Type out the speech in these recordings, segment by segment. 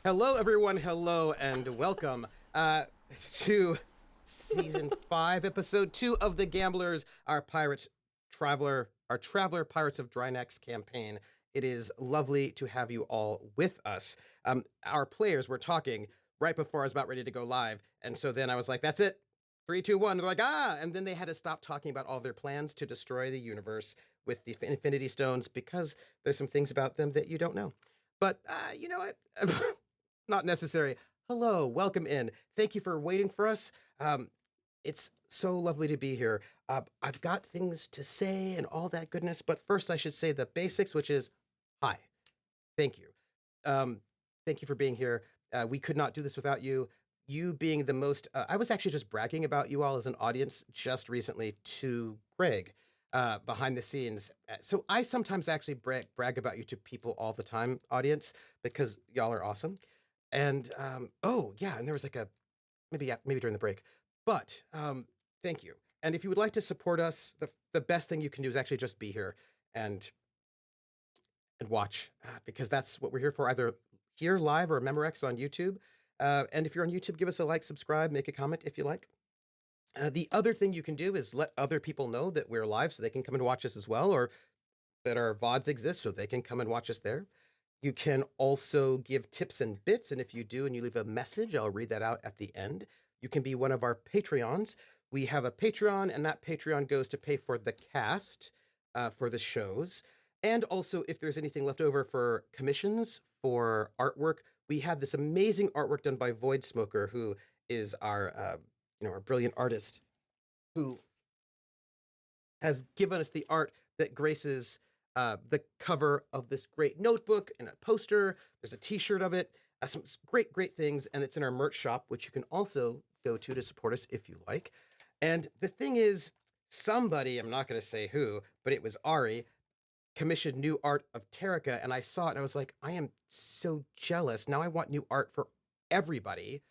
Hello, everyone. Hello, and welcome to season 5, episode 2 of The Gamblers, our traveler Pirates of Drinax campaign. It is lovely to have you all with us. Our players were talking right before I was about ready to go live, and so then I was like, "That's it, 3, 2, 1." They're like, "Ah!" And then they had to stop talking about all their plans to destroy the universe with the Infinity Stones because there's some things about them that you don't know. But you know what? Not necessary. Hello, welcome in. Thank you for waiting for us. It's so lovely to be here. I've got things to say and all that goodness, but first I should say the basics, which is hi. Thank you. Um, thank you for being here. We could not do this without you. You being the most, I was actually just bragging about you all as an audience just recently to Greg behind the scenes. So I sometimes actually brag about you to people all the time, audience, because y'all are awesome. And oh yeah, and there was like a maybe during the break, but thank you. And if you would like to support us, the best thing you can do is actually just be here and watch because that's what we're here for, either here live or Memorex on YouTube. And if you're on YouTube, give us a like, subscribe, make a comment if you like. The other thing you can do is let other people know that we're live so they can come and watch us as well, or that our VODs exist so they can come and watch us there. You can also give tips and bits, and if you do and you leave a message, I'll read that out at the end. You can be one of our Patreons. We have a Patreon, and that Patreon goes to pay for the cast for the shows. And also, if there's anything left over for commissions for artwork, we have this amazing artwork done by Void Smoker, who is our brilliant artist, who has given us the art that graces the cover of this great notebook and a poster. There's a t-shirt of it, some great things, and it's in our merch shop, which you can also go to support us if you like. And the thing is, somebody, I'm not going to say who, but it was Ari, commissioned new art of Terrica, and I saw it and I was like, I am so jealous. Now I want new art for everybody.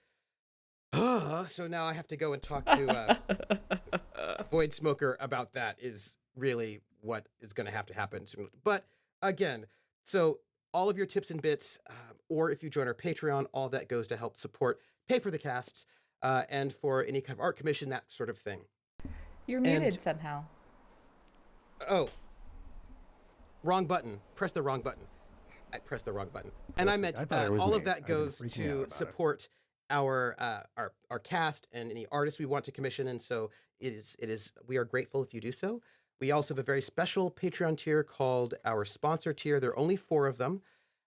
So now I have to go and talk to Void Smoker about that, is really what is going to have to happen soon. But again, so all of your tips and bits, or if you join our Patreon, all that goes to help support, pay for the casts, and for any kind of art commission, that sort of thing. You're muted somehow. Oh, wrong button. Press the wrong button. I pressed the wrong button. And I meant all of that goes to support our cast and any artists we want to commission. And so it is we are grateful if you do so. We also have a very special Patreon tier called our sponsor tier. There are only 4 of them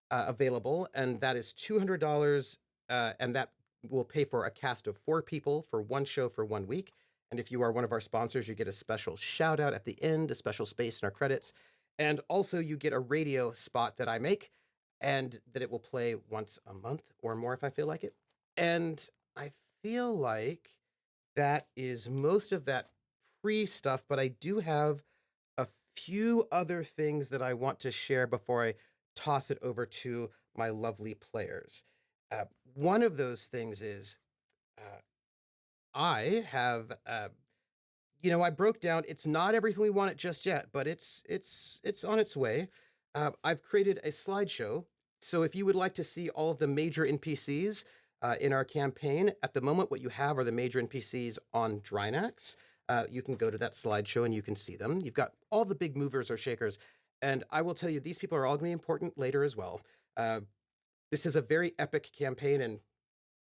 available, and that is $200, and that will pay for a cast of 4 people for one show for 1 week. And if you are one of our sponsors, you get a special shout out at the end, a special space in our credits. And also you get a radio spot that I make and that it will play once a month or more if I feel like it. And I feel like that is most of that pre-stuff, but I do have a few other things that I want to share before I toss it over to my lovely players. One of those things is I have I broke down. It's not everything we want it just yet, but it's on its way. I've created a slideshow, so if you would like to see all of the major NPCs in our campaign, at the moment, what you have are the major NPCs on Drinax. You can go to that slideshow and you can see them. You've got all the big movers or shakers, and I will tell you, these people are all going to be important later as well. This is a very epic campaign, and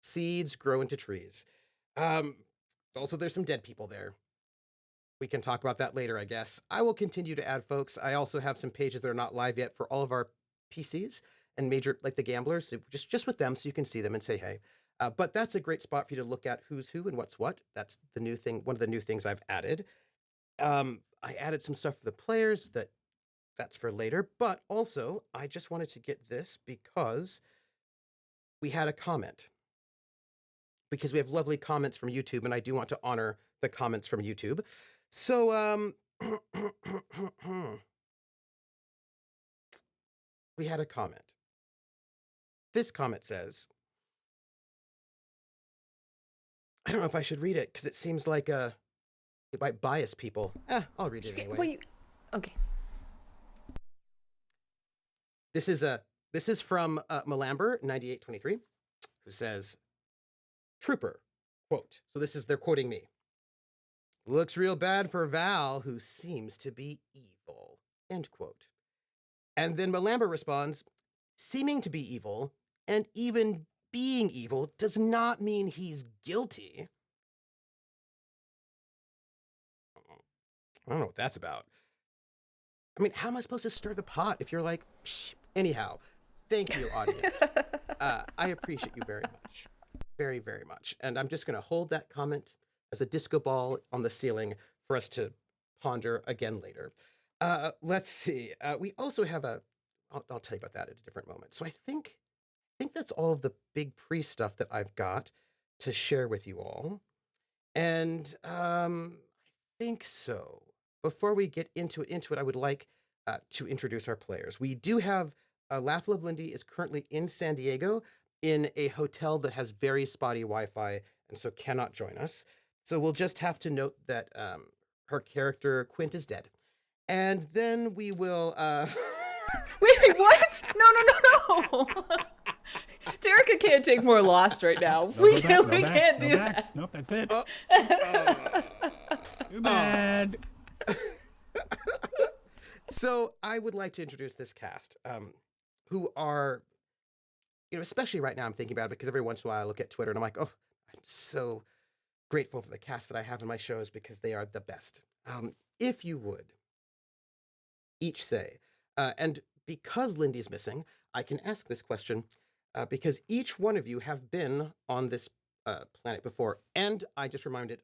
seeds grow into trees. Also, there's some dead people there. We can talk about that later, I guess. I will continue to add folks. I also have some pages that are not live yet for all of our PCs and major, like the gamblers, so just with them so you can see them and say hey. But that's a great spot for you to look at who's who and what's what. That's the new thing, one of the new things I've added. I added some stuff for the players that's for later, but also I just wanted to get this because we had a comment. Because we have lovely comments from YouTube, and I do want to honor the comments from YouTube. So, we had a comment. This comment says, I don't know if I should read it because it seems like it might bias people. I'll read it anyway. Okay. This is This is from Malamber 9823, who says, Trooper, quote, so this is, they're quoting me. Looks real bad for Val, who seems to be evil, end quote. And then Malamber responds, seeming to be evil, and even being evil, does not mean he's guilty. I don't know what that's about. I mean, how am I supposed to stir the pot if you're like, psh? Anyhow, thank you, audience. I appreciate you very much. Very, very much. And I'm just going to hold that comment as a disco ball on the ceiling for us to ponder again later. Let's see. We also have I'll tell you about that at a different moment. So I think that's all of the big pre-stuff that I've got to share with you all. And I think so. Before we get into it, I would like to introduce our players. We do have Laugh Love Lindy is currently in San Diego in a hotel that has very spotty Wi-Fi and so cannot join us. So we'll just have to note that her character Quint is dead. And then we will Wait, what? No. Terrica can't take more lost right now. No, we go back, can't no do backs. that. Nope, that's it. Too Oh. bad. So I would like to introduce this cast, who are, especially right now I'm thinking about it because every once in a while I look at Twitter and I'm like, oh, I'm so grateful for the cast that I have in my shows because they are the best. If you would each say, and because Lindy's missing, I can ask this question because each one of you have been on this planet before. And I just remembered,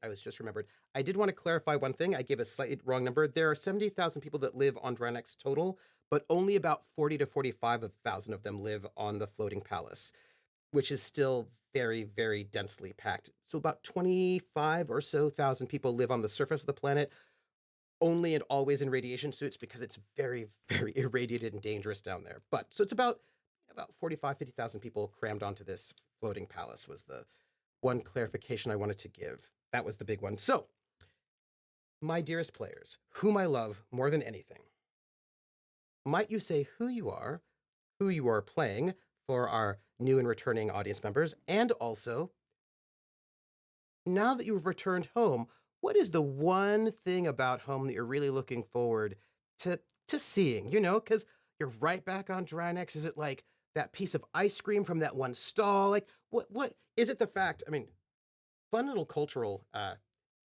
I did want to clarify one thing. I gave a slightly wrong number. There are 70,000 people that live on Drinax total, but only about 40 to 45,000 of them live on the floating palace, which is still very, very densely packed. So about 25 or so thousand people live on the surface of the planet, only and always in radiation suits because it's very, very irradiated and dangerous down there. But so it's about 45, 50,000 people crammed onto this floating palace was the one clarification I wanted to give. That was the big one. So, my dearest players, whom I love more than anything, might you say who you are playing for our new and returning audience members, and also, now that you've returned home, what is the one thing about home that you're really looking forward to seeing? Because you're right back on Drinax. Is it like that piece of ice cream from that one stall? Like, what is it? The fact, I mean, fun little cultural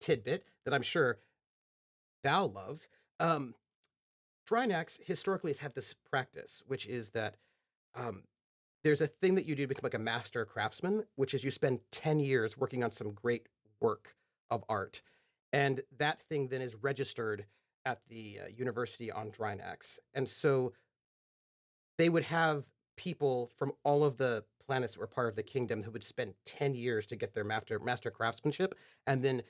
tidbit that I'm sure Val loves. Drinax historically has had this practice, which is that there's a thing that you do to become like a master craftsman, which is you spend 10 years working on some great work of art. And that thing then is registered at the university on Drinax. And so they would have people from all of the planets that were part of the kingdom who would spend 10 years to get their master craftsmanship and then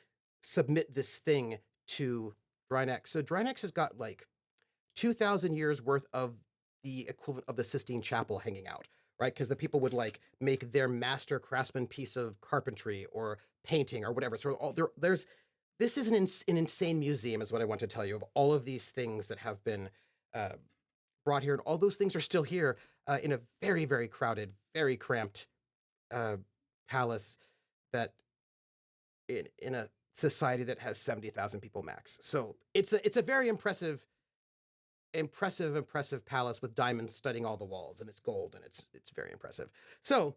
submit this thing to Drinax. So Drinax has got like 2,000 years worth of the equivalent of the Sistine Chapel hanging out, right? Because the people would like make their master craftsman piece of carpentry or painting or whatever. So this is an insane museum is what I want to tell you of all of these things that have been brought here. And all those things are still here in a very, very crowded, very cramped palace that in a society that has 70,000 people max. So it's a very impressive palace with diamonds studding all the walls, and it's gold, and it's very impressive. So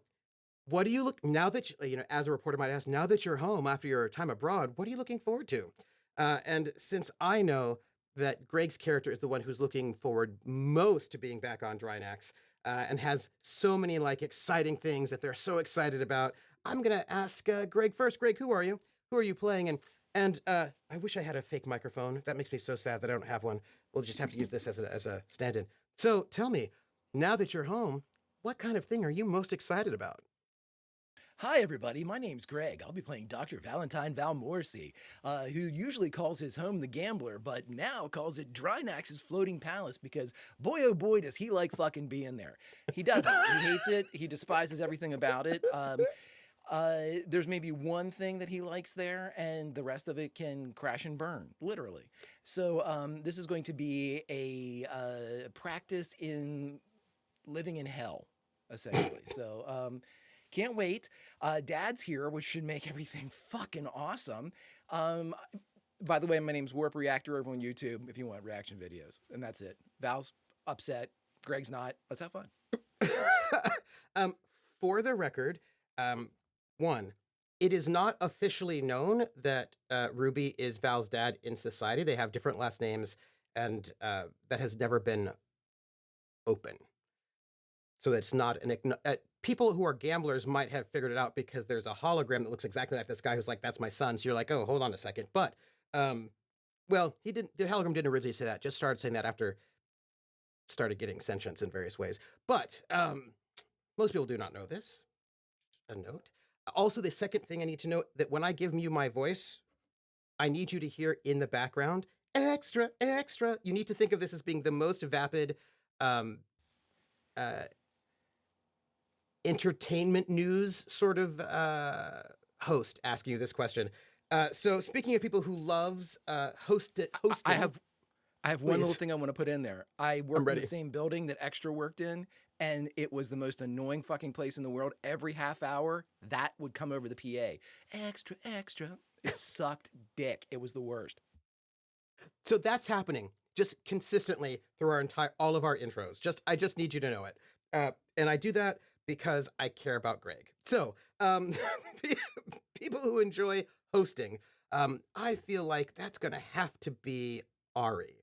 what do you look now that as a reporter might ask, now that you're home after your time abroad, what are you looking forward to? And since I know that Greg's character is the one who's looking forward most to being back on Drinax and has so many like exciting things that they're so excited about, I'm gonna ask Greg first. Greg, who are you? Who are you playing? And I wish I had a fake microphone. That makes me so sad that I don't have one. We'll just have to use this as a stand-in. So tell me, now that you're home, what kind of thing are you most excited about? Hi, everybody. My name's Greg. I'll be playing Dr. Valentine Val Morrissey, who usually calls his home the Gambler, but now calls it Drinax's Floating Palace because, boy, oh boy, does he like fucking being there. He doesn't. He hates it. He despises everything about it. There's maybe one thing that he likes there, and the rest of it can crash and burn, literally. So this is going to be a practice in living in hell, essentially. So can't wait. Dad's here, which should make everything fucking awesome. By the way, my name's Warp Reactor over on YouTube if you want reaction videos. And that's it. Val's upset. Greg's not. Let's have fun. For the record, one, it is not officially known that Ruby is Val's dad in society. They have different last names, and that has never been open. So it's not people who are gamblers might have figured it out because there's a hologram that looks exactly like this guy who's like, that's my son. So you're like, oh, hold on a second. But, well, the hologram didn't originally say that, just started saying that after started getting sentience in various ways. But most people do not know this. A note. Also, the second thing I need to note that when I give you my voice, I need you to hear in the background, extra, extra. You need to think of this as being the most vapid, entertainment news sort of host asking you this question. So speaking of people who loves hosting, I have one Please. little thing I want to put in there. I worked in ready. the same building that Extra worked in, and it was the most annoying fucking place in the world. Every half hour, that would come over the PA. Extra, extra. It sucked dick. It was the worst. So that's happening just consistently through all of our intros. I just need you to know it. And I do that because I care about Greg. So people who enjoy hosting, I feel like that's going to have to be Ari.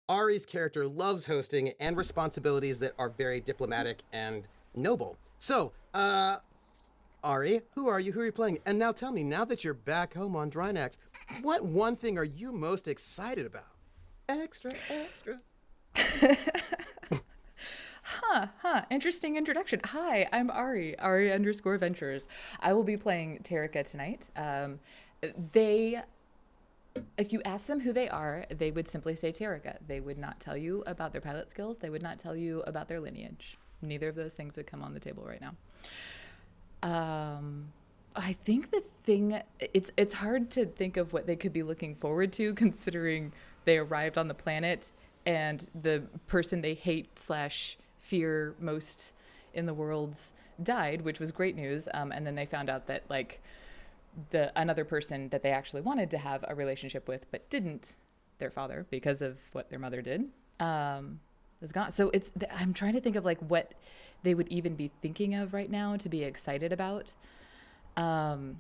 Ari's character loves hosting and responsibilities that are very diplomatic and noble. So, Ari, who are you? Who are you playing? And now tell me, now that you're back home on Drinax, what one thing are you most excited about? Extra, extra. Interesting introduction. Hi, I'm Ari _Ventures. I will be playing Terrica tonight. If you ask them who they are, they would simply say Terrica. They would not tell you about their pilot skills. They would not tell you about their lineage. Neither of those things would come on the table right now. I think it's hard to think of what they could be looking forward to, considering they arrived on the planet and the person they hate / fear most in the world died, which was great news. And then they found out that another person that they actually wanted to have a relationship with but didn't, their father, because of what their mother did, is gone. So I'm trying to think of what they would even be thinking of right now to be excited about. And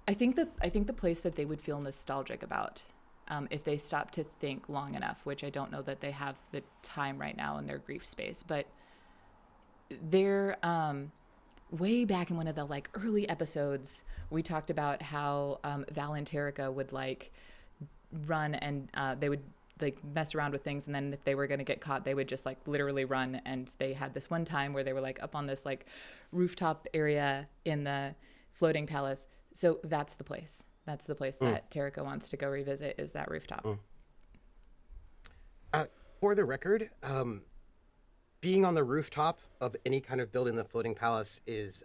I think the place that they would feel nostalgic about, if they stop to think long enough, which I don't know that they have the time right now in their grief space, but they're way back in one of the early episodes, we talked about how Val and Terrica would run and they would mess around with things, and then if they were going to get caught, they would just literally run. And they had this one time where they were up on this rooftop area in the floating palace. So that's the place. That's the place that Terrica wants to go revisit, is that rooftop. For the record, being on the rooftop of any kind of building in the floating palace is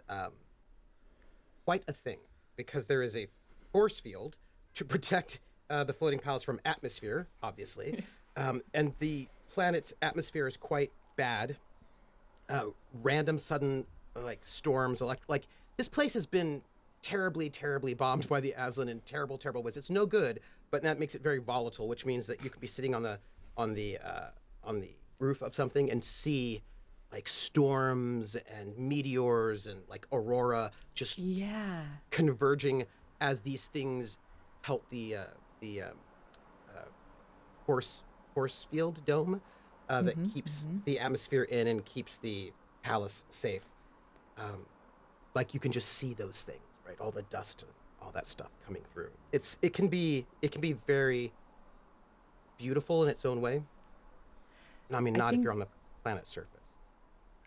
quite a thing, because there is a force field to protect the floating palace from atmosphere, obviously. And the planet's atmosphere is quite bad. Random sudden storms, this place has been terribly, terribly bombed by the Aslan in terrible, terrible ways. It's no good, but that makes it very volatile, which means that you could be sitting on the roof of something and see storms and meteors and aurora just converging as these things help the force field dome that keeps the atmosphere in and keeps the palace safe. You can just see those things, right? All the dust and all that stuff coming through. It can be very beautiful in its own way. I mean, not if you're on the planet's surface.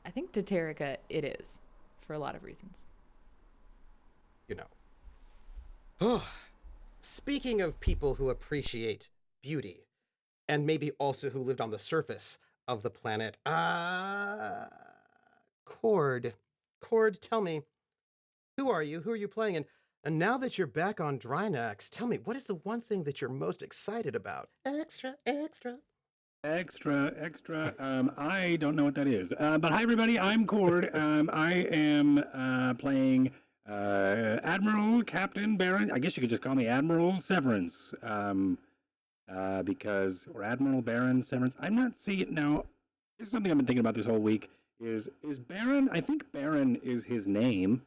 I think to Terrica it is, for a lot of reasons. Speaking of people who appreciate beauty, and maybe also who lived on the surface of the planet, Cord, tell me, who are you? Who are you playing? And And now that you're back on Drinax, tell me, what is the one thing that you're most excited about? Extra, extra. Extra. I don't know what that is. But hi, everybody. I'm Cord. I am playing Admiral, Captain, Baron. I guess you could just call me Admiral Severence. Because, or Admiral, Baron, Severance. I'm not seeing now. This is something I've been thinking about this whole week. Is Baron? I think Baron is his name.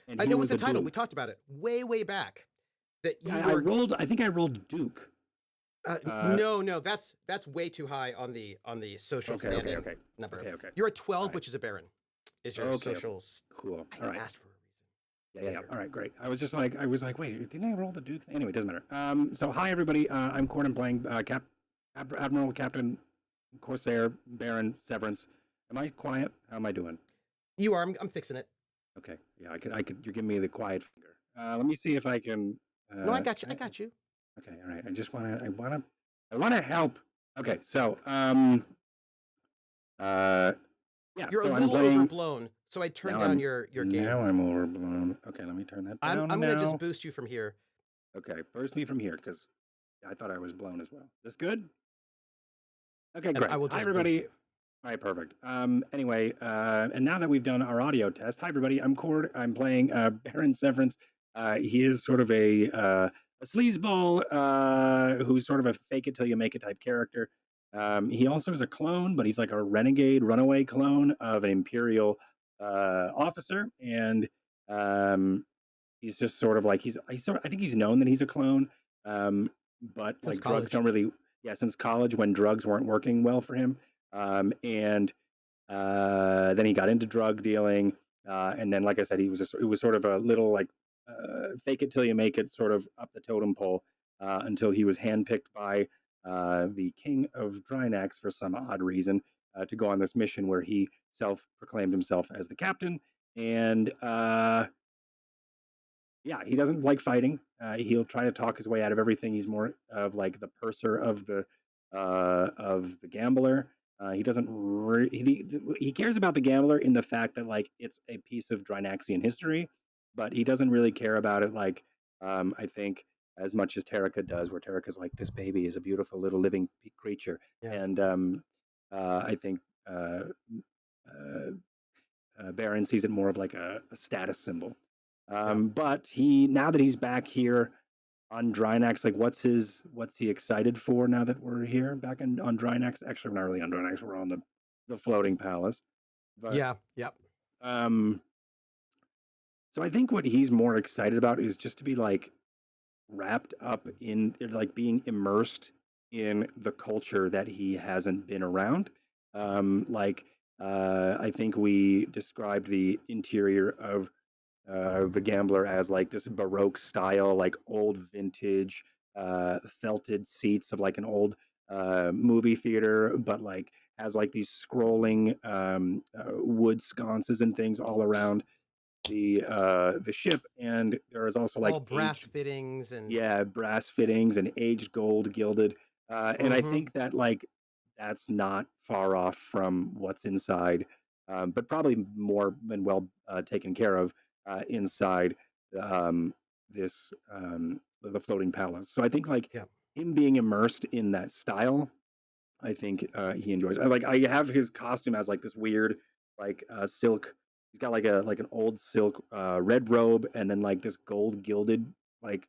And it was a title. We talked about it way back. That you I rolled. I think I rolled Duke. No, that's way too high on the social standing number. Okay. You're at 12, which is a Baron. Is your social? Cool. I asked for a reason. Yeah. All right, great. I was like, wait, didn't I roll the Duke? Anyway, it doesn't matter. So hi everybody. I'm Cord. I'm playing Admiral, Captain, Corsair, Baron, Severance. Am I quiet? How am I doing? You are. I'm fixing it. Okay. Yeah, I could. You're giving me the quiet finger. Let me see if I can. No, I got you. Okay, all right. I want to help. Okay, so yeah. You're a little overblown, so I turned down your game. Now I'm overblown. Okay, let me turn that down. I'm gonna just boost you from here. Okay, boost me from here because I thought I was blown as well. This good? Okay, great. I will just hi, everybody. boost you. All right, perfect. Anyway, and now that we've done our audio test, hi everybody. I'm Cord. I'm playing Baron Severance. He is sort of a sleazeball who's sort of a fake it till you make it type character. He also is a clone, but he's like a renegade, runaway clone of an Imperial officer, and he's just sort of like I think he's known that he's a clone, but since like college. Drugs don't really. Yeah, since college when drugs weren't working well for him, and then he got into drug dealing, and then like I said, it was sort of a little like fake it till you make it, sort of up the totem pole, until he was handpicked by the king of Drinax for some odd reason to go on this mission where he self-proclaimed himself as the captain. And yeah, he doesn't like fighting. He'll try to talk his way out of everything. He's more of like the purser of the gambler. He doesn't. He cares about the gambler in the fact that like it's a piece of Drinaxian history, but he doesn't really care about it like I think as much as Terrica does, where Terrica's like, this baby is a beautiful little living creature, and I think Baron sees it more of like a status symbol. But now that he's back here on Drinax, like what's he excited for now that we're here back on Drinax? Actually, we're not really on Drinax, we're on the floating palace. But, so I think what he's more excited about is just to be like wrapped up in like being immersed in the culture that he hasn't been around. I think we described the interior of the Gambler as like this Baroque style, like old vintage felted seats of like an old movie theater, but like has like these scrolling wood sconces and things all around the ship, and there is also like all brass fittings and brass fittings and aged gold gilded, and I think that like that's not far off from what's inside, but probably more and well taken care of inside this the floating palace. So I think like him being immersed in that style, I think he enjoys. I have his costume as like this weird like silk. He's got like an old silk red robe, and then like this gold gilded like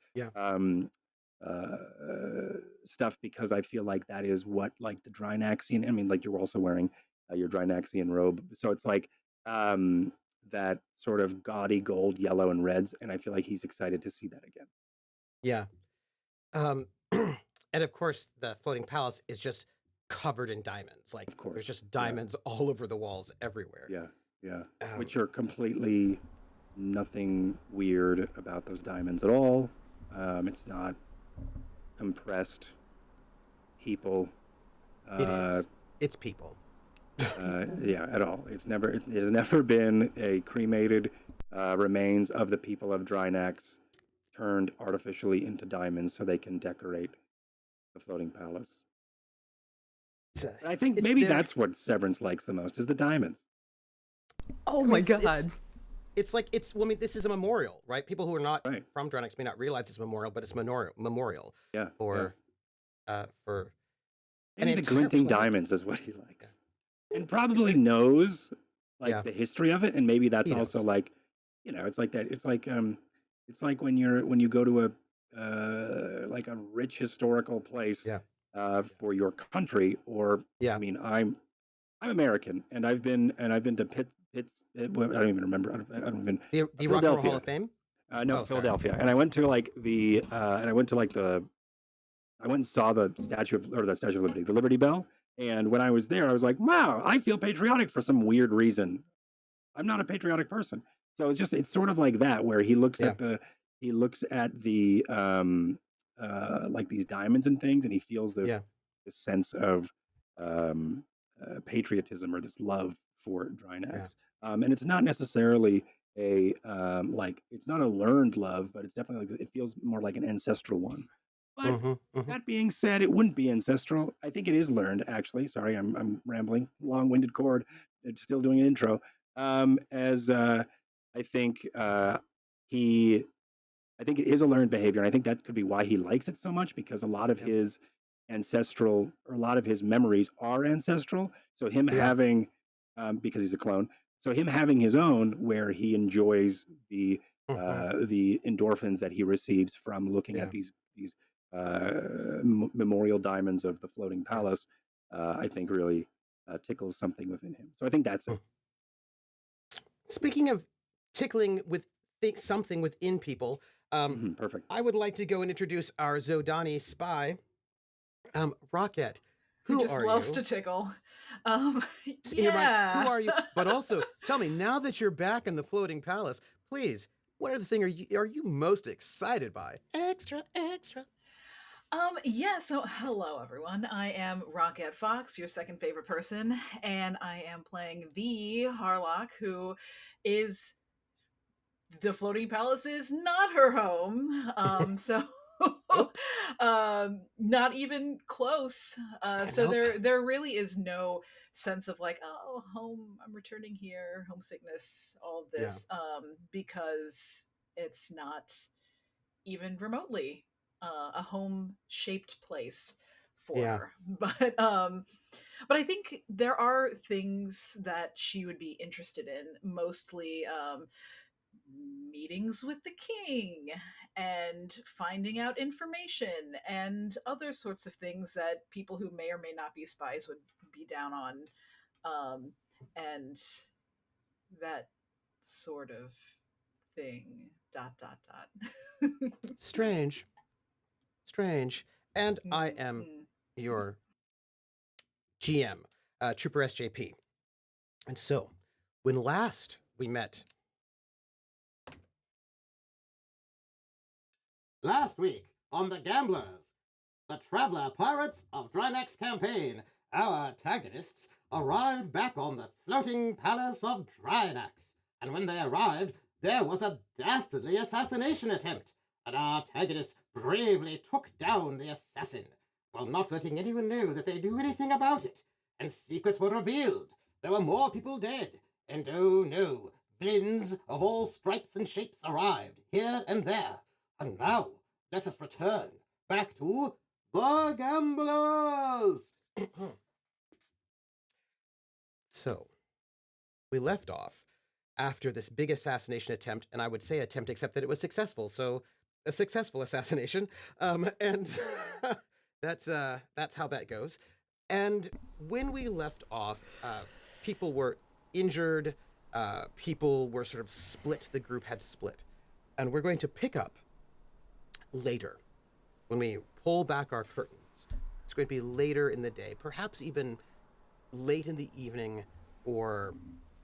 stuff, because I feel like that is what like the Drinaxian. I mean, like you're also wearing your Drinaxian robe, so it's like that sort of gaudy gold, yellow, and reds, and I feel like he's excited to see that again. Yeah, and of course the floating palace is just covered in diamonds. Like, of course, there's just diamonds all over the walls everywhere. Yeah, which are completely nothing weird about those diamonds at all. It's not compressed people. It is. It's people. At all. It has never been a cremated remains of the people of Drinax turned artificially into diamonds so they can decorate the floating palace. I think maybe that's what Severance likes the most, is the diamonds. Oh my God. it's like well, I mean, this is a memorial, right? People who are not Right. from Drinax may not realize it's a memorial, but it's memorial Yeah. for for an Maybe the entire glinting planet. diamonds is what he likes, and probably knows like Yeah. the history of it, and maybe that's He also knows. like, it's like that. It's like when you go to a like a rich historical place Yeah. for your country, or Yeah. I mean, I'm American, and I've been to I don't even remember. I don't even The Rock and Roll Hall Philadelphia. of Fame. No, Oh, sorry. Philadelphia, and I went to like I went and saw the Statue of Liberty, the Liberty Bell. And when I was there, I was like, wow, I feel patriotic for some weird reason. I'm not a patriotic person. So it's sort of like that, where he looks Yeah. at the like these diamonds and things, and he feels this sense of patriotism, or this love for Drinax. And it's not necessarily a like, it's not a learned love, but it's definitely like, it feels more like an ancestral one. But that being said, it wouldn't be ancestral. I think it is learned, actually. Sorry, I'm rambling. Long-winded cord. Still doing an intro. As I think he, I think it is a learned behavior, and I think that could be why he likes it so much, because a lot of his ancestral, or a lot of his memories are ancestral. So him having, because he's a clone, so him having his own, where he enjoys the endorphins that he receives from looking at these memorial diamonds of the floating palace, I think really tickles something within him. So I think that's it. Speaking of tickling with something within people, perfect. I would like to go and introduce our Zodani spy, Rocket. Who just are loves you? to tickle. In your mind, who are you? But also, tell me, now that you're back in the floating palace, please, what other thing are you most excited by? Extra. Yeah, so hello everyone. I am Rocket Fox, your second favorite person, and I am playing the Harlock, who is the floating palace is not her home. So not even close. So there really is no sense of like, oh, home, I'm returning here, homesickness, all of this, because it's not even remotely a home shaped place for her. But I think there are things that she would be interested in, mostly meetings with the king and finding out information and other sorts of things that people who may or may not be spies would be down on, and that sort of thing. ... Strange. And I am your GM, troopersjp. And so, when last we met, last week on The Gamblers, the Traveler Pirates of Drinax campaign, our antagonists arrived back on the floating palace of Drinax. And when they arrived, there was a dastardly assassination attempt, and our antagonists bravely took down the assassin, while not letting anyone know that they knew anything about it. And secrets were revealed. There were more people dead. And oh no, villains of all stripes and shapes arrived, here and there. And now, let us return back to The Gamblers! So, we left off after this big assassination attempt, and I would say attempt, except that it was successful, so a successful assassination. And that's how that goes. And when we left off, people were injured, people were sort of split, the group had split. And we're going to pick up later, when we pull back our curtains. It's going to be later in the day, perhaps even late in the evening or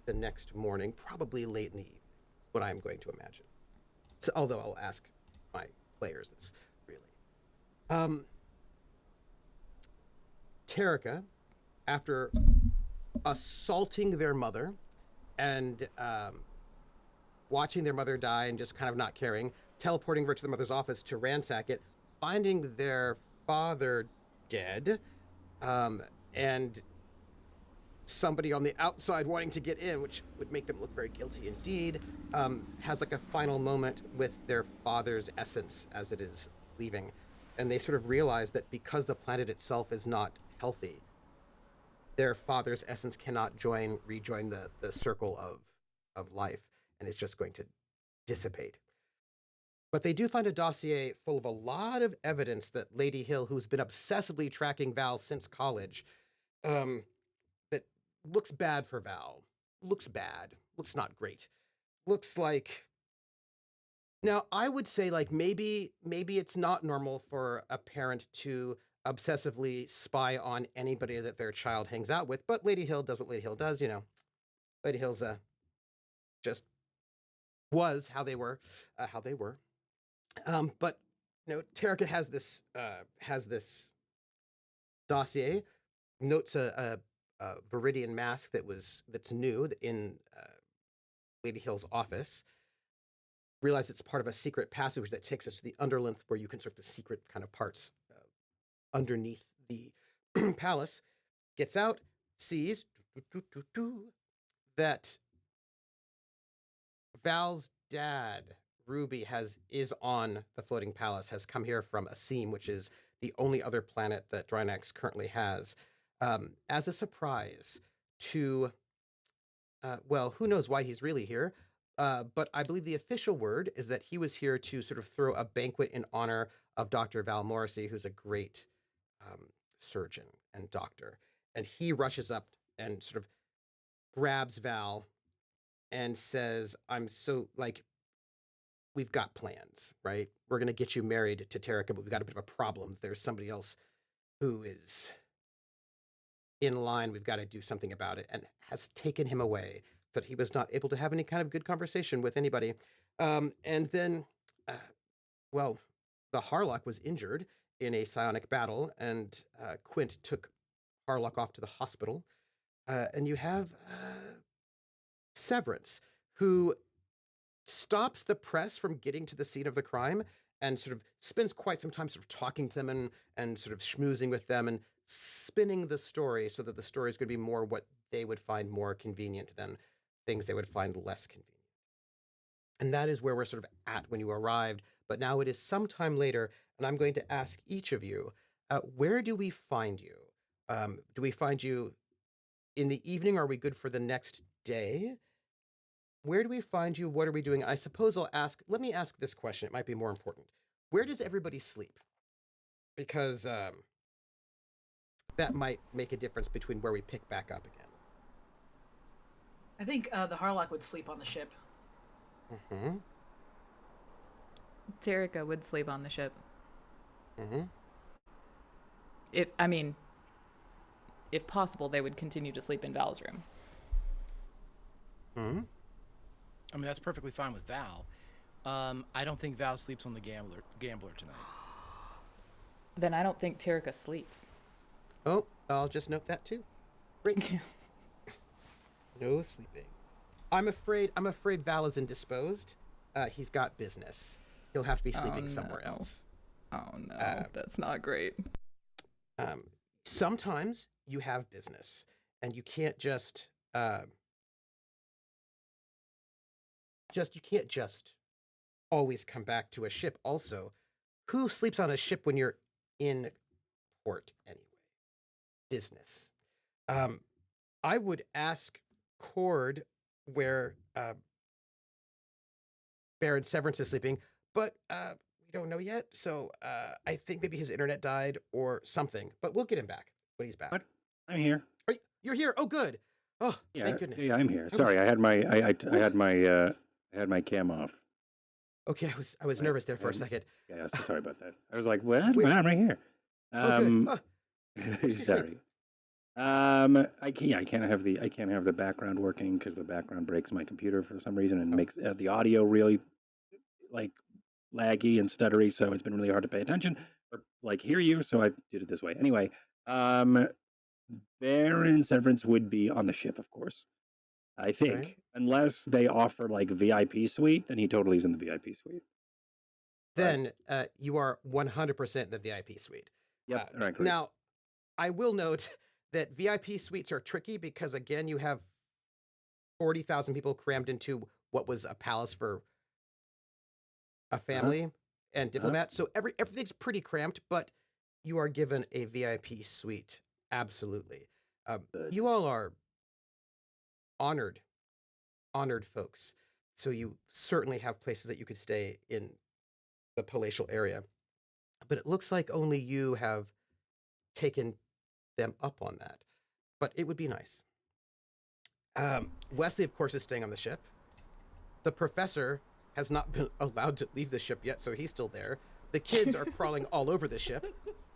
the next morning, probably late in the evening, is what I'm going to imagine. So, although I'll ask my players this, really. Terrica, after assaulting their mother and watching their mother die and just kind of not caring, teleporting over to the mother's office to ransack it, finding their father dead, and somebody on the outside wanting to get in, which would make them look very guilty indeed, has like a final moment with their father's essence as it is leaving. And they sort of realize that because the planet itself is not healthy, their father's essence cannot rejoin the circle of life, and it's just going to dissipate. But they do find a dossier full of a lot of evidence that Lady Hyl, who's been obsessively tracking Val since college, that looks bad for Val. Looks bad. Looks not great. Looks like... Now, I would say, like, maybe it's not normal for a parent to obsessively spy on anybody that their child hangs out with, but Lady Hyl does what Lady Hyl does, you know. Lady Hyl's just was how they were. But you know, Terrica has this dossier, notes a Viridian mask that's new in Lady Hyl's office. Realize it's part of a secret passage that takes us to the underlinth, where you can sort of the secret kind of parts underneath the palace. Gets out, sees that Val's dad, Ruby, is on the floating palace, has come here from Asim, which is the only other planet that Drinax currently has, as a surprise to, well, who knows why he's really here, but I believe the official word is that he was here to sort of throw a banquet in honor of Dr. Val Morrissey, who's a great surgeon and doctor. And he rushes up and sort of grabs Val and says, I'm so, like, we've got plans, right? We're going to get you married to Terrica, but we've got a bit of a problem. There's somebody else who is in line. We've got to do something about it, and has taken him away so that he was not able to have any kind of good conversation with anybody. And then, well, the Harlock was injured in a psionic battle, and Quint took Harlock off to the hospital. And you have Severence, who stops the press from getting to the scene of the crime and sort of spends quite some time sort of talking to them and sort of schmoozing with them and spinning the story so that the story is going to be more what they would find more convenient than things they would find less convenient. And that is where we're sort of at when you arrived. But now it is sometime later, and I'm going to ask each of you, where do we find you? Do we find you in the evening? Are we good for the next day? Where do we find you? What are we doing? I suppose let me ask this question. It might be more important. Where does everybody sleep? Because that might make a difference between where we pick back up again. I think the Harlock would sleep on the ship. Mm-hmm. Terrica would sleep on the ship. Mm-hmm. If possible, they would continue to sleep in Val's room. Mm-hmm. I mean, that's perfectly fine with Val. I don't think Val sleeps on the gambler tonight. Then I don't think Terrica sleeps. Oh, I'll just note that too. Great. No sleeping. I'm afraid Val is indisposed. He's got business. He'll have to be sleeping somewhere else. Oh no, that's not great. Sometimes you have business, and you can't just always come back to a ship. Also, who sleeps on a ship when you're in port anyway? Business. I would ask Cord where Baron Severance is sleeping, but we don't know yet. So I think maybe his internet died or something. But we'll get him back when he's back. What? I'm here. You're here. Oh, good. Oh, Yeah, thank goodness. Yeah, I'm here. Sorry, I had my cam off. Okay, I was nervous there for a second. Yeah, so sorry about that. I was like, what? I'm right here. Sorry. I can't have the background working because the background breaks my computer for some reason and makes the audio really like laggy and stuttery. So it's been really hard to pay attention or like hear you. So I did it this way. Anyway, Baron Severance would be on the ship, of course. I think, right. Unless they offer like VIP suite, then he totally is in the VIP suite. Then you are 100% in the VIP suite. Yep. Right, now, I will note that VIP suites are tricky because, again, you have 40,000 people crammed into what was a palace for a family and diplomats. So everything's pretty cramped, but you are given a VIP suite. Absolutely. You all are honored folks. So you certainly have places that you could stay in the palatial area. But it looks like only you have taken them up on that. But it would be nice. Wesley, of course, is staying on the ship. The professor has not been allowed to leave the ship yet, so he's still there. The kids are crawling all over the ship.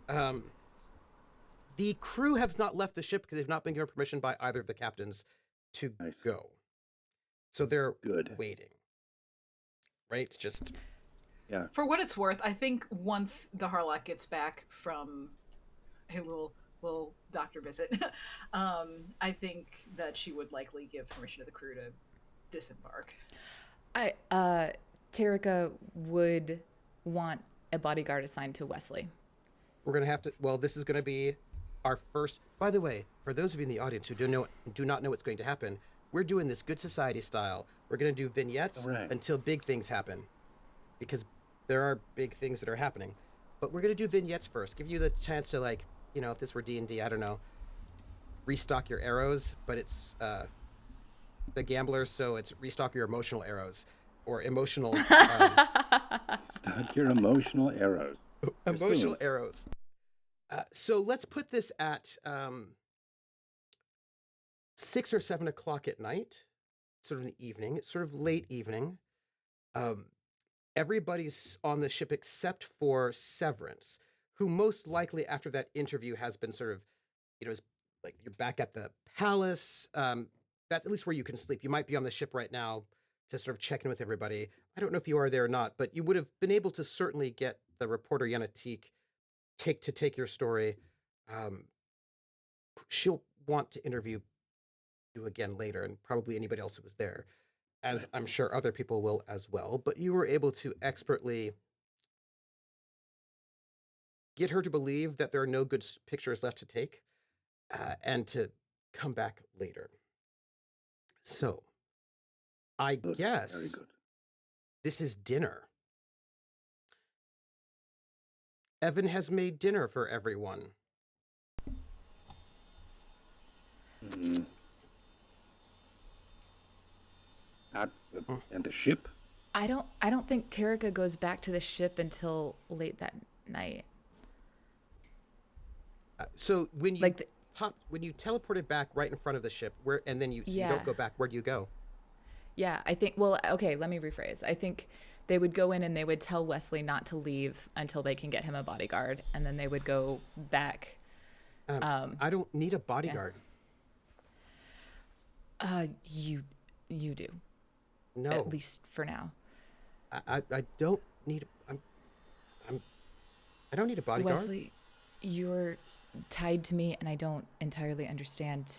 The crew has not left the ship because they've not been given permission by either of the captains to go. So they're waiting. Right? It's just... Yeah. For what it's worth, I think once the Harlock gets back from a little doctor visit, I think that she would likely give permission to the crew to disembark. Terrica would want a bodyguard assigned to Wesley. We're going to have to... Well, this is going to be our first... By the way, for those of you in the audience who do not know what's going to happen, we're doing this Good Society style. We're going to do vignettes until big things happen. Because there are big things that are happening. But we're going to do vignettes first. Give you the chance to, like, you know, if this were D&D, I don't know, restock your arrows, but it's the gambler, so it's restock your emotional arrows. Or emotional... Stock your emotional arrows. Emotional arrows. So let's put this at 6 or 7 o'clock at night, sort of in the evening. It's sort of late evening. Everybody's on the ship except for Severance, who most likely after that interview has been sort of, you know, is like you're back at the palace. That's at least where you can sleep. You might be on the ship right now to sort of check in with everybody. I don't know if you are there or not, but you would have been able to certainly get the reporter Yanatik to take your story. She'll want to interview you again later, and probably anybody else who was there, as I'm sure other people will as well. But you were able to expertly get her to believe that there are no good pictures left to take, and to come back later. So, I guess this is dinner. Evan has made dinner for everyone. At the ship? I don't think Terrica goes back to the ship until late that night. So when you when you teleported back right in front of the ship, and then you don't go back, where do you go? Yeah, I think, well, okay, let me rephrase. I think they would go in and they would tell Wesley not to leave until they can get him a bodyguard, and then they would go back. I don't need a bodyguard. You do. No. At least for now. I don't need I don't need a bodyguard. Wesley, you're tied to me, and I don't entirely understand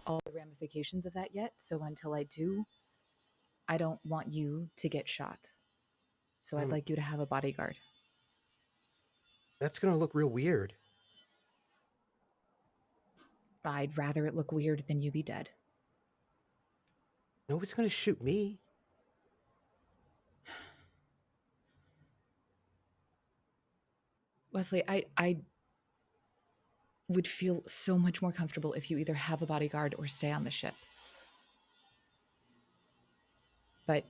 all the ramifications of that yet. So until I do, I don't want you to get shot. So I'd like you to have a bodyguard. That's going to look real weird. I'd rather it look weird than you be dead. Nobody's going to shoot me. Wesley, I would feel so much more comfortable if you either have a bodyguard or stay on the ship. But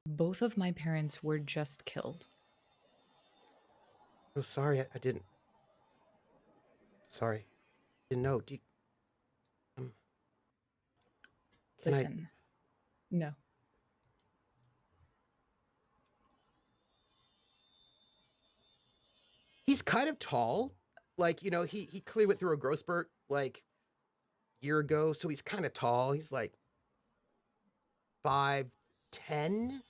both of my parents were just killed. Oh, sorry, I didn't. Sorry, didn't know. Do you, Listen, no. He's kind of tall. Like, you know, he clearly went through a growth spurt like year ago, so he's kind of tall. He's like 5'10"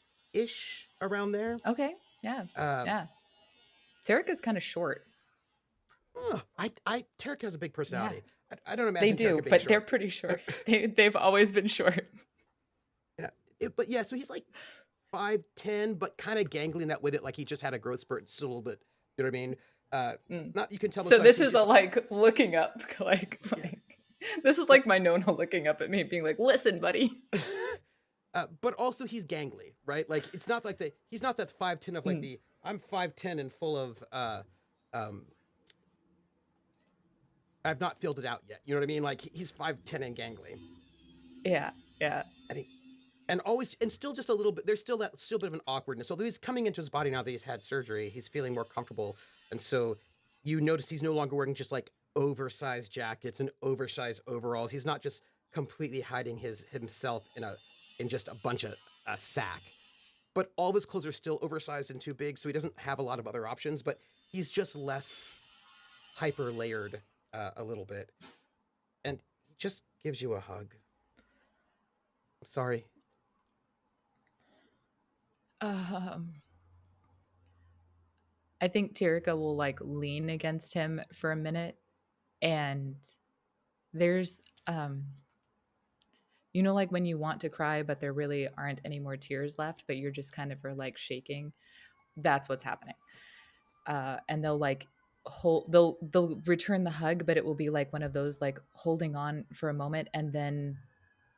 around there. Okay, yeah, yeah. Terrica's kind of short. Terrica has a big personality. Yeah. I don't imagine they do, but short. They're pretty short. They've always been short. Yeah, so he's like 5'10", but kind of gangling that with it, like he just had a growth spurt. It's a little bit, you know what I mean? Not you can tell. So this is a like looking up, like this is like my Nona looking up at me, being like, "Listen, buddy." But also he's gangly, right? Like it's not like he's not that 5'10" of like I'm 5'10" and full of I've not filled it out yet. You know what I mean? Like he's 5'10" and gangly. Yeah. And always, and still just a little bit, there's still that bit of an awkwardness. Although he's coming into his body now that he's had surgery, he's feeling more comfortable. And so you notice he's no longer wearing just like oversized jackets and oversized overalls. He's not just completely hiding himself in just a bunch of sack. But all of his clothes are still oversized and too big, so he doesn't have a lot of other options. But he's just less hyper layered a little bit. And he just gives you a hug. I'm sorry. I think Terrica will like lean against him for a minute, and there's you know, like when you want to cry but there really aren't any more tears left, but you're just kind of like shaking. That's what's happening. And they'll like they'll return the hug, but it will be like one of those like holding on for a moment, and then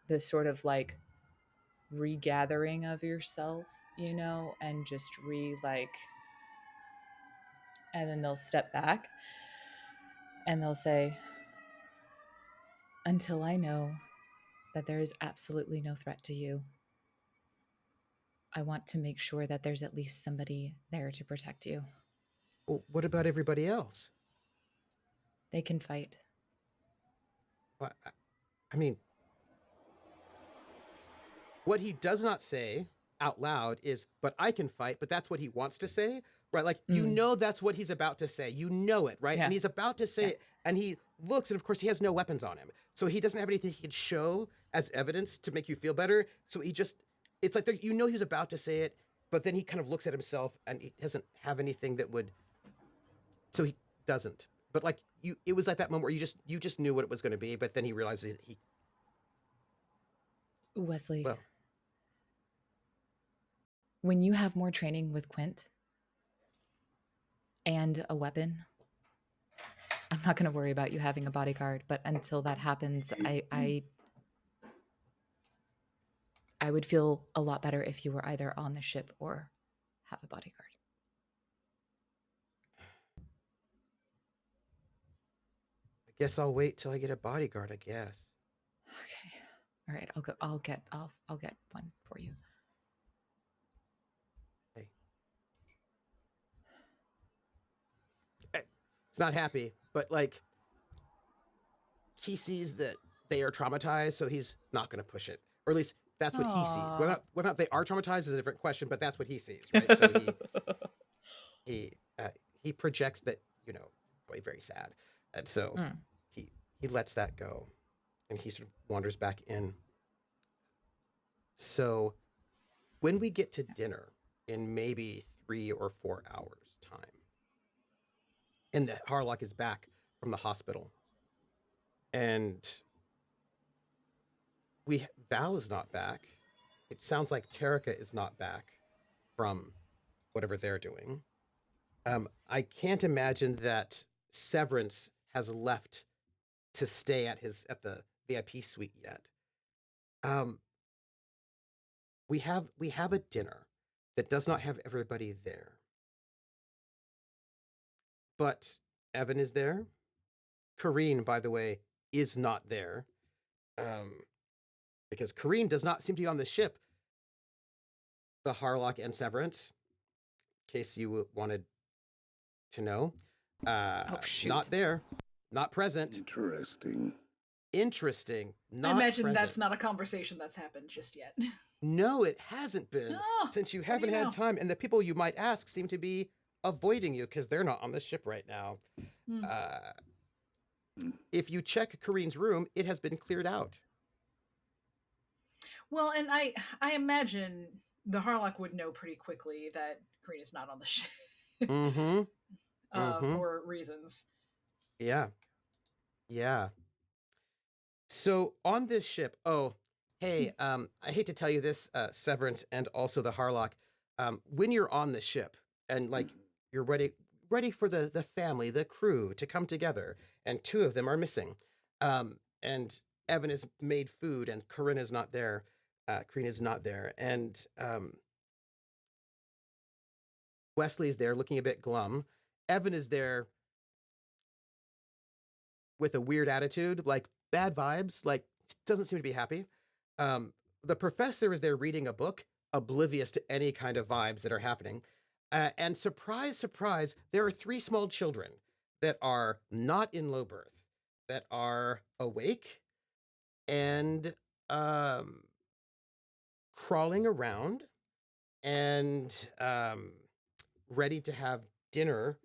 the sort of like regathering of yourself, you know, and just and then they'll step back and they'll say, "Until I know that there is absolutely no threat to you, I want to make sure that there's at least somebody there to protect you." Well, what about everybody else? They can fight. Well, I mean, what he does not say out loud is, "But I can fight," but that's what he wants to say, right? Like, you know that's what he's about to say. You know it, right? Yeah. And he's about to say it, and he looks, and of course he has no weapons on him. So he doesn't have anything he can show as evidence to make you feel better. So he just, it's like, you know he's about to say it, but then he kind of looks at himself, and he doesn't have anything that would, so he doesn't. But like, it was like that moment where you just knew what it was going to be, but then he realized he... Wesley, well, when you have more training with Quint and a weapon, I'm not going to worry about you having a bodyguard, but until that happens, I would feel a lot better if you were either on the ship or have a bodyguard. I guess I'll wait till I get a bodyguard, I guess. Okay. All right, I'll get one for you. It's not happy, but like he sees that they are traumatized, so he's not going to push it, or at least that's what he sees. Whether or not they are traumatized is a different question, but that's what he sees, right? So he projects that, you know, boy, very sad, and so he lets that go, and he sort of wanders back in. So when we get to dinner in maybe 3 or 4 hours time, and the Harlock is back from the hospital, and Val is not back. It sounds like Terrica is not back from whatever they're doing. I can't imagine that Severance has left to stay at the VIP suite yet. We have a dinner that does not have everybody there. But Evan is there. Karine, by the way, is not there. Because Karine does not seem to be on the ship. The Harlock and Severance, in case you wanted to know. Not there. Not present. Interesting. Not I imagine present. That's not a conversation that's happened just yet. No, it hasn't been. Since you haven't had time. And the people you might ask seem to be avoiding you because they're not on the ship right now. If you check Karine's room, it has been cleared out. Well, and I imagine the Harlock would know pretty quickly that Karine is not on the ship. For reasons. Yeah. So on this ship, Hey, I hate to tell you this, Severance and also the Harlock. When you're on the ship and like you're ready for the family, the crew to come together, and two of them are missing. And Evan has made food and Karine is not there. Karine is not there. And Wesley's there looking a bit glum. Evan is there with a weird attitude, like bad vibes, like doesn't seem to be happy. The professor is there reading a book, oblivious to any kind of vibes that are happening. And surprise, surprise, there are three small children that are not in low birth, that are awake and crawling around and ready to have dinner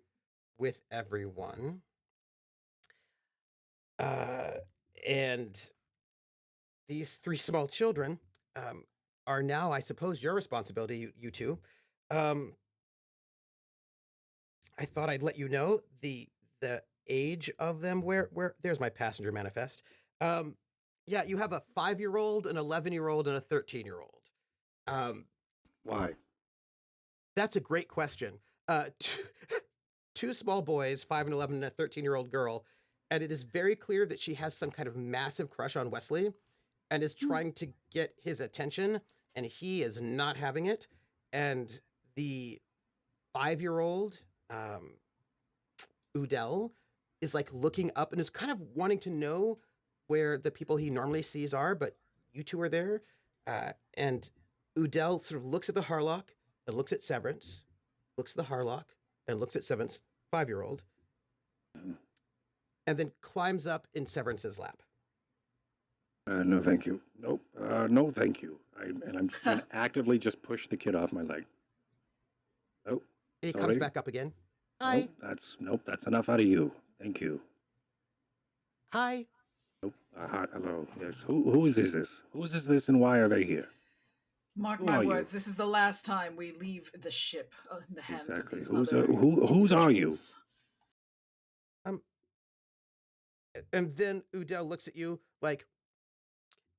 with everyone. And these three small children are now, I suppose, your responsibility, you two. I thought I'd let you know the age of them. Where there's my passenger manifest. Yeah, you have a 5-year-old, an 11-year-old, and a 13-year-old. Why? That's a great question. Two small boys, 5 and 11, and a 13-year-old girl, and it is very clear that she has some kind of massive crush on Wesley and is trying to get his attention, and he is not having it. And the 5-year-old, Udell, is like looking up and is kind of wanting to know where the people he normally sees are, but you two are there. And Udell sort of looks at the Harlock and looks at Severance, looks at the Harlock and looks at Severance, 5-year-old, and then climbs up in Severance's lap. No, thank you. Nope. No, thank you. I'm going to actively just push the kid off my leg. Nope. He sorry. comes back up again. Hi. Nope. That's enough out of you. Thank you. Hi. Nope. Hello. Yes. Who is this? Who is this, and why are they here? Mark Who my are words, you? this is the last time we leave the ship in the hands Exactly. of these Whose other whose are you? individuals. And then Udell looks at you like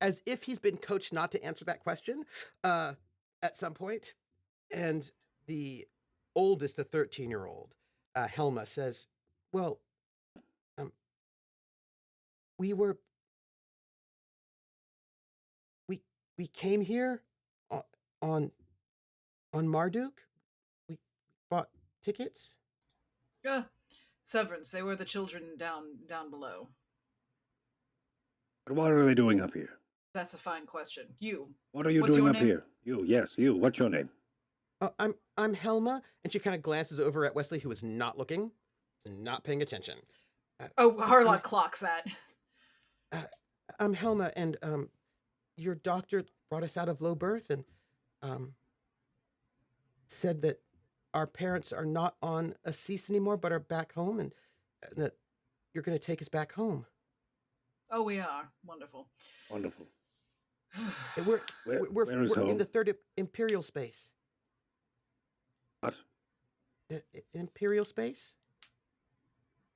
as if he's been coached not to answer that question at some point. And the oldest, the 13-year-old, Helma, says, well, we came here on Marduk. We bought tickets. Yeah, Severance. They were the children down below. But what are they doing up here? That's a fine question. You. What are you What's doing your up name? here? You. Yes, you. What's your name? I'm Helma, and she kind of glances over at Wesley, who is not looking, not paying attention. Harlock clocks that. I'm Helma, and your doctor brought us out of low birth and said that our parents are not on Assis anymore, but are back home, and that you're going to take us back home. Oh, we are. Wonderful. Wonderful. We're where is home? in the third Imperial space. What? Imperial space?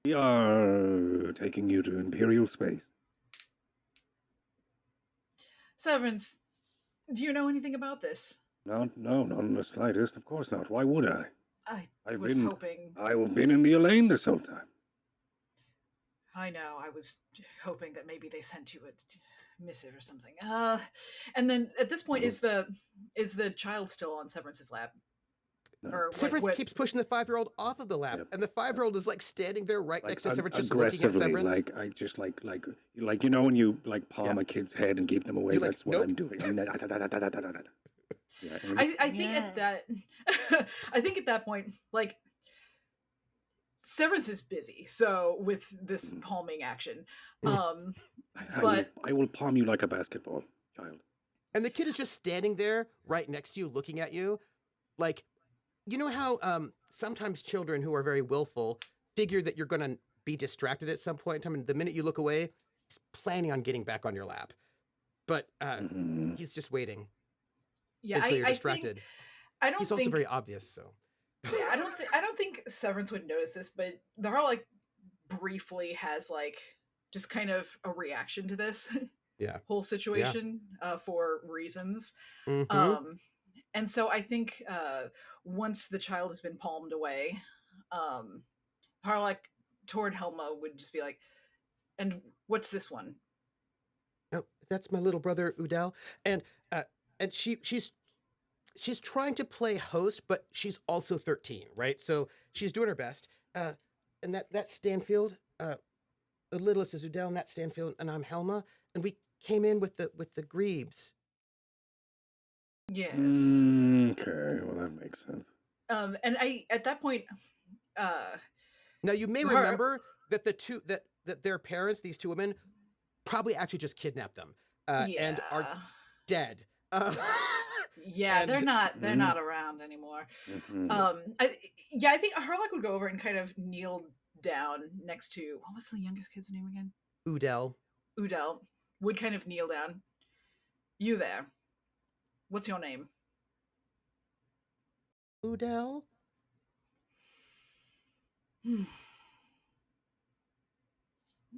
We are taking you to Imperial space. Severance, do you know anything about this? No, not in the slightest. Of course not. Why would I? I've been hoping. I've been in the Elaine this whole time. I know. I was hoping that maybe they sent you a missive or something. And then at this point, is the child still on Severance's lap? No. Or Severance keeps pushing the 5-year-old off of the lap, and the 5-year-old is like standing there right next to Severance, just looking at Severance. Like I just like you know when you like palm a kid's head and keep them away. You're That's like, what I'm doing. Yeah, I think at that I think at that point, like, Severance is busy, so with this palming action. But I will palm you like a basketball, child. And the kid is just standing there right next to you, looking at you. Like, you know how sometimes children who are very willful figure that you're going to be distracted at some point in time, and the minute you look away, he's planning on getting back on your lap. But he's just waiting. Yeah, until you're distracted. He's also very obvious, so. Yeah, I don't think Severance would notice this, but the Harlock briefly has like just kind of a reaction to this. whole situation for reasons. Mm-hmm. And so I think once the child has been palmed away, Harlock toward Helma would just be like, "And what's this one?" Oh, that's my little brother Udell, and uh, and she's trying to play host, but she's also 13, right? So she's doing her best. And that Stanfield, the littlest is Udell, and that Stanfield, and I'm Helma, and we came in with the Grebes. Yes. Okay, well that makes sense. And I at that point, Now you may remember that that their parents, these two women, probably actually just kidnapped them and are dead. Yeah, and they're not around anymore. I think Harlock would go over and kind of kneel down next to, what was the youngest kid's name again? Udell. Udell would kind of kneel down. You there? What's your name? Udell.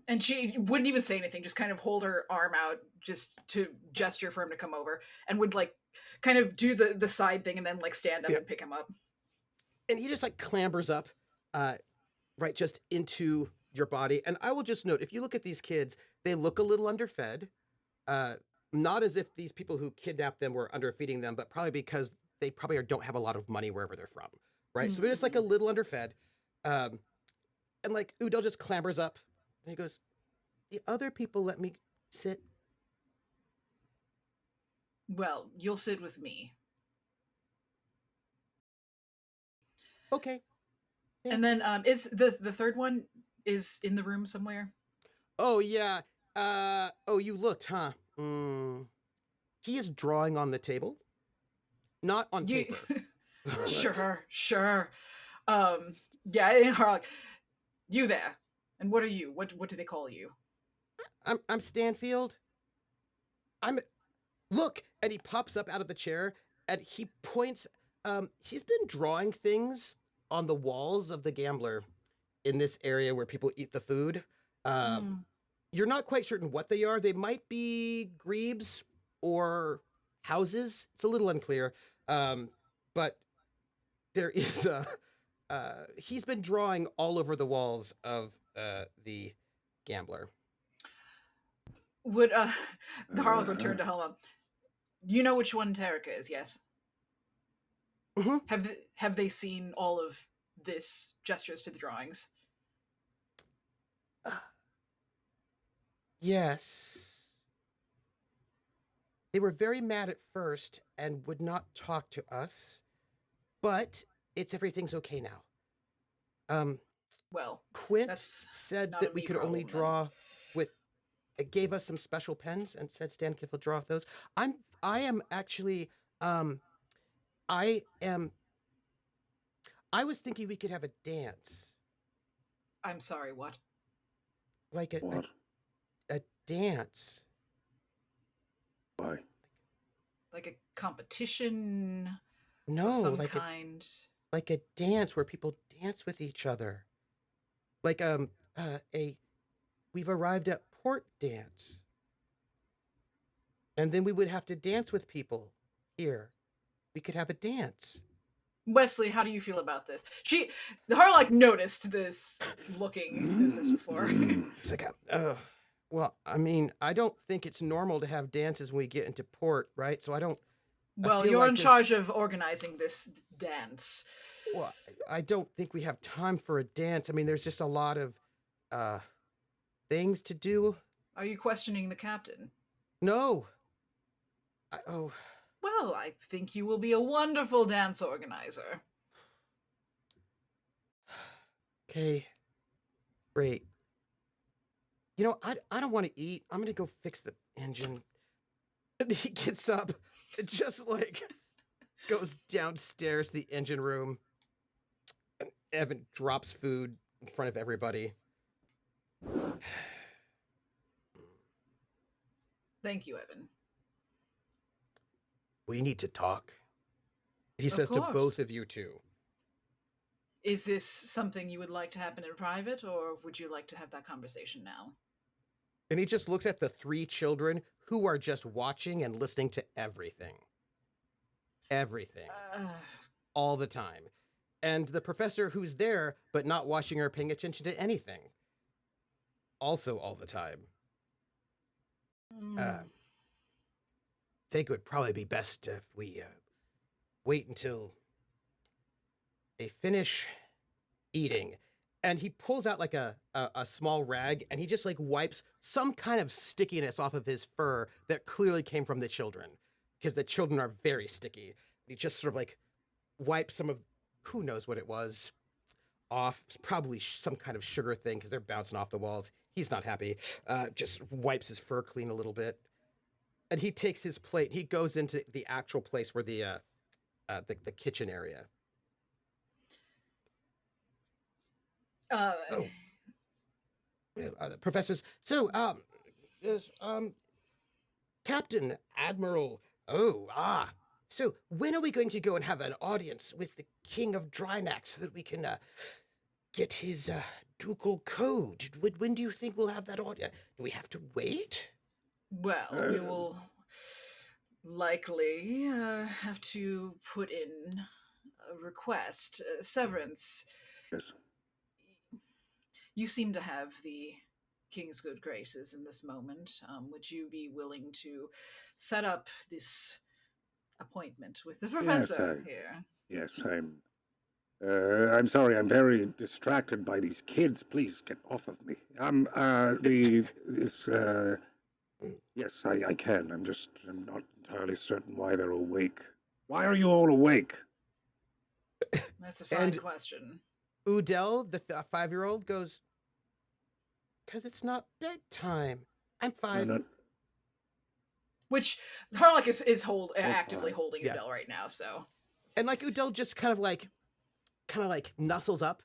And she wouldn't even say anything, just kind of hold her arm out just to gesture for him to come over, and would like kind of do the side thing and then like stand up and pick him up. And he just like clambers up, right, just into your body. And I will just note, if you look at these kids, they look a little underfed. Not as if these people who kidnapped them were underfeeding them, but probably because they probably don't have a lot of money wherever they're from, right? So they're just like a little underfed. And like Udell just clambers up and he goes, "The other people let me sit." Well, you'll sit with me. Okay. Yeah. And then is the third one is in the room somewhere? Oh yeah. Oh, you looked, huh? He is drawing on the table. Not on paper. Sure. Yeah, Harlock. You there. And what are you? What do they call you? I'm Stanfield. Look, and he pops up out of the chair and he points. He's been drawing things on the walls of the Gambler in this area where people eat the food. You're not quite certain what they are. They might be grebes or houses. It's a little unclear. But there is he's been drawing all over the walls of the Gambler. Would the Harlock would turn to Helma. You know which one Terrica is, yes? Mm-hmm. Have they seen all of this gestures to the drawings? Yes. They were very mad at first and would not talk to us, but everything's okay now. Well, Quint said that we could only draw with. It gave us some special pens and said Stan will draw with those. I am actually I was thinking we could have a dance. I'm sorry, what? Like a dance. Why? Like a competition? No, of some like kind. Like a dance where people dance with each other. Like we've arrived at port dance. And then we would have to dance with people here. We could have a dance. Wesley, how do you feel about this? The Harlock noticed this looking business before. He's like, well, I mean, I don't think it's normal to have dances when we get into port, right? So I don't. Well, you're in charge of organizing this dance. Well, I don't think we have time for a dance. I mean, there's just a lot of things to do. Are you questioning the captain? No. Well, I think you will be a wonderful dance organizer. Okay. Great. You know, I don't want to eat. I'm going to go fix the engine. And he gets up and just like goes downstairs to the engine room. And Evan drops food in front of everybody. Thank you, Evan. We need to talk. He says to both of you two. Is this something you would like to happen in private, or would you like to have that conversation now? And he just looks at the 3 children who are just watching and listening to everything. Everything. All the time. And the professor who's there, but not watching or paying attention to anything. Also all the time. I think it would probably be best if we wait until they finish eating. And he pulls out like a small rag, and he just like wipes some kind of stickiness off of his fur that clearly came from the children, because the children are very sticky. He just sort of like wipes some of, who knows what it was, off. It's probably some kind of sugar thing, because they're bouncing off the walls. He's not happy. Just wipes his fur clean a little bit. And he takes his plate. He goes into the actual place where the kitchen area. Professors. So, yes, Captain, Admiral. So when are we going to go and have an audience with the King of Drinax so that we can get his ducal code? When do you think we'll have that audience? Do we have to wait? Well, we will likely have to put in a request. Severance. Yes. You seem to have the King's good graces in this moment. Would you be willing to set up this appointment with the professor here? Yes, I'm sorry, I'm very distracted by these kids. Please get off of me. Yes, I can. I'm not entirely certain why they're awake. Why are you all awake? That's a fine question. Udell, the 5-year-old, goes, "'Cause it's not bedtime. I'm 5. Not... Which Harlock is actively holding Udell right now, so. And like Udell just kind of like nuzzles up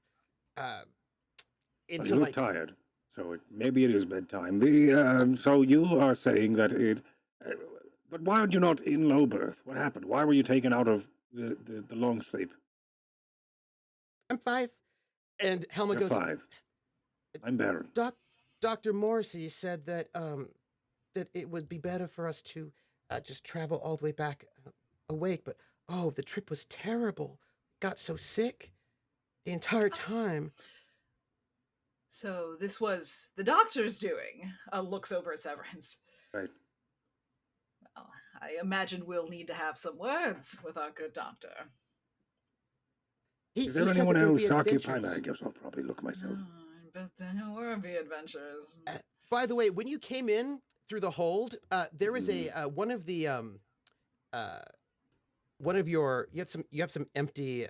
into you look tired, so maybe it is bedtime. So you are saying that it... but why are you not in low berth? What happened? Why were you taken out of the long sleep? I'm 5. And Helma You're goes, 5. I'm Baron. Dr. Morrissey said that that it would be better for us to just travel all the way back awake, but the trip was terrible. Got so sick the entire time. So this was the doctor's doing. Looks over at Severance. Right. Well, I imagine we'll need to have some words with our good doctor. Is there anyone else occupied? I guess I'll probably look myself. I bet there will be adventures. By the way, when you came in through the hold, there was a one of your you have some empty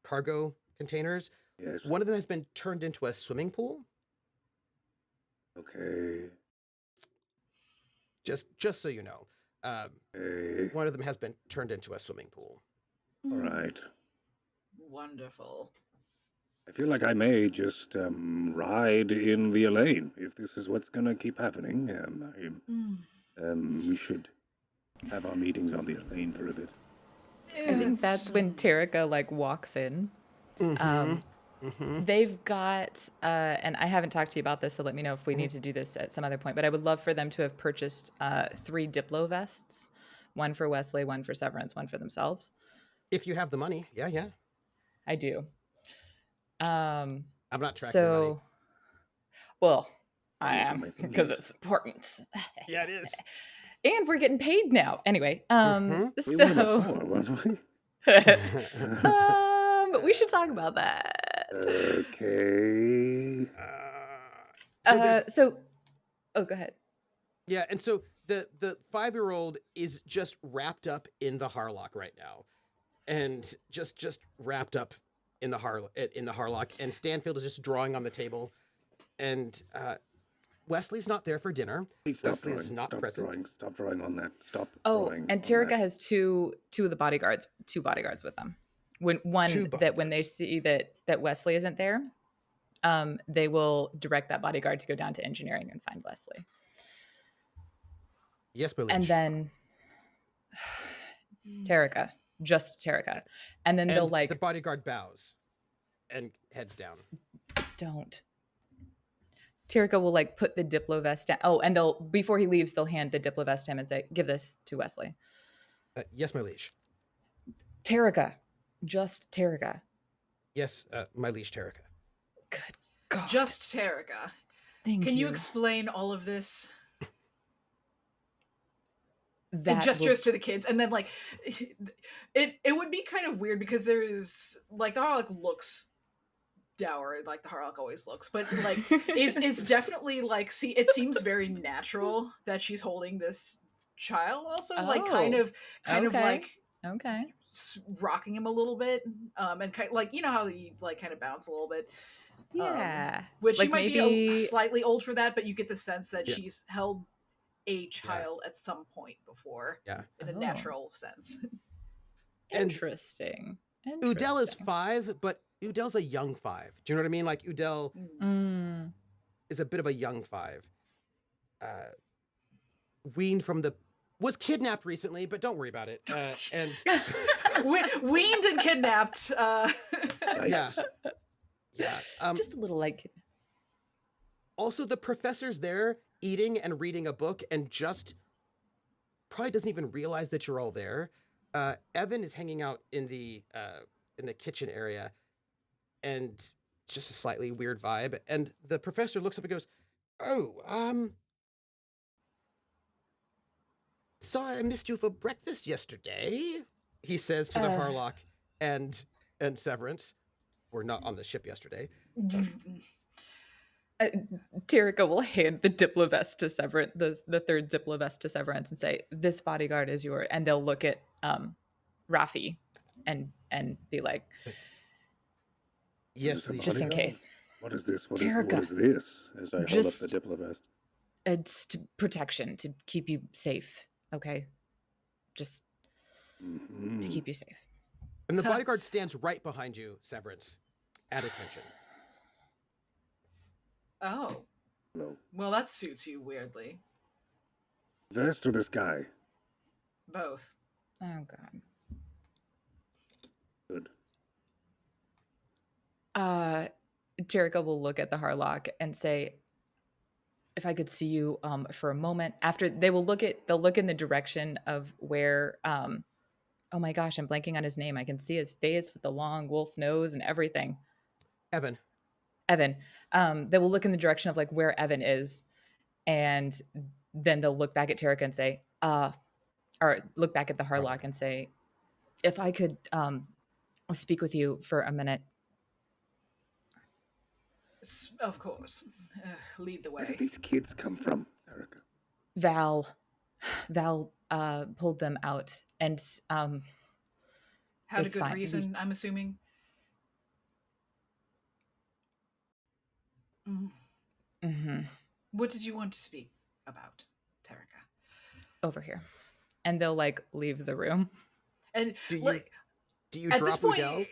cargo containers. Yes. One of them has been turned into a swimming pool. Okay. Just so you know, one of them has been turned into a swimming pool. All right. Wonderful. I feel like I may just ride in the Elaine if this is what's gonna keep happening. We should have our meetings on the Elaine for a bit. I think that's when Terrica walks in. They've got, and I haven't talked to you about this, so let me know if we need to do this at some other point, but I would love for them to have purchased 3 Diplo vests, one for Wesley, one for Severance, one for themselves. If you have the money, yeah. I do. I'm not tracking money. Well, I am, because it's important. Yeah, it is. And we're getting paid now. Anyway, We were before, weren't we? But we should talk about that. Okay. Go ahead. Yeah, and so the 5-year-old is just wrapped up in the Harlock right now, and just wrapped up in the Harlock, and Stanfield is just drawing on the table, and Wesley's not there for dinner. Wesley is not present. Stop drawing on that. Stop. And Terrica has two of the bodyguards with them. When they see that Wesley isn't there, they will direct that bodyguard to go down to engineering and find Wesley. Yes, Billy. And then Terrica, just Terrica, and then they'll the bodyguard bows and heads down. Don't. Terrica will like put the Diplo vest down. Oh, and they'll before he leaves, they'll hand the Diplo vest to him and say, "Give this to Wesley." Yes, my liege. Terrica, just Terrica. Yes, my liege Terrica. Good God. Just Terrica. Can you explain all of this? And gestures to the kids, and then like it would be kind of weird because there is like the Harlock looks dour like the Harlock always looks, but like is definitely like it seems very natural that she's holding this child also like kind of like rocking him a little bit and kind of, like you know how he like kind of bounce a little bit, which like he might be slightly old for that, but you get the sense that she's held a child at some point before in a natural sense. Interesting. Udell is 5, but Udell's a young 5. Do you know what I mean? Like Udell is a bit of a young 5. Weaned from was kidnapped recently, but don't worry about it. And weaned and kidnapped. Yeah. Just a little like. Also, the professor's there eating and reading a book and just probably doesn't even realize that you're all there. Evan is hanging out in the kitchen area, and it's just a slightly weird vibe. And the professor looks up and goes, "Oh, sorry I missed you for breakfast yesterday," he says to the Harlock and Severance. We're not on the ship yesterday. Terrica will hand the Diplo vest to Severance, the third Diplo vest to Severance, and say, "This bodyguard is yours." And they'll look at Rafi and be like, "Yes, just in case." What is this? What is this? As I hold up the Diplo vest. It's protection to keep you safe. Okay, just to keep you safe. And the bodyguard stands right behind you, Severance, at attention. Oh. Hello. Well, that suits you weirdly. Vest or this guy? Both. Oh, God. Good. Terrica will look at the Harlock and say, "If I could see you for a moment." After they'll look in the direction of where oh my gosh, I'm blanking on his name. I can see his face with the long wolf nose and everything. Evan. They will look in the direction of like where Evan is, and then they'll look back at Terrica and say, or look back at the Harlock and say, "If I could speak with you for a minute." Of course. Lead the way. Where did these kids come from, Erica? Val pulled them out, and had a good reason, I'm assuming. Mm-hmm. What did you want to speak about, Terrica? Over here. And they'll like leave the room. And do you at drop this point, Udell?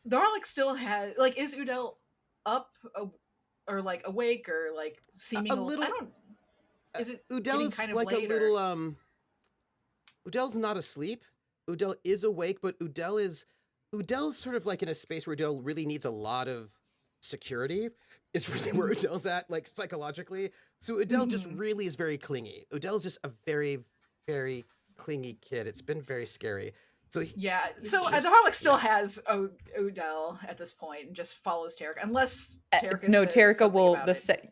The Harlock still has like, is Udell up or like awake or like seeming a little? I don't. Is it Udell's kind of like late, a little Udell's not asleep. Udell is awake, but Udell's sort of like in a space where Udell really needs a lot of security. It's really where Udell's at, like psychologically. So Udell just really is very clingy. Udell's just a very, very clingy kid. It's been very scary. So the Harlock still has Udell at this point and just follows Terrica, unless Terrica. No, Terrica will the second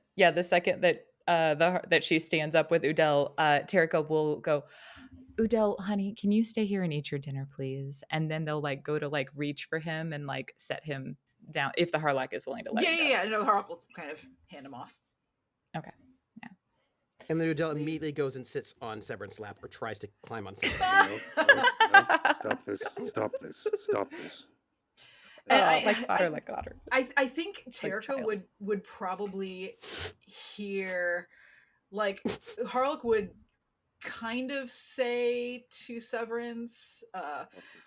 that that she stands up with Udell, Terrica will go, "Udell, honey, can you stay here and eat your dinner, please?" And then they'll like go to like reach for him and like set him down if the Harlock is willing to let him go. Yeah. No, the Harlock will kind of hand him off. Okay. Yeah. And then Udell immediately goes and sits on Severance's lap or tries to climb on Severance. No. Stop this. Like fodder. I think Terrica would probably hear, like, Harlock would kind of say to Severance,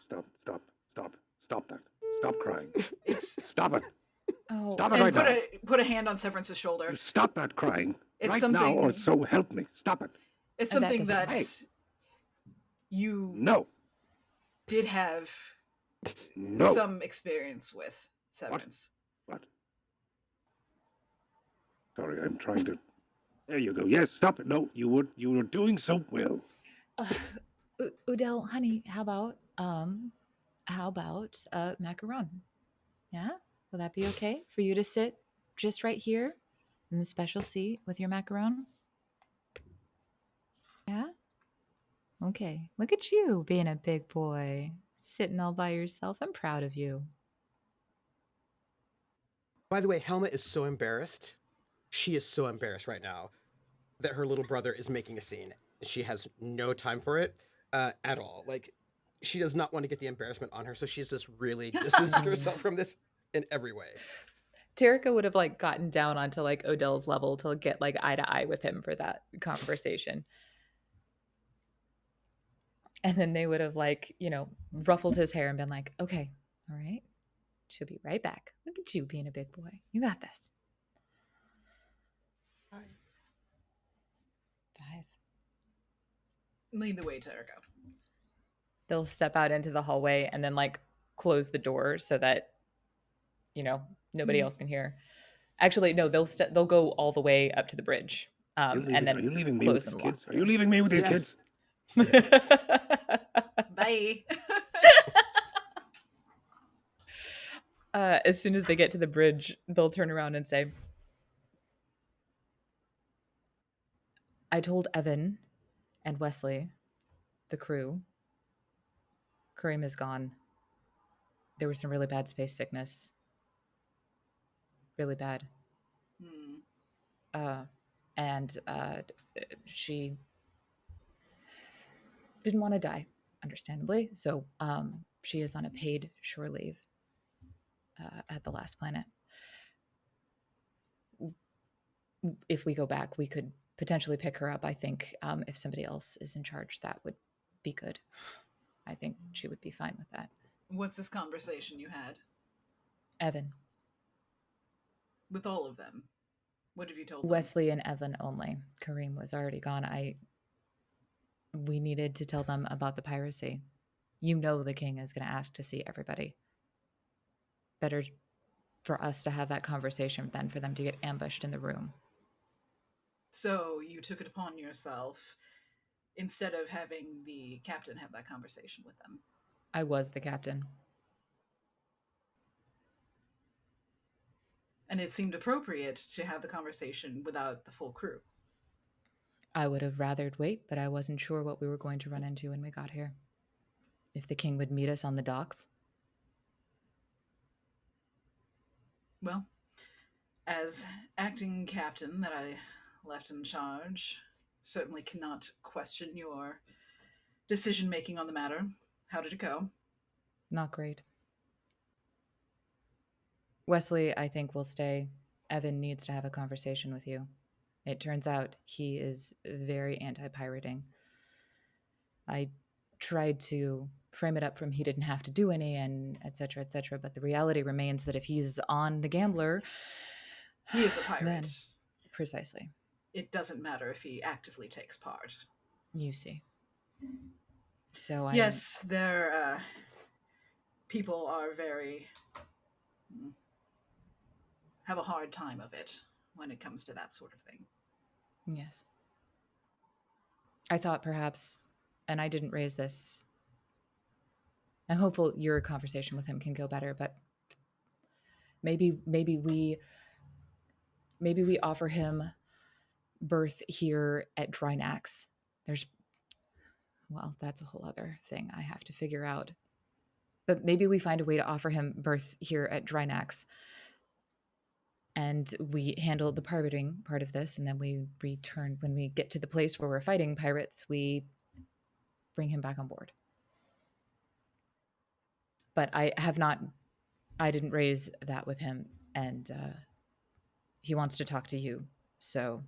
Stop that. Stop crying. Stop it. Oh. Stop it right now. Put a hand on Severance's shoulder. You stop that crying It's right something, now, or so help me. Stop it. It's something that you did have some experience with, Severance. What? Sorry, I'm trying to. There you go. Yes, stop it. No, you were doing so well. Udell, honey, how about macaron? Yeah? Will that be okay for you to sit just right here in the special seat with your macaron? Yeah? Okay. Look at you being a big boy, sitting all by yourself. I'm proud of you. By the way, Helma is so embarrassed. She is so embarrassed right now that her little brother is making a scene. She has no time for it at all. Like, she does not want to get the embarrassment on her, so she's just really distanced herself from this in every way. Terrica would have like gotten down onto like Odell's level to get like eye to eye with him for that conversation. And then they would have like, ruffled his hair and been like, okay, all right, she'll be right back. Look at you being a big boy. You got this. 5. Lead the way, Terrica. They'll step out into the hallway and then like close the door so that, nobody else can hear. Actually, no, they'll go all the way up to the bridge. And then are you leaving me close with and these lock kids? Are you leaving me with these Yes. kids? Bye. As soon as they get to the bridge, they'll turn around and say, I told Evan and Wesley, the crew, Karine is gone. There was some really bad space sickness. Really bad. And she didn't want to die, understandably. So she is on a paid shore leave at the last planet. If we go back, we could potentially pick her up. I think if somebody else is in charge, that would be good. I think she would be fine with that. What's this conversation you had? Evan. With all of them? What have you told them? Wesley and Evan only. Karine was already gone. We needed to tell them about the piracy. You know the king is going to ask to see everybody. Better for us to have that conversation than for them to get ambushed in the room. So you took it upon yourself instead of having the captain have that conversation with them. I was the captain. And it seemed appropriate to have the conversation without the full crew. I would have rathered wait, but I wasn't sure what we were going to run into when we got here. If the king would meet us on the docks. Well, as acting captain that I left in charge, certainly cannot question your decision-making on the matter. How did it go? Not great. Wesley, I think, will stay. Evan needs to have a conversation with you. It turns out he is very anti-pirating. I tried to frame it up from he didn't have to do any and et cetera, but the reality remains that if he's on the Gambler... He is a pirate. Then, precisely. It doesn't matter if he actively takes part. You see. So Yes, their people are very... have a hard time of it when it comes to that sort of thing. Yes. I thought perhaps, and I didn't raise this, I'm hopeful your conversation with him can go better, but maybe we offer him birth here at Drinax. That's a whole other thing I have to figure out. But maybe we find a way to offer him birth here at Drinax. And we handle the pirating part of this, and then we return. When we get to the place where we're fighting pirates, we bring him back on board. But I didn't raise that with him, and he wants to talk to you, so...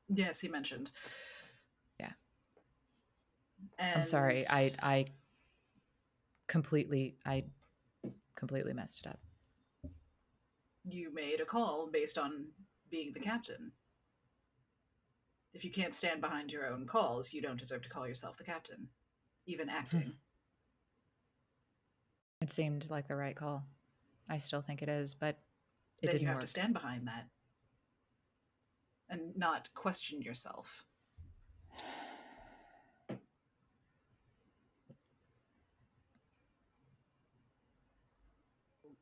Yes, he mentioned. Yeah. And I'm sorry, I completely messed it up. You made a call based on being the captain. If you can't stand behind your own calls, you don't deserve to call yourself the captain, even acting. It seemed like the right call. I still think it is, but it then didn't you have work. to stand behind that. and not question yourself.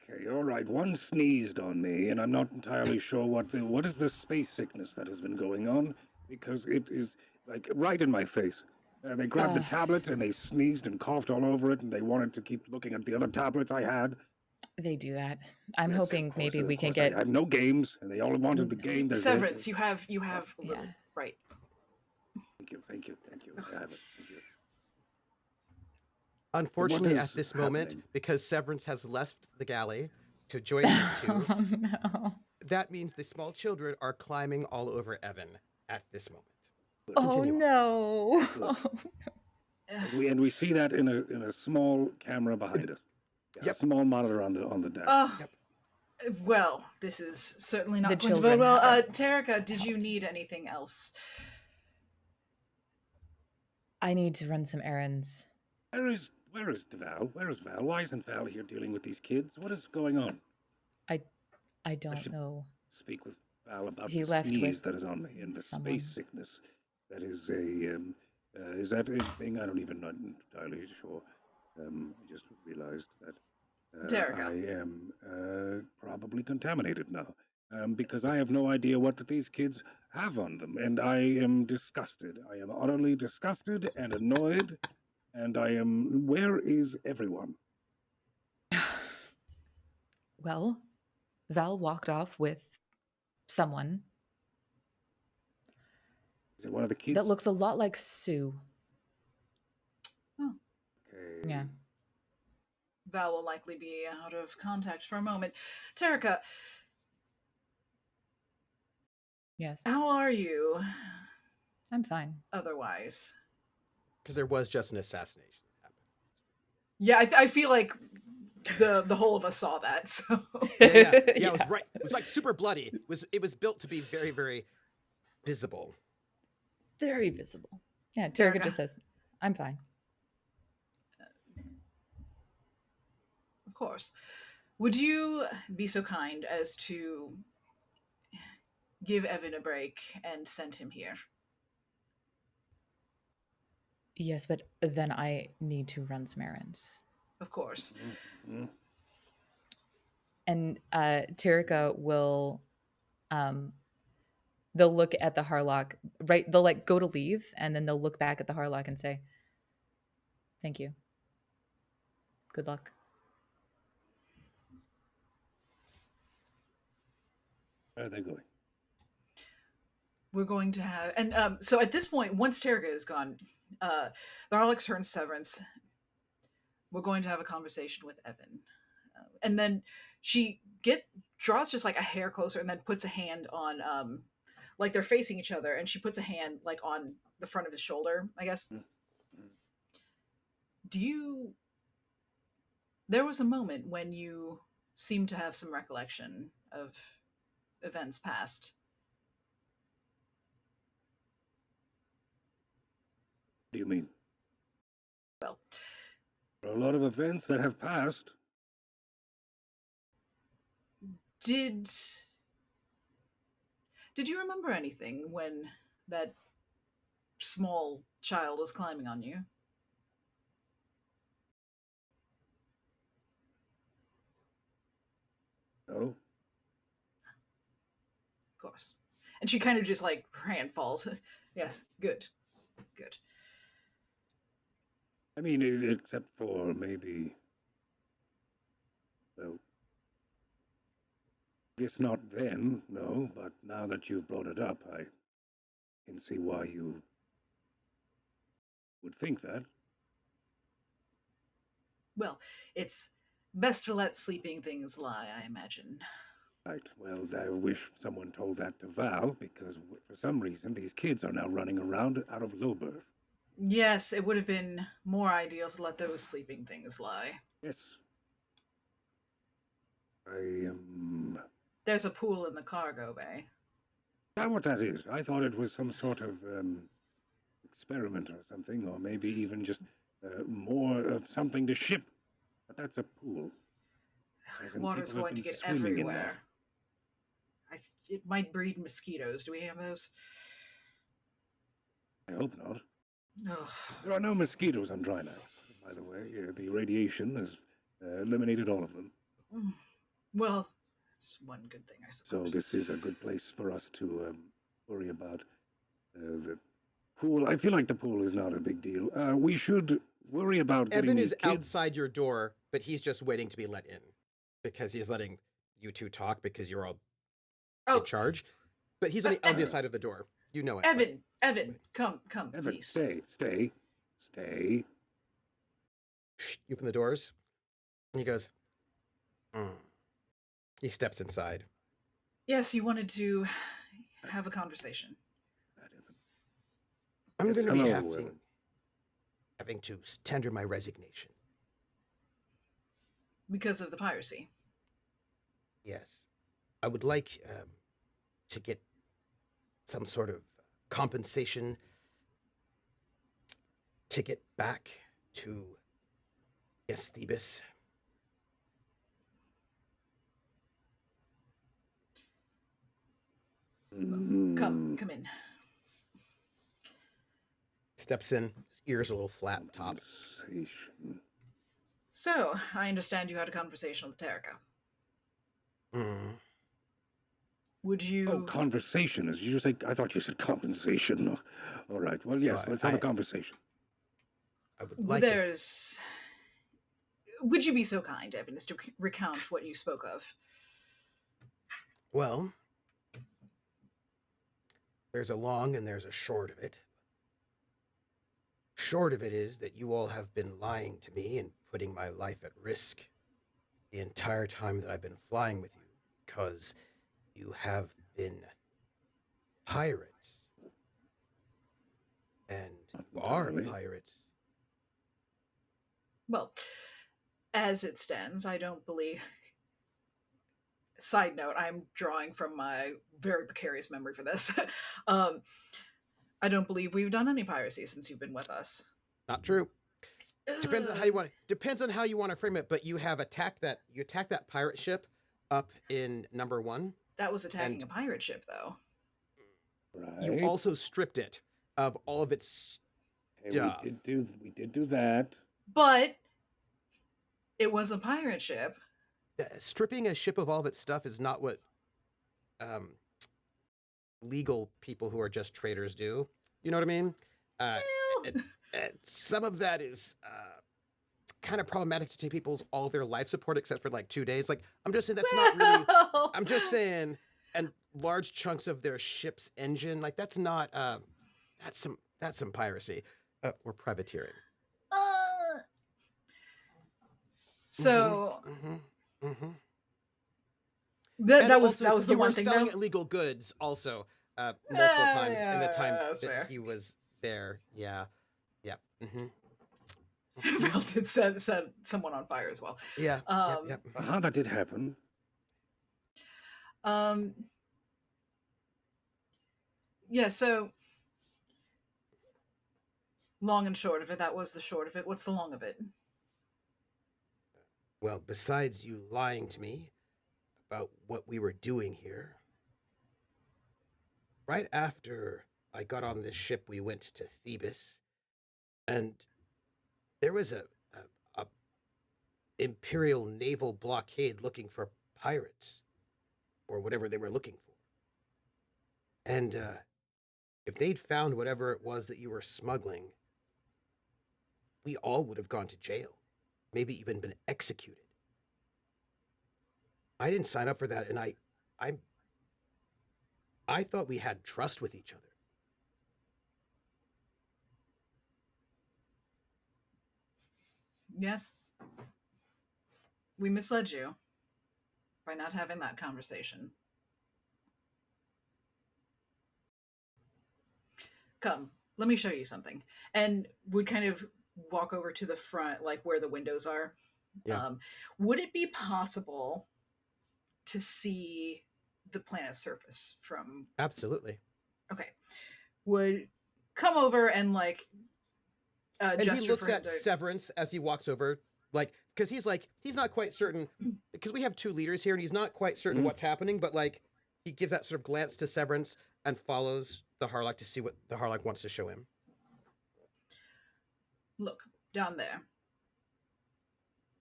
Okay, all right. One sneezed on me, and I'm not entirely sure what is the space sickness that has been going on, because it is like right in my face. They grabbed the tablet and they sneezed and coughed all over it, and they wanted to keep looking at the other tablets I had. They do that. I'm Yes, hoping of course, maybe of we can course. get. I have no games, and they all wanted the game. Severance, you have a little, Yeah. right. Thank you. I have it. Thank you. Unfortunately, is at this moment, happening? because Severance has left the galley to join these two, Oh no. that means the small children are climbing all over Evan at this moment. Oh Continue on. no. We see that in a small camera behind us. Yeah, Yep. a small monitor on the desk. Oh, well, this is certainly not The going to bode children well. are Terrica, did you need anything else? I need to run some errands. Where is Val? Where is Val? Why isn't Val here dealing with these kids? What is going on? I don't know. Speak with Val about He the left sneeze with that is on me and the someone. space sickness. That is a is that a thing? I don't even know entirely sure. I just realized that Terrica. I am probably contaminated now. Because I have no idea what these kids have on them, and I am disgusted. I am utterly disgusted and annoyed, and I am. Where is everyone? Well, Val walked off with someone Is it one of the kids? that looks a lot like Sue. Oh. Okay. Yeah. Val will likely be out of contact for a moment. Terrica, Yes. how are you I'm fine. otherwise? Because there was just an assassination that happened. Yeah, I feel like the whole of us saw that. So Yeah, it was right. It was like super bloody. It was built to be very, very visible. Very visible. Yeah, Terrica. Terrica just says, I'm fine. Of course. Would you be so kind as to give Evan a break and send him here? Yes, but then I need to run some errands. Of course. Mm-hmm. And Terrica will they'll look at the Harlock, right? They'll like go to leave and then they'll look back at the Harlock and say, thank you. Good luck. Where are they going? We're going to have, and so at this point, once Terrica is gone, the Harlock turns Severance. We're going to have a conversation with Evan, and then she draws just like a hair closer, and then puts a hand on, like they're facing each other, and she puts a hand like on the front of his shoulder, I guess. Mm-hmm. There was a moment when you seemed to have some recollection of events past. What do you mean? Well, There are a lot of events that have passed. Did you remember anything when that small child was climbing on you? No. Of course. And she kind of just like her hand falls. Yes, good. Good. I mean, except for maybe. Well, I guess not then, no, but now that you've brought it up, I can see why you would think that. Well, it's best to let sleeping things lie, I imagine. Right, well, I wish someone told that to Val, because for some reason these kids are now running around out of Lilberth. Yes, it would have been more ideal to let those sleeping things lie. Yes. I am... There's a pool in the cargo bay. Is that what that is? I thought it was some sort of experiment or something, or maybe even just more of something to ship. But that's a pool. Water's going to get everywhere. It might breed mosquitoes. Do we have those? I hope not. Oh. There are no mosquitoes on Drinax, by the way. The radiation has eliminated all of them. Well, it's one good thing, I suppose. So this is a good place for us to worry about the pool. I feel like the pool is not a big deal. We should worry about getting Evan these is kids. outside your door, but he's just waiting to be let in because he's letting you two talk because you're all in charge. But he's on the other side of the door. You know it. Evan, come, Evan, please. stay. You open the doors, and he goes. He steps inside. Yes, you wanted to have a conversation. I'm Yes, going to be hello, having to tender my resignation. Because of the piracy. Yes. I would like to get some sort of compensation to get back to Thebes. Come in. Steps in, his ears a little flat top. So, I understand you had a conversation with Terrica. Would you... Oh, conversation. As you say, I thought you said compensation. All right. Well, yes, let's have a conversation. I would like Would you be so kind, Evan, as to recount what you spoke of? Well, there's a long and there's a short of it. Short of it is that you all have been lying to me and putting my life at risk the entire time that I've been flying with you, because you have been pirates. And you are pirates. Well, as it stands, I don't believe... Side note, I'm drawing from my very precarious memory for this. I don't believe we've done any piracy since you've been with us. Not true. Depends on how you want to frame it, but you have attacked that pirate ship up in number 1. That was attacking a pirate ship, though. Right. You also stripped it of all of its stuff. We did do that. But it was a pirate ship. Stripping a ship of all of its stuff is not what legal people who are just traders do. You know what I mean? Some of that is kind of problematic to take people's all their life support except for like 2 days. Like, I'm just saying that's not really... I'm just saying, and large chunks of their ship's engine, like that's not... that's some piracy. Or privateering. So... That was the one thing. You were selling illegal goods also multiple times in the time that he was there. Yeah. Val did set someone on fire as well. Yeah. How that did happen? Yeah. So long and short of it, that was the short of it. What's the long of it? Well, besides you lying to me about what we were doing here, right after I got on this ship, we went to Thebes, and there was a imperial naval blockade looking for pirates, or whatever they were looking for. And if they'd found whatever it was that you were smuggling, we all would have gone to jail. Maybe even been executed. I didn't sign up for that, and I thought we had trust with each other. Yes. We misled you by not having that conversation. Come, let me show you something. And would kind of walk over to the front, like where the windows are. Yeah. Would it be possible to see the planet's surface from... Absolutely. Okay. Would come over and like and gesture he looks for him at to... Severance as he walks over, like, because he's not quite certain, because we have 2 leaders here and he's not quite certain what's happening, but like he gives that sort of glance to Severance and follows the Harlock to see what the Harlock wants to show him. Look, down there.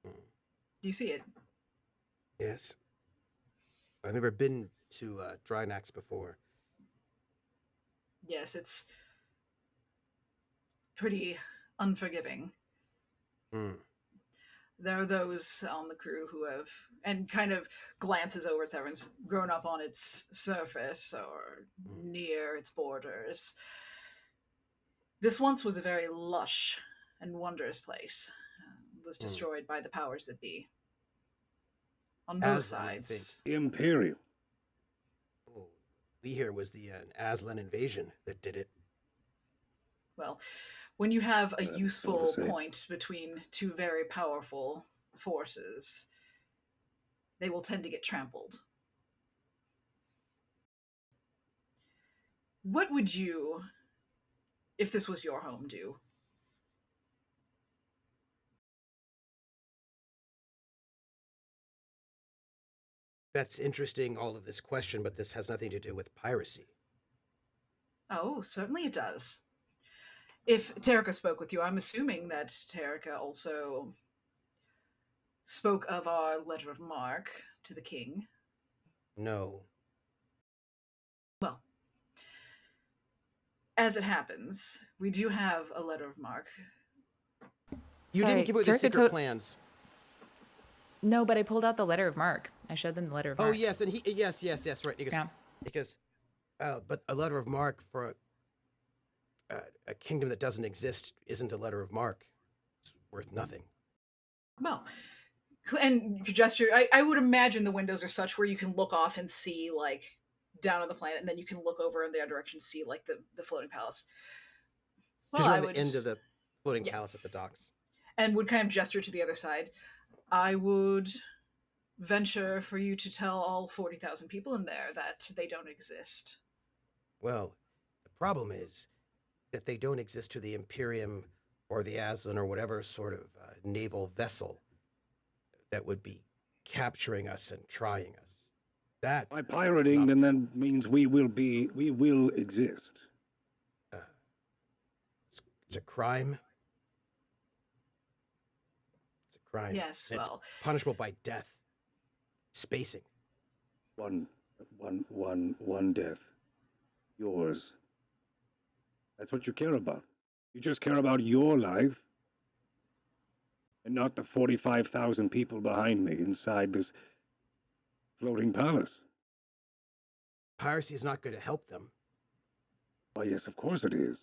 Do you see it? Yes. I've never been to Drinax before. Yes, it's pretty unforgiving. There are those on the crew who have, and kind of glances over at Severance, grown up on its surface or near its borders. This once was a very lush and wondrous place. Was destroyed by the powers that be. On both sides. The Imperium. Oh, we hear it was the Aslan invasion that did it. Well, when you have a useful point between two very powerful forces, they will tend to get trampled. What would you, if this was your home, do? That's interesting, all of this question, but this has nothing to do with piracy. Oh, certainly it does. If Terrica spoke with you, I'm assuming that Terrica also spoke of our letter of marque to the king. No. Well, as it happens, we do have a letter of marque. You didn't give away the secret plans. No, but I pulled out the letter of marque. I showed them the letter of marque. Oh, yes, and yes, right. Because, but a letter of marque for a kingdom that doesn't exist isn't a letter of marque. It's worth nothing. Well, and gesture, I would imagine the windows are such where you can look off and see, like, down on the planet, and then you can look over in the other direction and see, like, the floating palace. Well, you're on the end of the floating palace at the docks. And would kind of gesture to the other side. I would venture for you to tell all 40,000 people in there that they don't exist. Well, the problem is that they don't exist to the Imperium or the Aslan or whatever sort of naval vessel that would be capturing us and trying us. That by pirating, then that means we will exist. It's a crime. It's a crime. Yes, and well, it's punishable by death. Spacing. One death. Yours. That's what you care about. You just care about your life and not the 45,000 people behind me inside this floating palace. Piracy is not going to help them. Why, yes, of course it is.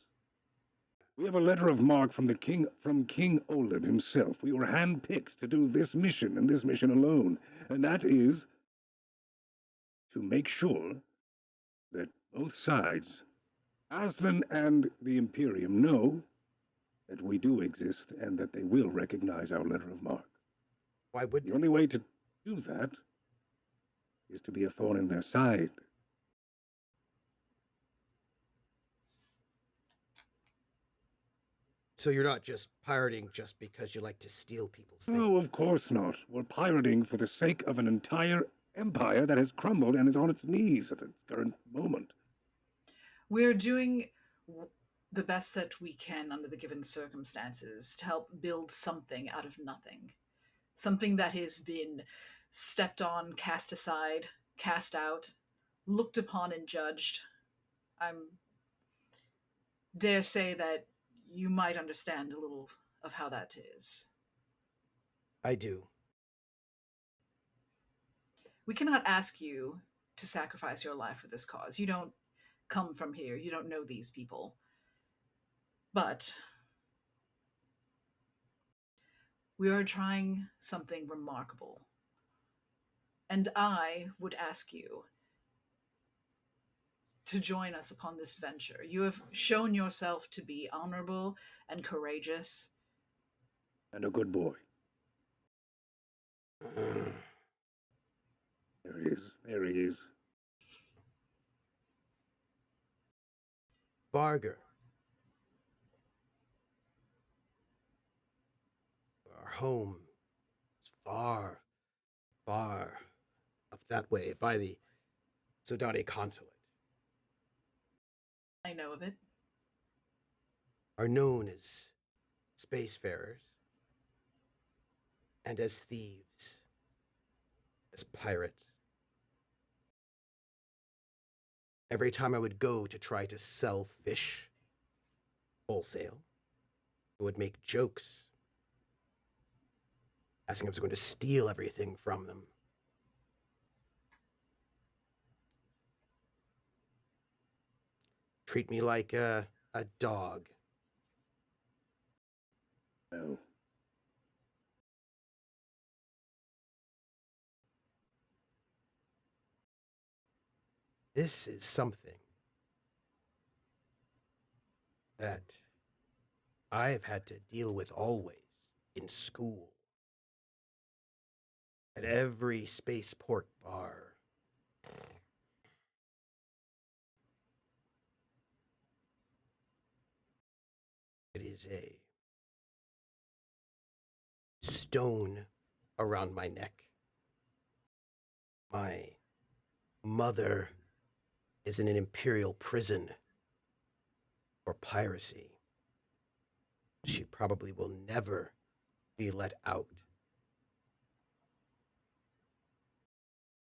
We have a letter of marque from King Olib himself. We were handpicked to do this mission and this mission alone. And that is to make sure that both sides, Aslan and the Imperium, know that we do exist and that they will recognize our letter of marque. Why would the only way to do that is to be a thorn in their side. So you're not just pirating just because you like to steal people's things? No, of course not. We're pirating for the sake of an entire empire that has crumbled and is on its knees at its current moment. We're doing the best that we can under the given circumstances to help build something out of nothing. Something that has been stepped on, cast aside, cast out, looked upon and judged. I dare say that you might understand a little of how that is. I do. We cannot ask you to sacrifice your life for this cause. You don't come from here. You don't know these people. But we are trying something remarkable. And I would ask you to join us upon this venture. You have shown yourself to be honorable and courageous. And a good boy. There he is. There he is. Barger. Our home is far, far up that way by the Sodani consulate, I know of it. are known as spacefarers and as thieves, as pirates. Every time I would go to try to sell fish wholesale, I would make jokes, asking if I was going to steal everything from them. Treat me like a dog. No. This is something that I've had to deal with always in school. At every spaceport bar. It is a stone around my neck. My mother is in an imperial prison for piracy. She probably will never be let out.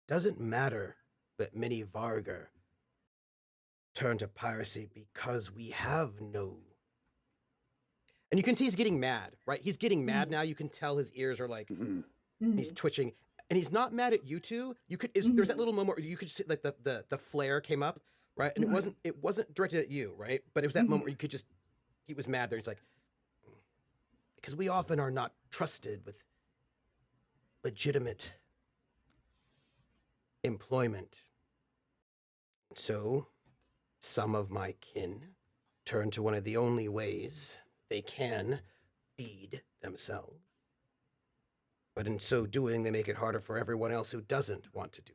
Doesn't matter that many Vargar turn to piracy because we have no. And you can see he's getting mad, right? He's getting mad now. You can tell his ears are like, he's twitching. And he's not mad at you two. You could, there's that little moment where you could just, like the flare came up, right? And it wasn't directed at you, right? But it was that moment where you could just, he was mad there. He's like, because we often are not trusted with legitimate employment. So some of my kin turn to one of the only ways they can feed themselves. But in so doing, they make it harder for everyone else who doesn't want to do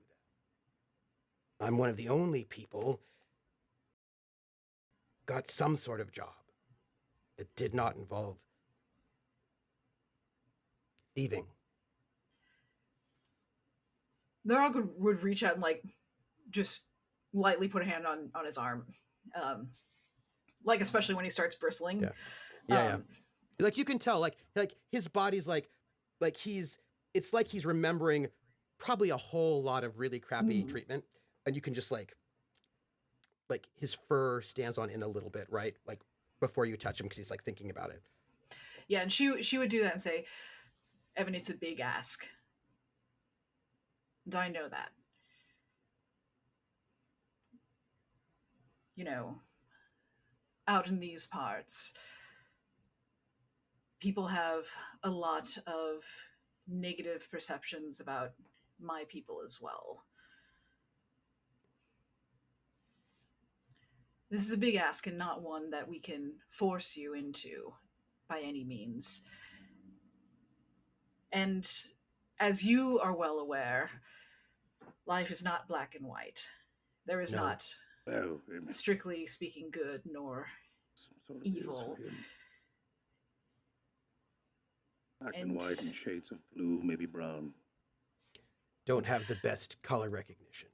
that. I'm one of the only people got some sort of job that did not involve thieving. Narog would reach out and like just lightly put a hand on his arm, like especially when he starts bristling. Yeah. Like you can tell, like his body's like it's like he's remembering probably a whole lot of really crappy treatment, and you can just like his fur stands on end a little bit, right? Like before you touch him, because he's like thinking about it. Yeah, and she would do that and say, Evan, it's a big ask. And I know that. You know, out in these parts, people have a lot of negative perceptions about my people as well. This is a big ask and not one that we can force you into by any means. And as you are well aware, life is not black and white. There is not, strictly speaking, good nor evil. Black and white and shades of blue, maybe brown. Don't have the best color recognition.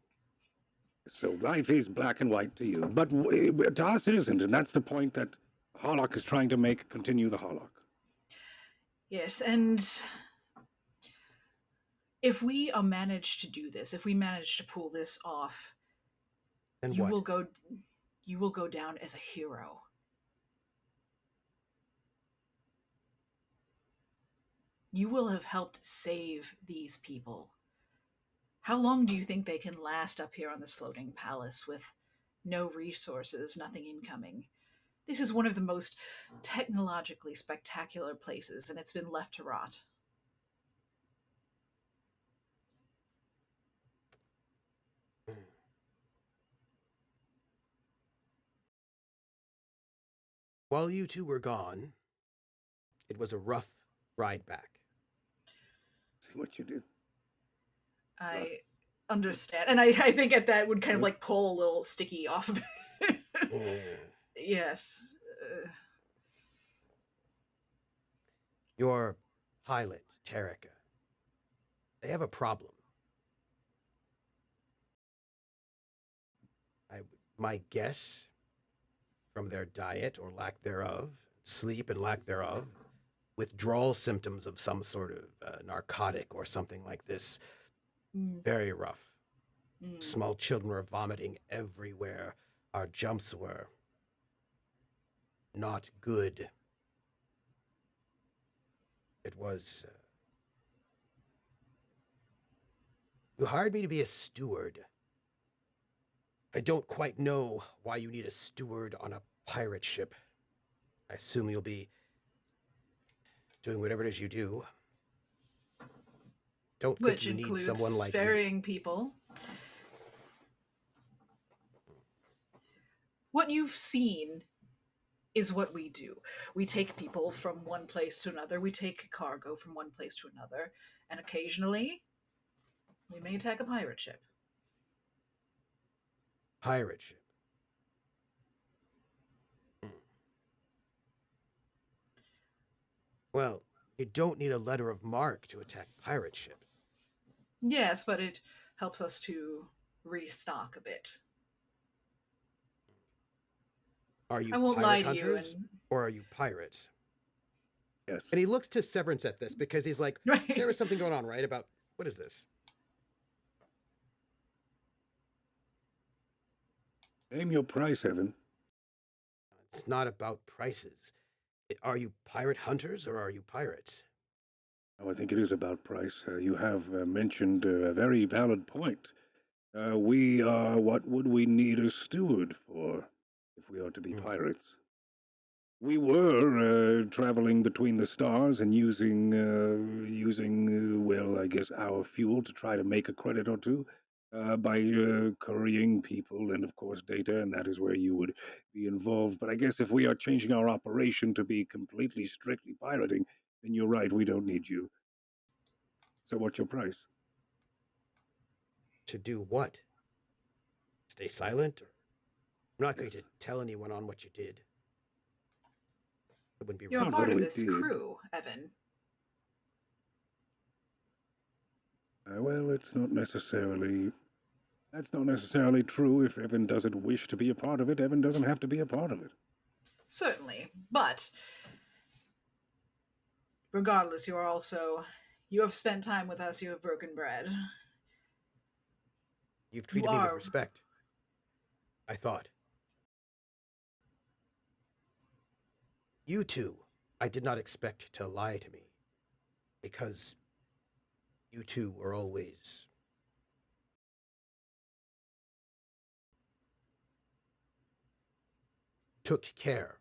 So life is black and white to you, but to us it isn't, and that's the point that Harlock is trying to make. Continue the Harlock. Yes, and if we manage to do this, if we manage to pull this off, then you will go down as a hero. You will have helped save these people. How long do you think they can last up here on this floating palace with no resources, nothing incoming? This is one of the most technologically spectacular places, and it's been left to rot. While you two were gone, it was a rough ride back. See what you did. I understand. And I think at that would kind of like pull a little sticky off of it. Yes. Your pilot, Terrica, they have a problem. My guess, from their diet or lack thereof, sleep and lack thereof, withdrawal symptoms of some sort of narcotic or something like this, very rough. Small children were vomiting everywhere. Our jumps were not good. It was... You hired me to be a steward. I don't quite know why you need a steward on a pirate ship. I assume you'll be doing whatever it is you do. Don't think Which you need includes someone like me. ferrying people. What you've seen is what we do. We take people from one place to another. We take cargo from one place to another. And occasionally, we may attack a pirate ship. Pirate ship. Well, you don't need a letter of marque to attack pirate ships. Yes, but it helps us to restock a bit. Are you I won't pirate lie to hunters you or are you pirates? Yes. And he looks to Severance at this because he's like, Right. there was something going on, right? About, what is this? Name your price, Evan. It's not about prices. Are you pirate hunters or are you pirates? Oh, I think it is about price. You have mentioned a very valid point. We are what would we need a steward for if we are to be pirates? We were traveling between the stars and using, well, I guess our fuel to try to make a credit or two by currying people and, of course, data, and that is where you would be involved. But I guess if we are changing our operation to be completely strictly pirating, then you're right, we don't need you. So what's your price? To do what? Stay silent? I'm not going Yes. to tell anyone on what you did. It wouldn't be You're a right. Not part what of we this did. crew, Evan. Well, that's not necessarily true. If Evan doesn't wish to be a part of it, Evan doesn't have to be a part of it. Certainly. But regardless, you have spent time with us, you have broken bread. You've treated You me with are- respect. I thought. You two, I did not expect to lie to me. Because you two were always... took care.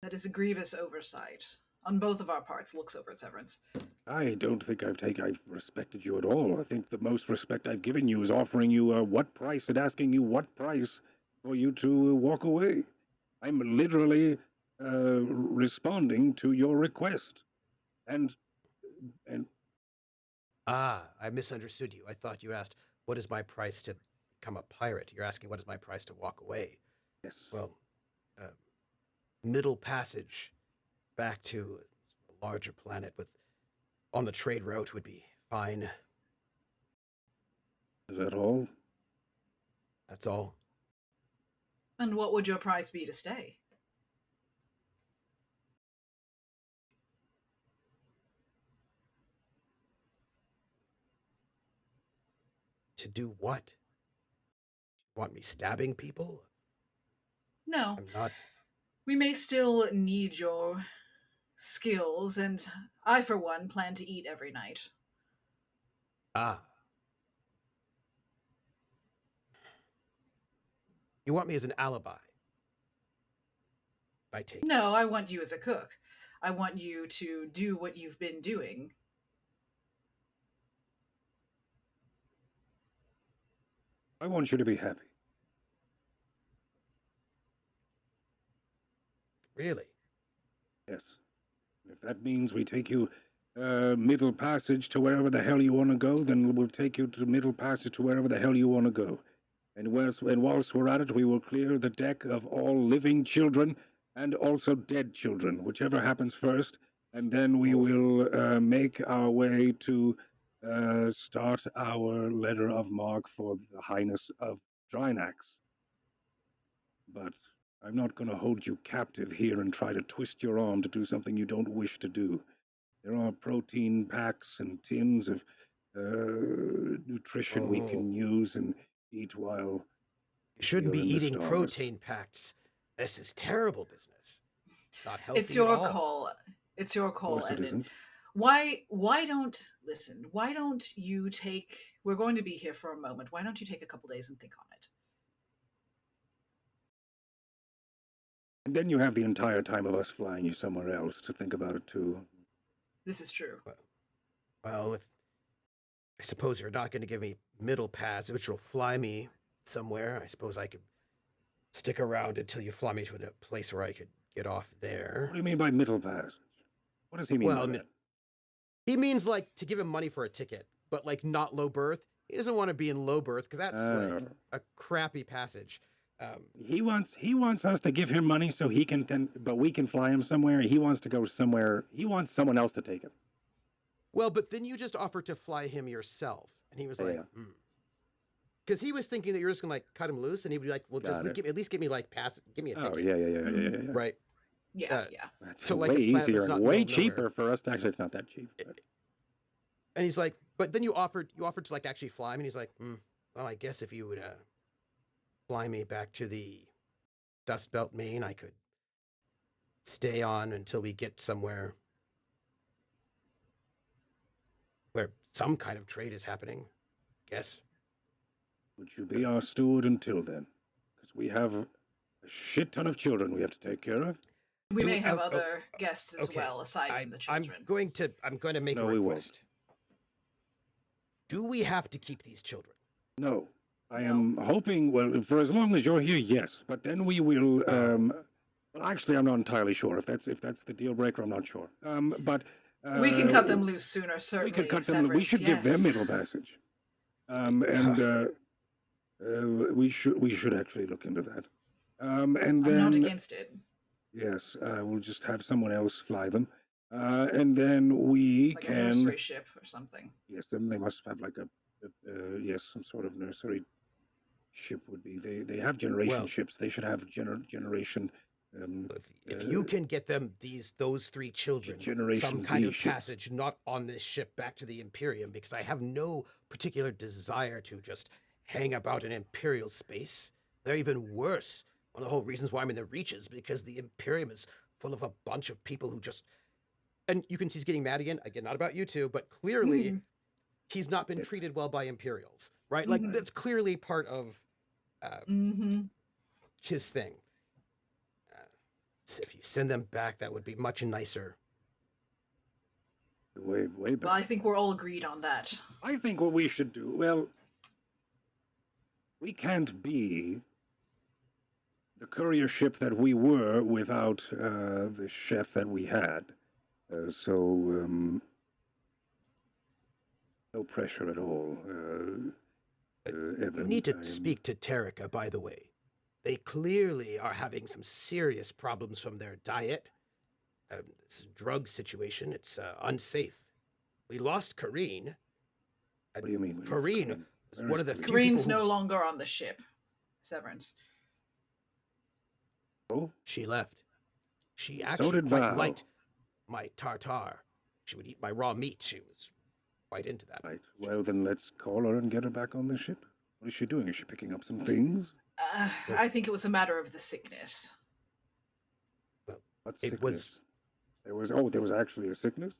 That is a grievous oversight on both of our parts. Looks over at Severance. I don't think I've respected you at all. I think the most respect I've given you is offering you what price and asking you what price for you to walk away. I'm literally responding to your request. And Ah, I misunderstood you. I thought you asked, what is my price to become a pirate? You're asking, what is my price to walk away? yes. Well, middle passage back to a larger planet with on the trade route would be fine. Is that all? That's all. And what would your price be to stay? To do what? Want me stabbing people? No. I'm not. We may still need your skills, and I, for one, plan to eat every night. Ah. You want me as an alibi? I take it. No, I want you as a cook. I want you to do what you've been doing. I want you to be happy. Really? Yes. If that means we take you middle passage to wherever the hell you want to go, then we'll take you to middle passage to wherever the hell you want to go. And whilst we're at it, we will clear the deck of all living children and also dead children, whichever happens first. And then we will make our way to start our letter of marque for the Highness of Drinax. But I'm not going to hold you captive here and try to twist your arm to do something you don't wish to do. There are protein packs and tins of nutrition we can use and eat while You shouldn't we be are in the eating stars. protein packs. This is terrible business. It's not healthy It's your at all. call. It's your Of call, course it Evan. isn't. Why don't you take, we're going to be here for a moment. Why don't you take a couple days and think on it? And then you have the entire time of us flying you somewhere else to think about it too. This is true. Well, I suppose you're not going to give me middle pass, which will fly me somewhere. I suppose I could stick around until you fly me to a place where I could get off there. What do you mean by middle passage? What does he mean by that? He means like to give him money for a ticket, but like not low berth. He doesn't want to be in low berth because that's like a crappy passage. He wants us to give him money so he can then, but we can fly him somewhere. He wants to go somewhere. He wants someone else to take him. Well, but then you just offered to fly him yourself, and he was like, because he was thinking that you're just gonna like cut him loose, and he would be like, well, just at least give me like give me a ticket. Oh yeah. Right. Yeah. That's So, like, way a planet easier that's not and way in the middle of cheaper for us to actually. It's not that cheap. But. And he's like, but then you offered to like actually fly him, and he's like, well, I guess if you would fly me back to the Dust Belt, Maine, I could stay on until we get somewhere where some kind of trade is happening. Guess. Would you be our steward until then? Because we have a shit ton of children we have to take care of. We may have other guests as well, aside from the children. I'm going to make a request. Do we have to keep these children? No. I am hoping, well, for as long as you're here, yes. But then we will, well, actually, I'm not entirely sure. If that's the deal breaker, I'm not sure. But we can cut them loose sooner, certainly. We could cut them. We should give them middle passage. We should actually look into that. And then, I'm not against it. Yes, we'll just have someone else fly them. And then we like can... a nursery ship or something. Yes, then they must have like some sort of nursery ship would be. They have generation ships. They should have generation... if you can get them those 3 children some kind of passage, not on this ship back to the Imperium, because I have no particular desire to just hang about in Imperial space. They're even worse. One of the whole reasons why I'm in the Reaches, because the Imperium is full of a bunch of people who just... And you can see he's getting mad again. Again, not about you two, but clearly he's not been treated well by Imperials, right? Like, that's clearly part of his thing. So if you send them back, that would be much nicer. Way better. Well, I think we're all agreed on that. I think what we should do, well, we can't be the courier ship that we were without the chef that we had. So no pressure at all. You need to speak to Terrica, by the way. They clearly are having some serious problems from their diet. This drug situation, it's unsafe. We lost Karine. What do you mean? Karine was one of the few Karine's people no longer on the ship. Severance. Oh? She left. She actually quite liked my tartare. She would eat my raw meat. She was quite into that. Right. Well, then let's call her and get her back on the ship. What is she doing? Is she picking up some things? I think it was a matter of the sickness. Well, what sickness? There was actually a sickness?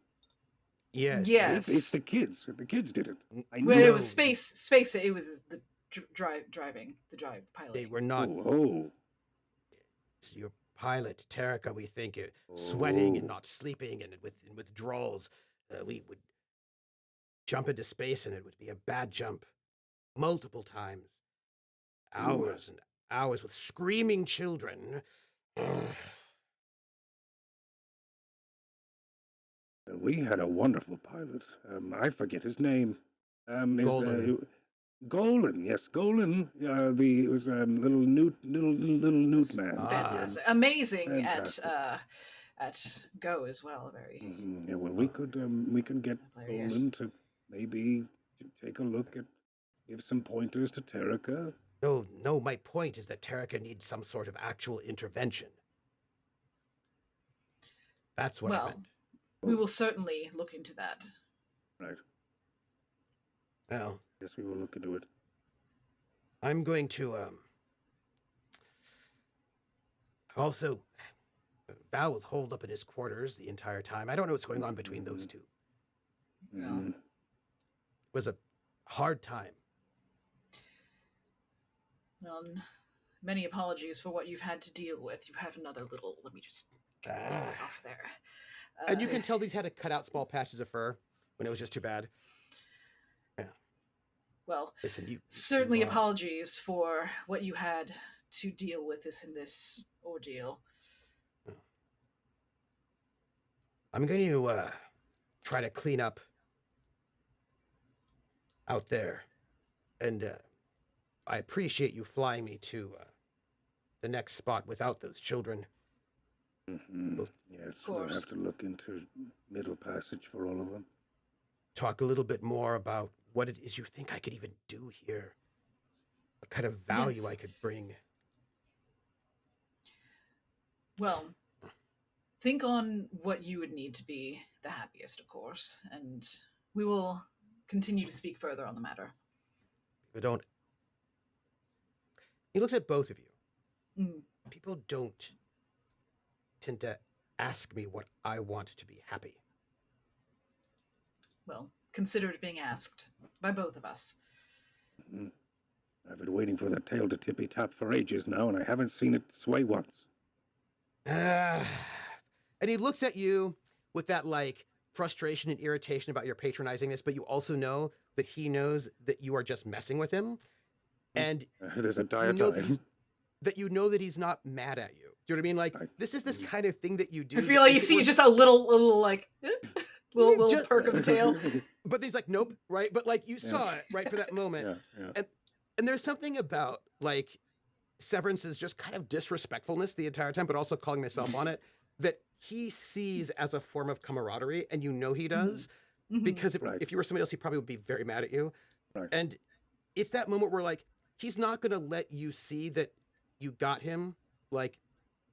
Yes. Yes. It's the kids. The kids did it. Well, it was space. It was the pilot. They were not. Oh. It's your pilot, Terrica, we think, sweating and not sleeping and with withdrawals. We would jump into space and it would be a bad jump. Multiple times. Hours and hours with screaming children. We had a wonderful pilot. I forget his name. Golan. Golan, yes, Golan. It was little newt man. Fantastic, amazing at Go as well. Very. Yeah, well, we could get Golan to maybe take a look at, give some pointers to Terrica. No, my point is that Terrica needs some sort of actual intervention. That's what I Well, meant. we will certainly look into that. Right. Well, Yes, we will look into it. I'm going to, also, Val was holed up in his quarters the entire time. I don't know what's going on between those two. Mm. It was a hard time. Many apologies for what you've had to deal with. You have another little, let me just get it off there. And you can tell these had to cut out small patches of fur when it was just too bad. Yeah. Well, listen, you certainly apologies for what you had to deal with in this ordeal. I'm going to try to clean up out there. And I appreciate you flying me to the next spot without those children. Mm-hmm. Yes, we'll have to look into Middle Passage for all of them. Talk a little bit more about what it is you think I could even do here. What kind of value I could bring. Well, think on what you would need to be the happiest, of course, and we will continue to speak further on the matter. But don't. He looks at both of you. Mm. People don't tend to ask me what I want to be happy. Well, consider it being asked by both of us. Mm-hmm. I've been waiting for that tail to tippy-tap for ages now, and I haven't seen it sway once. And he looks at you with that, like, frustration and irritation about your patronizing this, but you also know that he knows that you are just messing with him. And there's a diatribe. You know that he's not mad at you. Do you know what I mean? Like, this is this kind of thing that you do. I feel like you see just a little like, little just, perk of the tail. But he's like, nope, right? But, like, you saw it, right, for that moment. And there's something about, like, Severance's just kind of disrespectfulness the entire time, but also calling myself on it, that he sees as a form of camaraderie, and you know he does, because if you were somebody else, he probably would be very mad at you. Right. And it's that moment where, like, he's not going to let you see that you got him, like,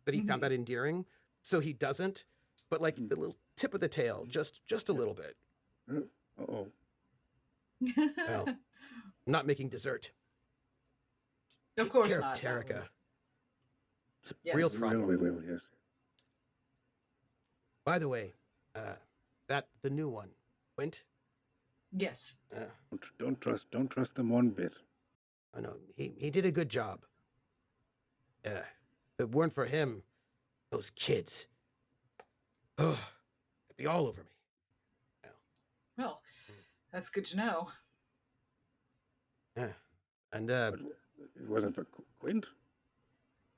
that he found that endearing, so he doesn't. But, like, the little tip of the tail, just a little bit. Uh-oh. Well, I'm not making dessert. Of course Take care not. of Terrica. It's a Yes. real problem. We will, yes. By the way, the new one, Quint? Yes. Don't trust them one bit. Oh no, he did a good job. If it weren't for him, those kids, it'd be all over me. Well, that's good to know. Yeah, and But it wasn't for Quint?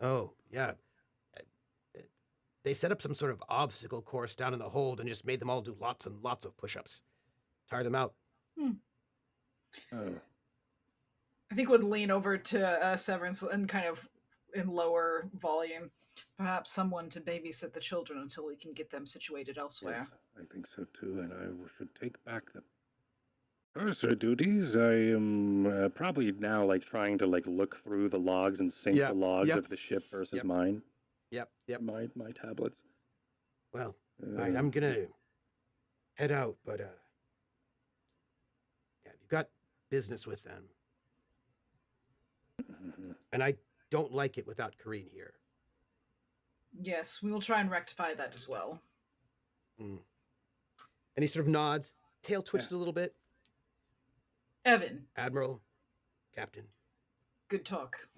oh yeah, they set up some sort of obstacle course down in the hold and just made them all do lots and lots of push-ups. Tired them out. Oh. I think would lean over to Severance and kind of in lower volume. Perhaps someone to babysit the children until we can get them situated elsewhere. Yes, I think so too, and I should take back the purser duties. I am probably now like trying to like look through the logs and sync the logs of the ship versus mine. Yep. My tablets. Well, all right, I'm gonna head out, but yeah, you've got business with them. And I don't like it without Karine here. Yes, we will try and rectify that as well. And he sort of nods, tail twitches a little bit. Evan. Admiral, Captain. Good talk.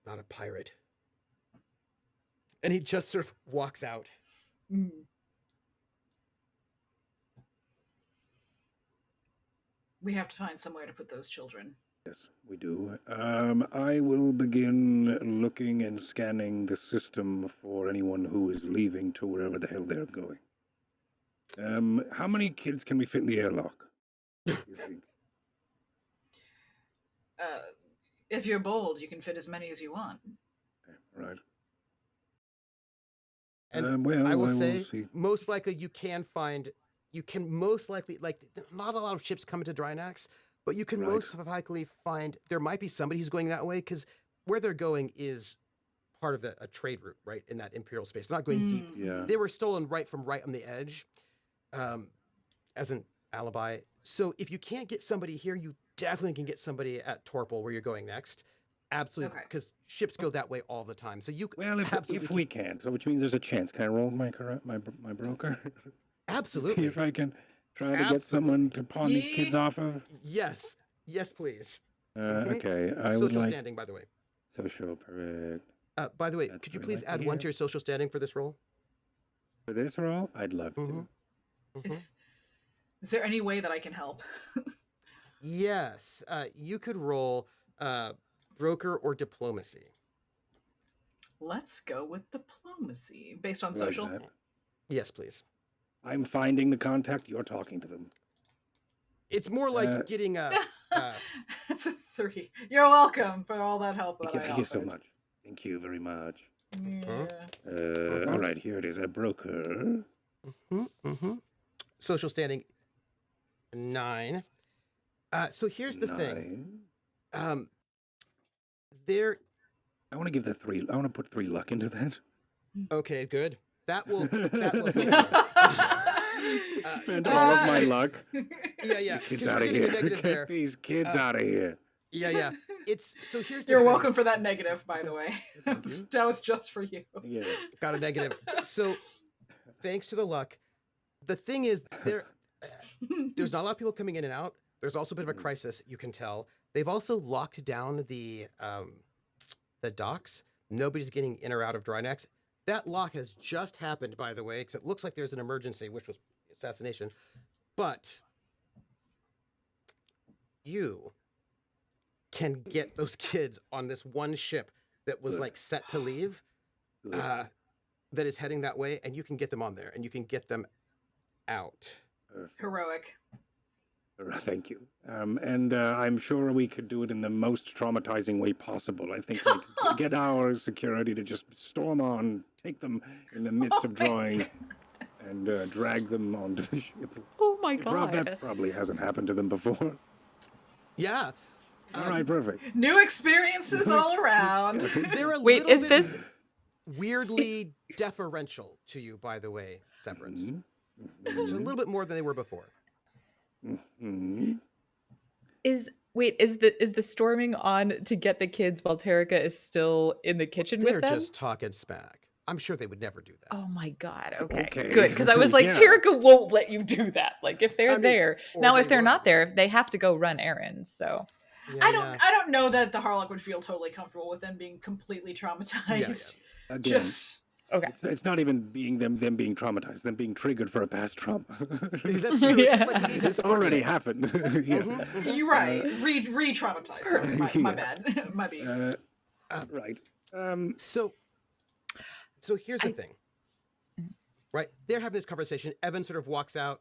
Not a pirate. And he just sort of walks out. We have to find somewhere to put those children. Yes, we do. I will begin looking and scanning the system for anyone who is leaving to wherever the hell they're going. How many kids can we fit in the airlock, do you think? If you're bold, you can fit as many as you want. Okay, right. And Well, I will I say, will see. most likely you can find you can most likely, like, not a lot of ships come into Drinax, but you can most likely find there might be somebody who's going that way, because where they're going is part of a trade route, right, in that Imperial space. They're not going deep. Yeah. They were stolen right on the edge, as an alibi. So if you can't get somebody here, you definitely can get somebody at Torpal, where you're going next. Absolutely, because ships go that way all the time. So you Well, if we can't, so which means there's a chance. Can I roll my broker? Absolutely. See if I can try to get someone to pawn these kids off of. Yes, please. Okay, I social would like standing, by the way. Social, perfect. By the way, could you please add 1 to your social standing for this roll? For this roll, I'd love to. Is there any way that I can help? Yes, you could roll broker or diplomacy. Let's go with diplomacy based on social. Yes, please. I'm finding the contact. You're talking to them. It's more like getting a. It's a 3. You're welcome for all that help that I offered. Thank you so much. Thank you very much. Yeah. All right, here it is. A broker. Social standing 9. So here's the thing. There. I want to give the 3. I want to put 3 luck into that. Okay, good. That will. Spend all of my luck. Yeah. Kids out of here. Get these kids out of here. Yeah. It's so here's the You're thing. welcome for that negative, by the way. That was just for you. Yeah. Got a negative. So thanks to the luck. The thing is, there's not a lot of people coming in and out. There's also a bit of a crisis, you can tell. They've also locked down the docks. Nobody's getting in or out of Drinax. That lock has just happened, by the way, because it looks like there's an emergency, which was assassination. But you can get those kids on this one ship that was like set to leave, that is heading that way, and you can get them on there, and you can get them out. Heroic. Thank you. And I'm sure we could do it in the most traumatizing way possible. I think we could get our security to just storm on, take them in the midst of drawing, and drag them onto the ship. Oh my god. That probably hasn't happened to them before. Yeah. All right, perfect. New experiences all around. They're a Wait, little is bit this weirdly deferential to you, by the way, Severance. Just a little bit more than they were before. Is the storming on to get the kids while Terrica is still in the kitchen They're with them? just talking smack. I'm sure they would never do that. Oh my god. Okay. Okay. Good, because I was like, Yeah. Terrica won't let you do that. Like if they're I mean, there. or Now they if they're would. not there, they have to go run errands. So Yeah, I don't know that the Harlock would feel totally comfortable with them being completely traumatized. Again, Just okay. it's not even being them being traumatized, them being triggered for a past trauma. That's true. It's just like It's already happened. Yeah. you're right. Re-traumatized. Sorry, my bad. My bad. Right. So here's the thing. Right? They're having this conversation. Evan sort of walks out,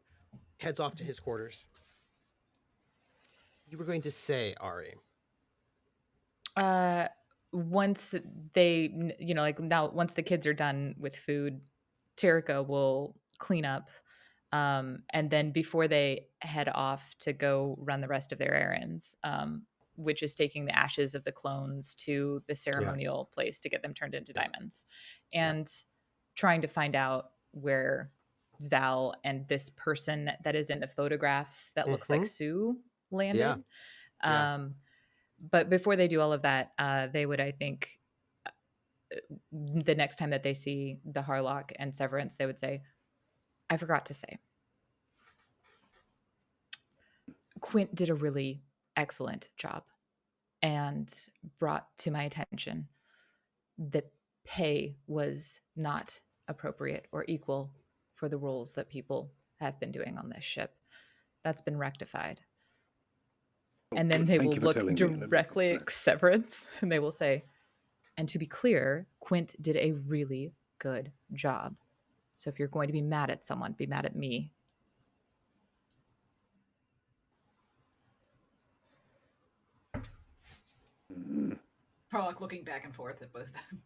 heads off to his quarters. You were going to say, Ari. Once they, once the kids are done with food, Terrica will clean up. And then before they head off to go run the rest of their errands, which is taking the ashes of the clones to the ceremonial place to get them turned into diamonds, and trying to find out where Val and this person that is in the photographs that looks like Sue landed. But before they do all of that, they would, I think, the next time that they see the Harlock and Severance, they would say, I forgot to say, Quint did a really excellent job and brought to my attention that pay was not appropriate or equal for the roles that people have been doing on this ship. That's been rectified. And then they will look directly at Severance and they will say, and to be clear, Quint did a really good job. So if you're going to be mad at someone, be mad at me. Harlock looking back and forth at both of them.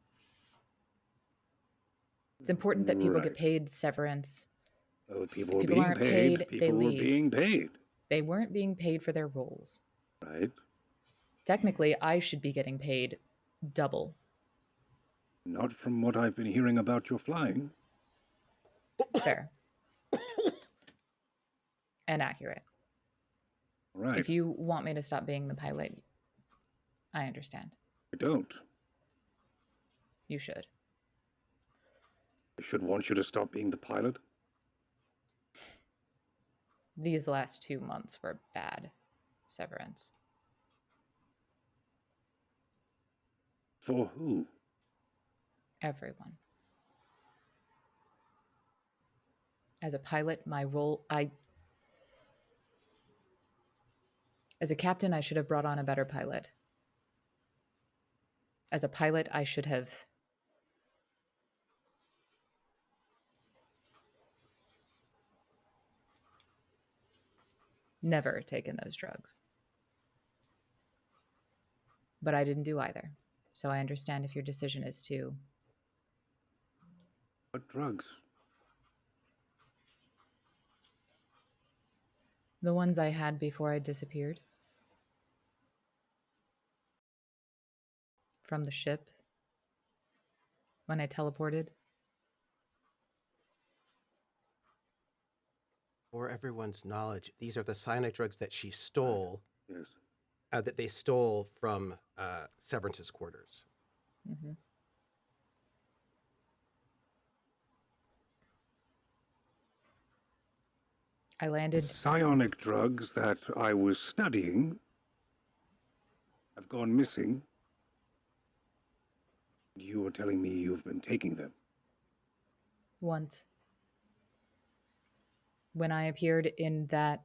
It's important that people get paid, Severance. Oh, people were People being aren't paid. paid, they People were leave. being paid. They weren't being paid for their roles. Right. Technically, I should be getting paid double. Not from what I've been hearing about your flying. Fair. And accurate. Right. If you want me to stop being the pilot, I understand. I don't. You should. I should want you to stop being the pilot. These last 2 months were bad, Severance. For who? Everyone. As a pilot, my role, as a captain, I should have brought on a better pilot. As a pilot, I should have never taken those drugs. But I didn't do either. So I understand if your decision is to... What drugs? The ones I had before I disappeared. From the ship. When I teleported. For everyone's knowledge, these are the psionic drugs that she stole. Yes. That they stole from Severance's quarters. Mm-hmm. I landed... The psionic drugs that I was studying have gone missing. You were telling me you've been taking them. Once. When I appeared in that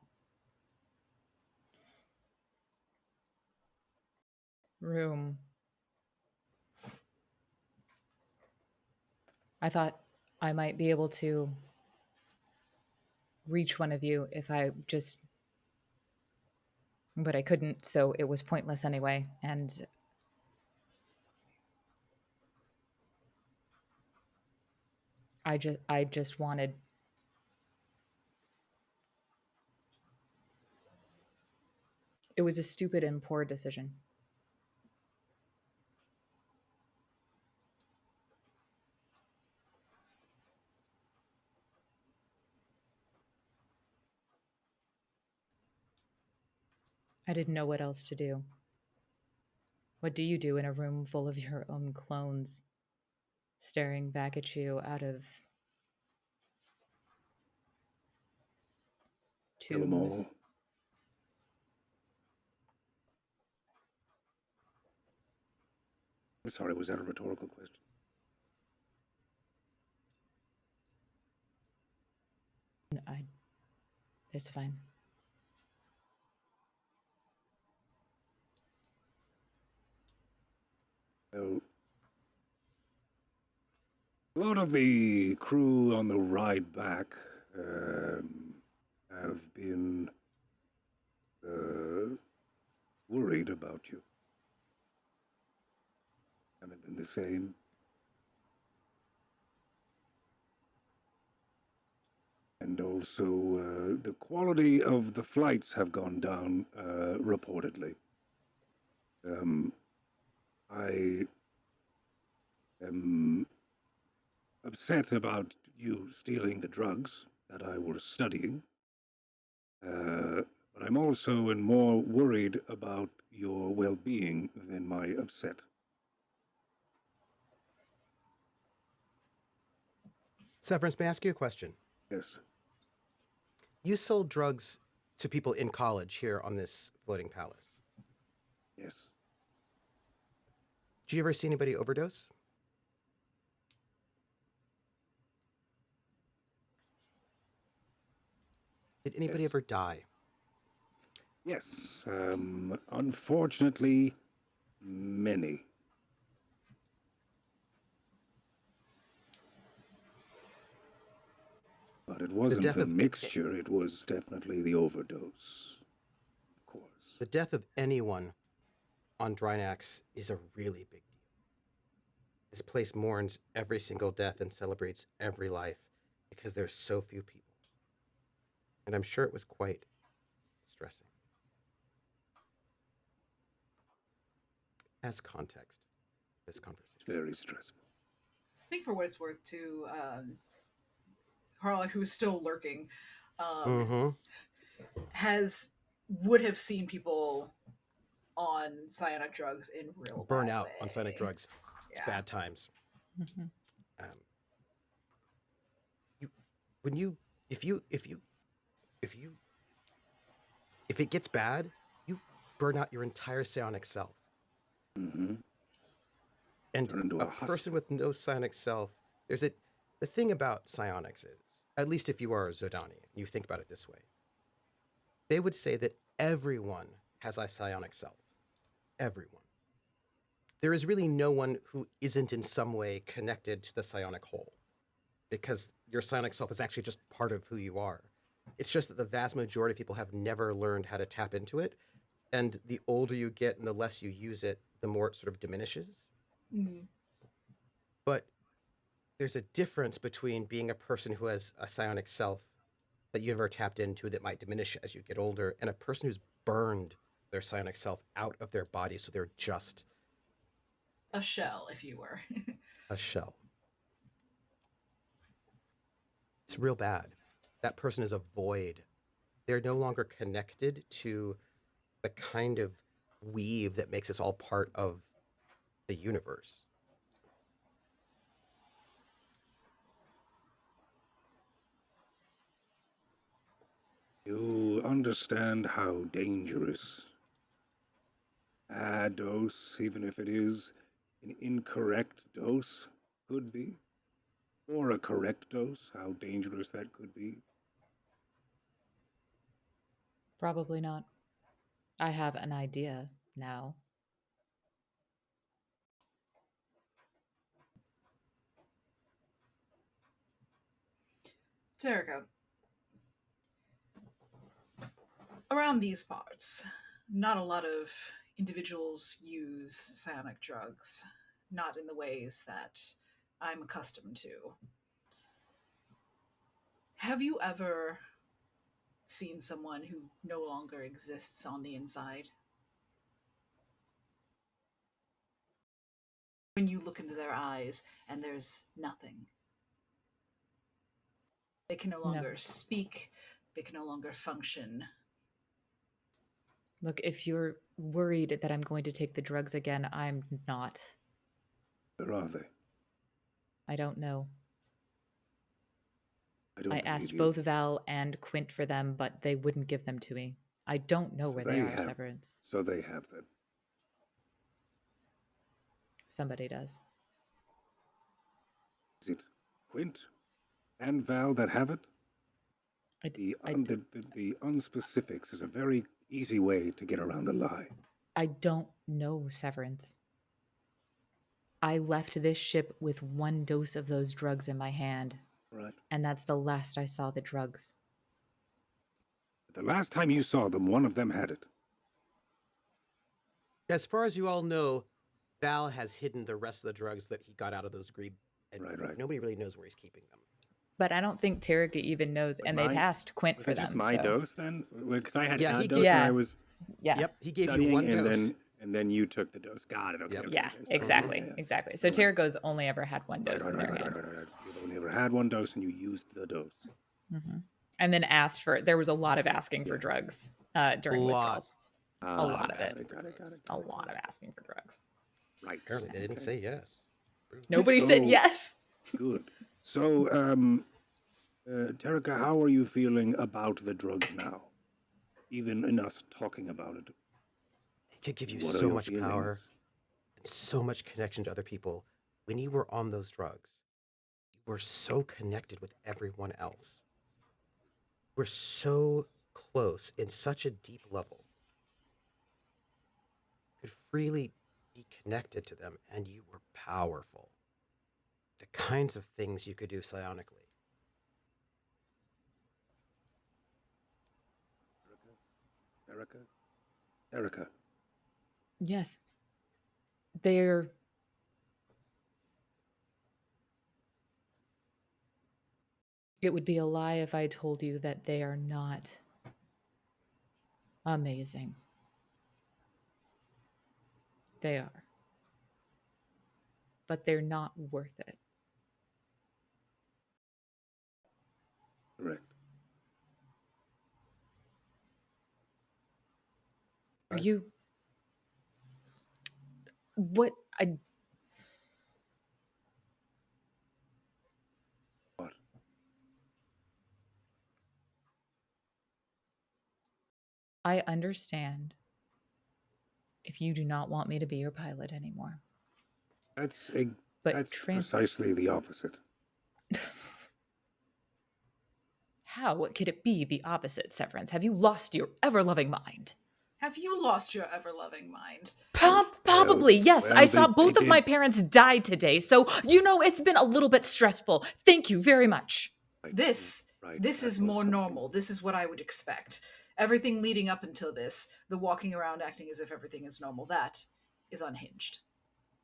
room, I thought I might be able to reach one of you if I just... But I couldn't, so it was pointless anyway, and... I just wanted... It was a stupid and poor decision. I didn't know what else to do. What do you do in a room full of your own clones, staring back at you out of Kill 'em all. tubes? I'm sorry, was that a rhetorical question? It's fine. Well, a lot of the crew on the ride back have been worried about you. Haven't been the same. And also, the quality of the flights have gone down, reportedly. I am upset about you stealing the drugs that I was studying. But I'm also more worried about your well-being than my upset. Severance, may I ask you a question? Yes. You sold drugs to people in college here on this floating palace. Yes. Did you ever see anybody overdose? Did anybody Yes. ever die? Yes. Unfortunately, many. But it wasn't the mixture, it was definitely the overdose. Of course. The death of anyone on Drinax is a really big deal. This place mourns every single death and celebrates every life because there's so few people. And I'm sure it was quite stressing. As context, this conversation. Very stressful. I think for what it's worth, too, Harlock, who's still lurking, would have seen people on psionic drugs in real burn bad out way. on psionic drugs. It's Yeah. bad times. If it gets bad, you burn out your entire psionic self. Mm-hmm. And Turn into a a husk. person with no psionic self, the thing about psionics is, at least if you are a Zodani, you think about it this way, they would say that everyone has a psionic self. Everyone. There is really no one who isn't in some way connected to the psionic whole, because your psionic self is actually just part of who you are. It's just that the vast majority of people have never learned how to tap into it, and the older you get and the less you use it, the more it sort of diminishes. Mm. But there's a difference between being a person who has a psionic self that you never tapped into that might diminish as you get older, and a person who's burned their psionic self out of their body, so they're just A shell, if you were. a shell. It's real bad. That person is a void. They're no longer connected to the kind of weave that makes us all part of the universe. You understand how dangerous a dose, even if it is an incorrect dose, could be? Or a correct dose, how dangerous that could be? Probably not. I have an idea now. Terrica, around these parts, not a lot of individuals use psionic drugs, not in the ways that I'm accustomed to. Have you ever seen someone who no longer exists on the inside? When you look into their eyes and there's nothing. They can no longer speak, they can no longer function. Look, if you're worried that I'm going to take the drugs again, I'm not. Where are they? I don't know. I I asked you. both Val and Quint for them, but they wouldn't give them to me. I don't know where they are, Severance. So they have them. Somebody does. Is it Quint and Val that have it? The unspecifics is a very easy way to get around a lie. I don't know, Severance. I left this ship with 1 dose of those drugs in my hand. Right. And that's the last I saw the drugs. The last time you saw them, one of them had it. As far as you all know, Val has hidden the rest of the drugs that he got out of those greed, and nobody really knows where he's keeping them. But I don't think Terrica even knows, and they've asked Quint for them. Was it just my dose then? Because I had a dose and I was Yep, he gave you 1 dose. And then you took the dose. Got it. Okay. Yep. Yeah, exactly. Exactly. So Terrica's only ever had 1 dose in their hand. You've only ever had 1 dose and you used the dose. Mm-hmm. And then asked for, there was a lot of asking for drugs during withdrawals. A lot of it. Got it. A lot of asking for drugs. Right. Apparently they didn't say yes. Nobody said yes. Good. So, Terrica, how are you feeling about the drugs now? Even in us talking about it. It could give you so much power and so much connection to other people. When you were on those drugs, you were so connected with everyone else. We're so close in such a deep level. You could freely be connected to them, and you were powerful. The kinds of things you could do psionically. Terrica. Yes. They're It would be a lie if I told you that they are not amazing. They are. But they're not worth it. Correct. Are you... What? What? I understand if you do not want me to be your pilot anymore. That's But precisely the opposite. How could it be the opposite, Severance? Have you lost your ever-loving mind? Have you lost your ever-loving mind? Probably, yes. well, I saw they both of did- my parents die today, so it's been a little bit stressful. Thank you very much. This Right, this that is was more something. normal. This is what I would expect. Everything leading up until this, the walking around acting as if everything is normal, that is unhinged.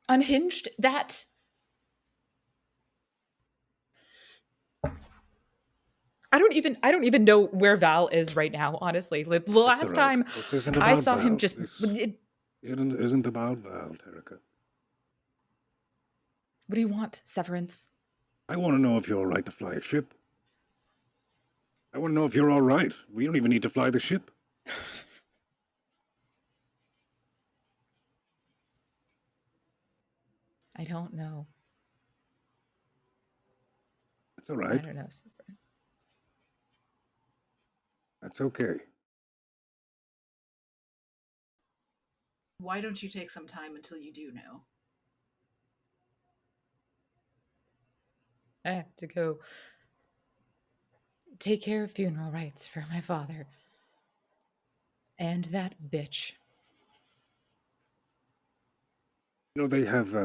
Unhinged? That... I don't even know where Val is right now, honestly. Like, the last That's all right. time This isn't I about saw him Val. just... This What isn't about Val, Terrica. do you want, Severance? I want to know if you're all right to fly a ship. I want to know if you're all right. We don't even need to fly the ship. I don't know. That's all I right. don't know, Severance. That's okay. Why don't you take some time until you do know? I have to go take care of funeral rites for my father. And that bitch. You know, they have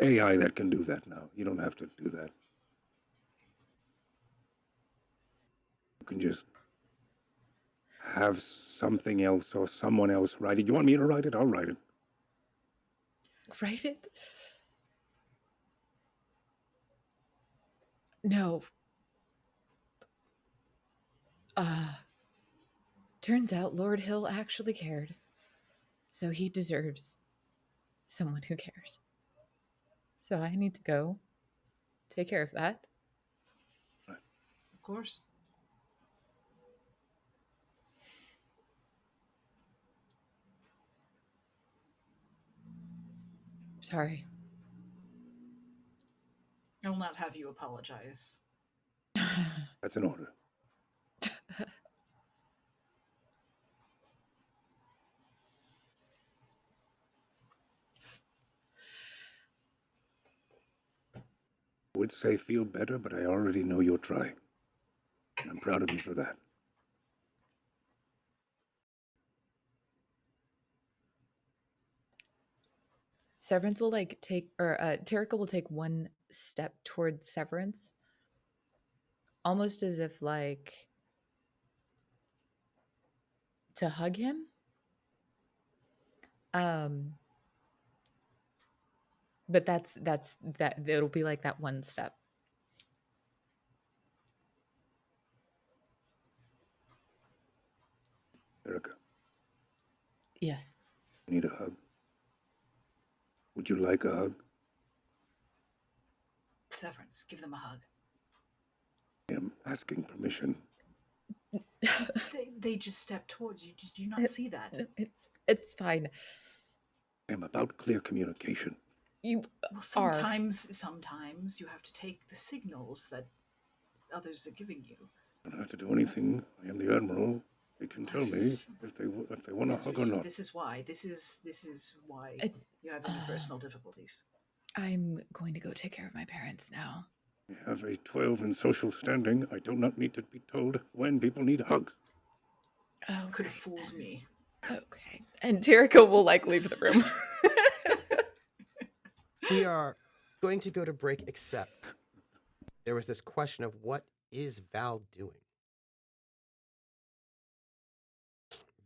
AI that can do that now. You don't have to do that. You can just have something else or someone else write it. You want me to write it? I'll write it. Write it? No. Turns out Lord Hill actually cared. So he deserves someone who cares. So I need to go take care of that. Of course. Sorry. I will not have you apologize. That's an order. I would say feel better, but I already know you're trying. And I'm proud of you for that. Severance will Terrica will take one step towards Severance. Almost as if to hug him. But that's it'll be like that one step. Erica, Yes. I need a hug. Would you like a hug? Severance, give them a hug. I am asking permission. They just stepped towards you. Did you not see that? It's fine. I am about clear communication. You Well, sometimes you have to take the signals that others are giving you. I don't have to do anything. I am the Admiral. They can tell me if they want a hug or not. This is why you have any personal difficulties. I'm going to go take care of my parents now. I have a 12 in social standing. I do not need to be told when people need hugs. Oh, could have fooled me. Okay. And Terrica will leave the room. We are going to go to break, except there was this question of what is Val doing?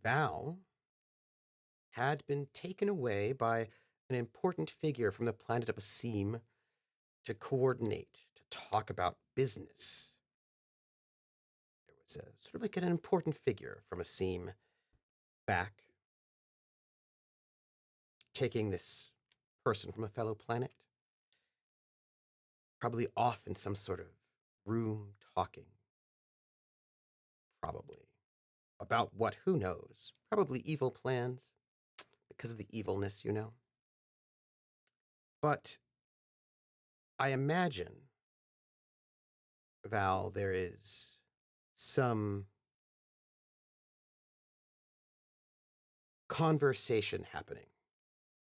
Val had been taken away by an important figure from the planet of Asim to coordinate, to talk about business. There was a sort of like an important figure from a seam back, taking this person from a fellow planet, probably off in some sort of room talking. Probably. About what? Who knows? Probably evil plans, because of the evilness, you know. But I imagine, Val, there is some conversation happening.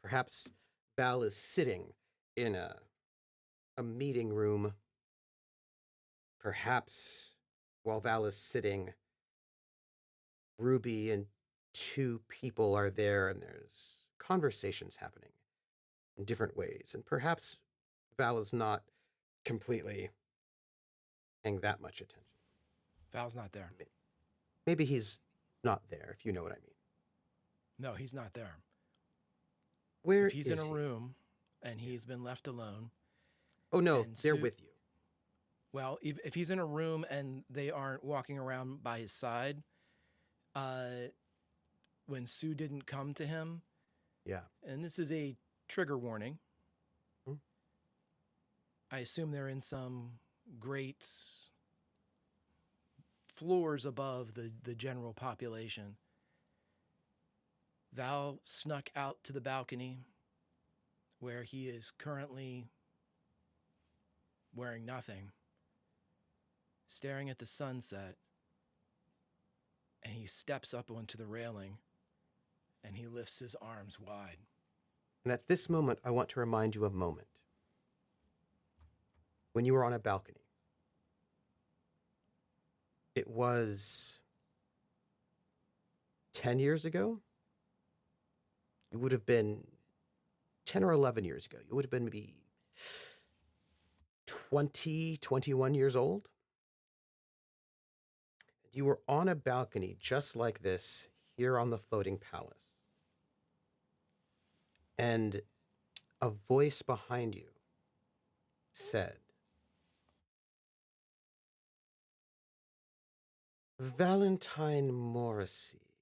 Perhaps Val is sitting in a meeting room. Perhaps while Val is sitting, Ruby and two people are there and there's conversations happening in different ways. And perhaps Val is not completely paying that much attention. Val's not there. Maybe he's not there, if you know what I mean. No, he's not there. Where if he's is in a he? room and he's been left alone. Oh, no, and they're with you. Well, if he's in a room and they aren't walking around by his side, when Sue didn't come to him, Yeah. and this is a trigger warning, Hmm. I assume they're in some great floors above the general population. Val snuck out to the balcony where he is currently wearing nothing, staring at the sunset, and he steps up onto the railing and he lifts his arms wide. And at this moment, I want to remind you of a moment when you were on a balcony. It was 10 years ago. It would have been 10 or 11 years ago. You would have been maybe 20, 21 years old. You were on a balcony just like this here on the floating palace. And a voice behind you said, Valentine Morrissey.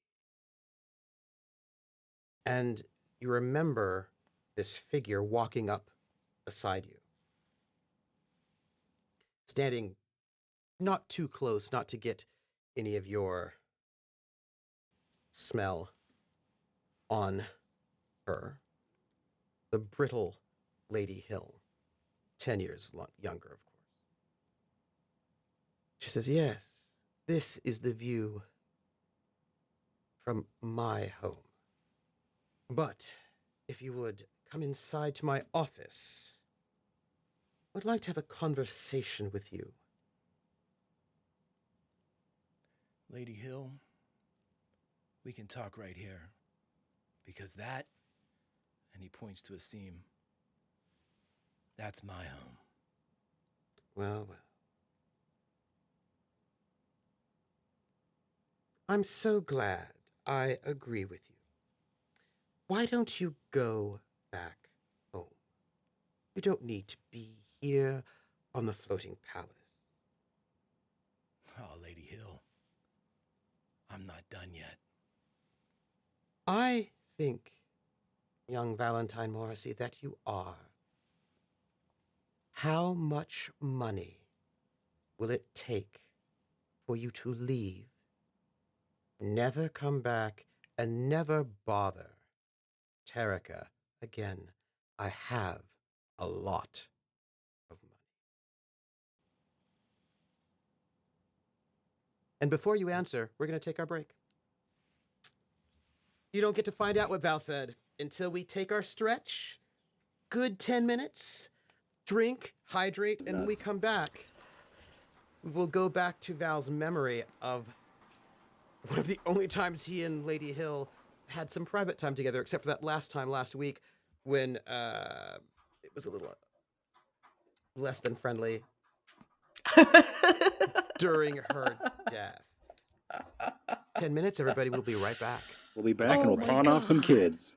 And you remember this figure walking up beside you, standing not too close, not to get any of your smell on her. The brittle Lady Hyl, 10 years younger, of course. She says, yes, this is the view from my home. But if you would come inside to my office, I'd like to have a conversation with you. Lady Hyl, we can talk right here. Because that, and he points to a seam, that's my home. Well, well. I'm so glad I agree with you. Why don't you go back home? You don't need to be here on the floating palace. Oh, Lady Hyl, I'm not done yet. I think, young Valentine Morrissey, that you are. How much money will it take for you to leave, never come back, and never bother Terrica again? I have a lot of money. And before you answer, we're going to take our break. You don't get to find out what Val said until we take our stretch. Good 10 minutes. Drink, hydrate, and when we come back, we'll go back to Val's memory of one of the only times he and Lady Hyl had some private time together, except for that last time last week when it was a little less than friendly during her death. 10 minutes, everybody. We'll be right back. We'll be back and we'll pawn off some kids.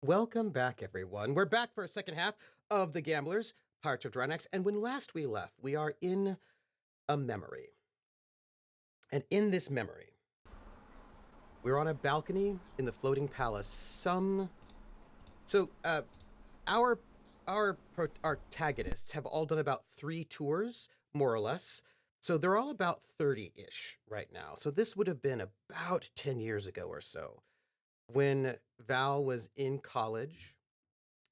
Welcome back, everyone. We're back for a second half of The Gamblers, Pirates of Drinax, and when last we left, we are in a memory. And in this memory, we're on a balcony in the floating palace. Our protagonists have all done about 3 tours, more or less. So they're all about 30-ish right now. So this would have been about 10 years ago or so, when Val was in college,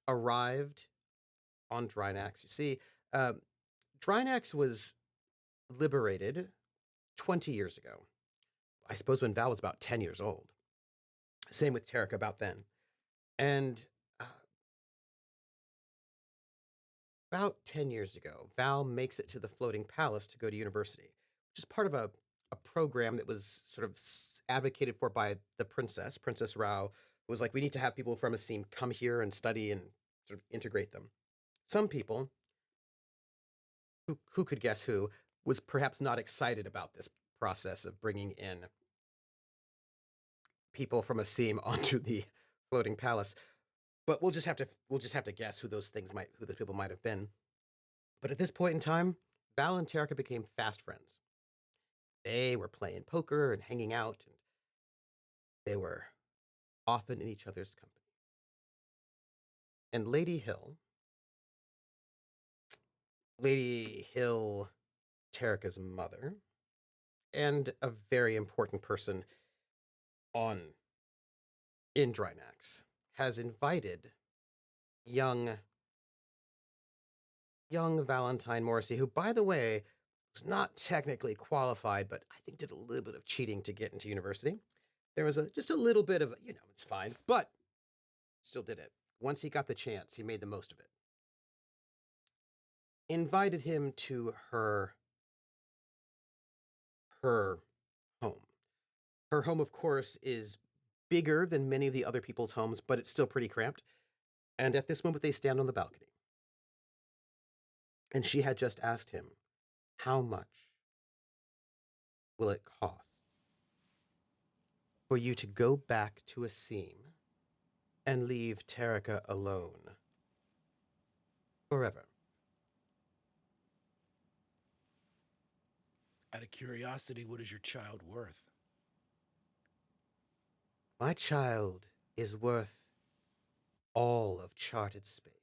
arrived on Drinax. You see, Drinax was liberated 20 years ago. I suppose when Val was about 10 years old. Same with Terrica about then. And about 10 years ago, Val makes it to the floating palace to go to university, which is part of a program that was sort of advocated for by the princess, Princess Rao, who was like, we need to have people from a scene come here and study and sort of integrate them. Some people, who could guess who, was perhaps not excited about this process of bringing in people from a seam onto the floating palace. But we'll just have to guess who those people might have been. But at this point in time, Val and Terrica became fast friends. They were playing poker and hanging out, and they were often in each other's company. And Lady Hyl, Terrica's mother, and a very important person in Drinax, has invited young Valentine Morrissey, who, by the way, was not technically qualified, but I think did a little bit of cheating to get into university. There was just a little bit of, it's fine, but still did it. Once he got the chance, he made the most of it. Invited him to her home. Her home, of course, is bigger than many of the other people's homes, but it's still pretty cramped. And at this moment, they stand on the balcony. And she had just asked him, how much will it cost for you to go back to a seam and leave Terrica alone forever? Out of curiosity, what is your child worth? My child is worth all of charted space.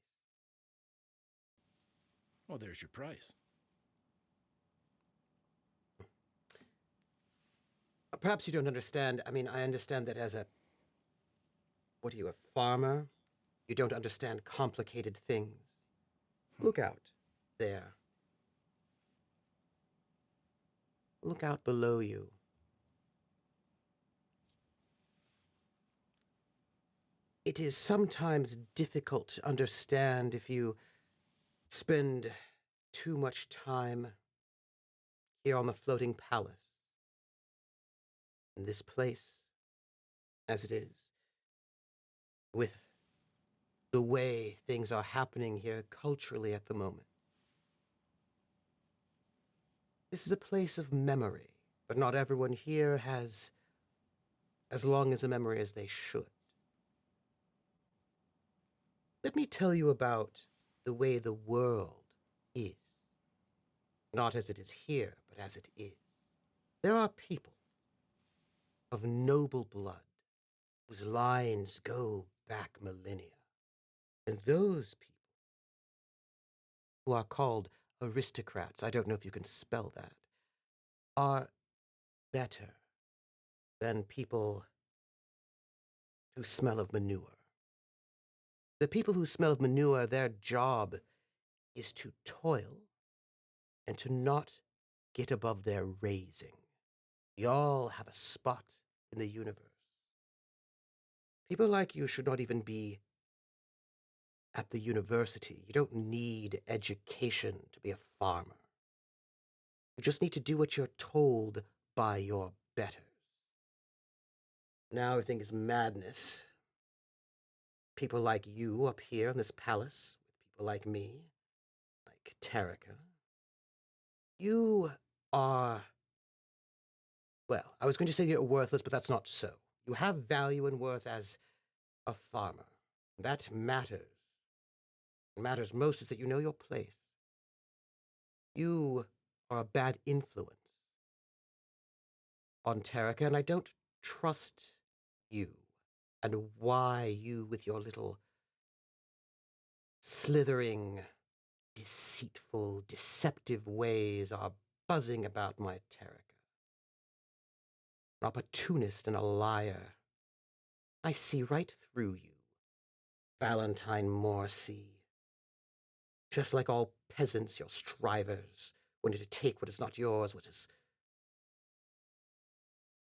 Well, there's your price. Perhaps you don't understand. I mean, I understand that as a farmer? You don't understand complicated things. Look out there. Look out below you. It is sometimes difficult to understand if you spend too much time here on the floating palace. In this place, as it is, with the way things are happening here culturally at the moment. This is a place of memory, but not everyone here has as long as a memory as they should. Let me tell you about the way the world is. Not as it is here, but as it is. There are people of noble blood whose lines go back millennia. And those people who are called aristocrats, I don't know if you can spell that, are better than people who smell of manure. The people who smell of manure, their job is to toil and to not get above their raising. We all have a spot in the universe. People like you should not even be at the university. You don't need education to be a farmer. You just need to do what you're told by your betters. Now everything is madness. People like you up here in this palace, with people like me, like Terrica. You are, well, I was going to say you're worthless, but that's not so. You have value and worth as a farmer. That matters. What matters most is that you know your place. You are a bad influence on Terrica, and I don't trust you. And why you, with your little slithering, deceitful, deceptive ways, are buzzing about my Terrica. An opportunist and a liar. I see right through you, Valentine Morsi. Just like all peasants, you're strivers, wanting to take what is not yours, what is...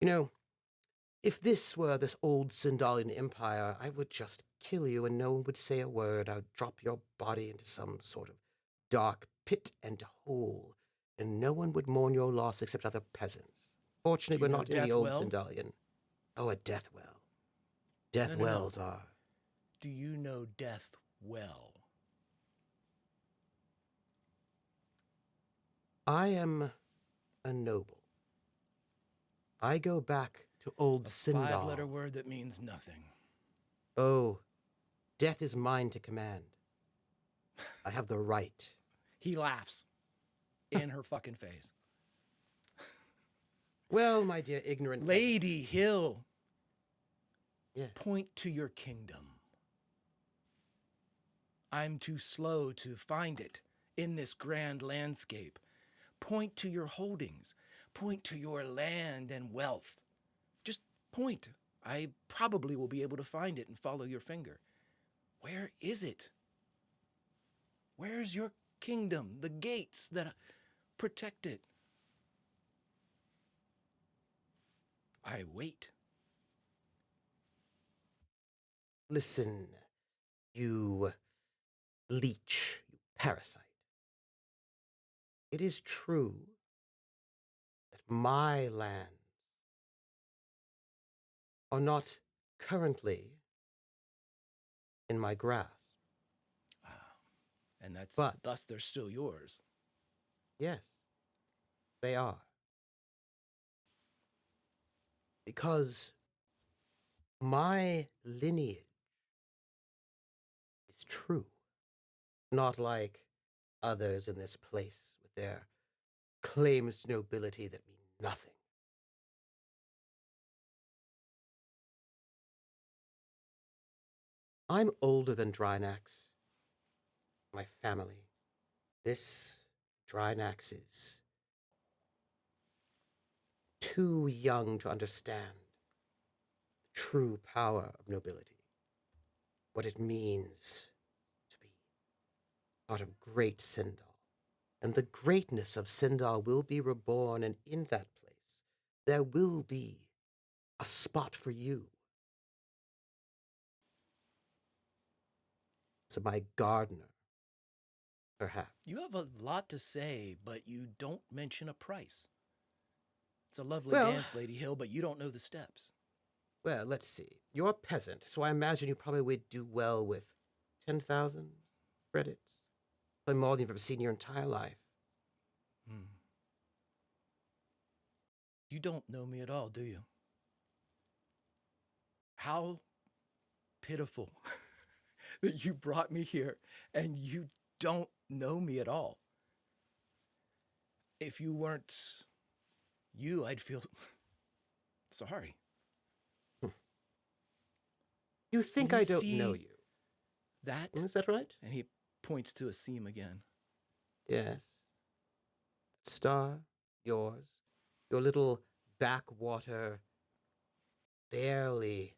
You know, if this were this old Sindalian empire, I would just kill you and no one would say a word. I would drop your body into some sort of dark pit and hole, and no one would mourn your loss except other peasants. Fortunately, we're not in the old Sindalian. Oh, a death well. Death wells are... Do you know death well? I am a noble. I go back to old Sindal. A 5-letter word that means nothing. Oh, death is mine to command. I have the right. He laughs in her fucking face. Well, my dear ignorant Lady Hyl, yeah. Point to your kingdom. I'm too slow to find it in this grand landscape. Point to your holdings. Point to your land and wealth. Just point. I probably will be able to find it and follow your finger. Where is it? Where's your kingdom? The gates that protect it. I wait. Listen, you leech, you parasite. It is true that my lands are not currently in my grasp. And But thus they're still yours. yes, they are. Because my lineage is true, not like others in this place with their claims to nobility that mean nothing. I'm older than Drinax, my family. This Drinax is too young to understand the true power of nobility, what it means to be part of great Sindal. And the greatness of Sindal will be reborn, and in that place, there will be a spot for you. So my gardener, perhaps. You have a lot to say, but you don't mention a price. It's a lovely Well, dance, Lady Hyl, but you don't know the steps. Well, let's see. You're a peasant, so I imagine you probably would do well with 10,000 credits. Probably more than you've ever seen in your entire life. You don't know me at all, do you? How pitiful that you brought me here and you don't know me at all. If you weren't you, I'd feel sorry. You think I don't know you? That? Is that right? And he points to a seam again. Yes. Star, yours, your little backwater, barely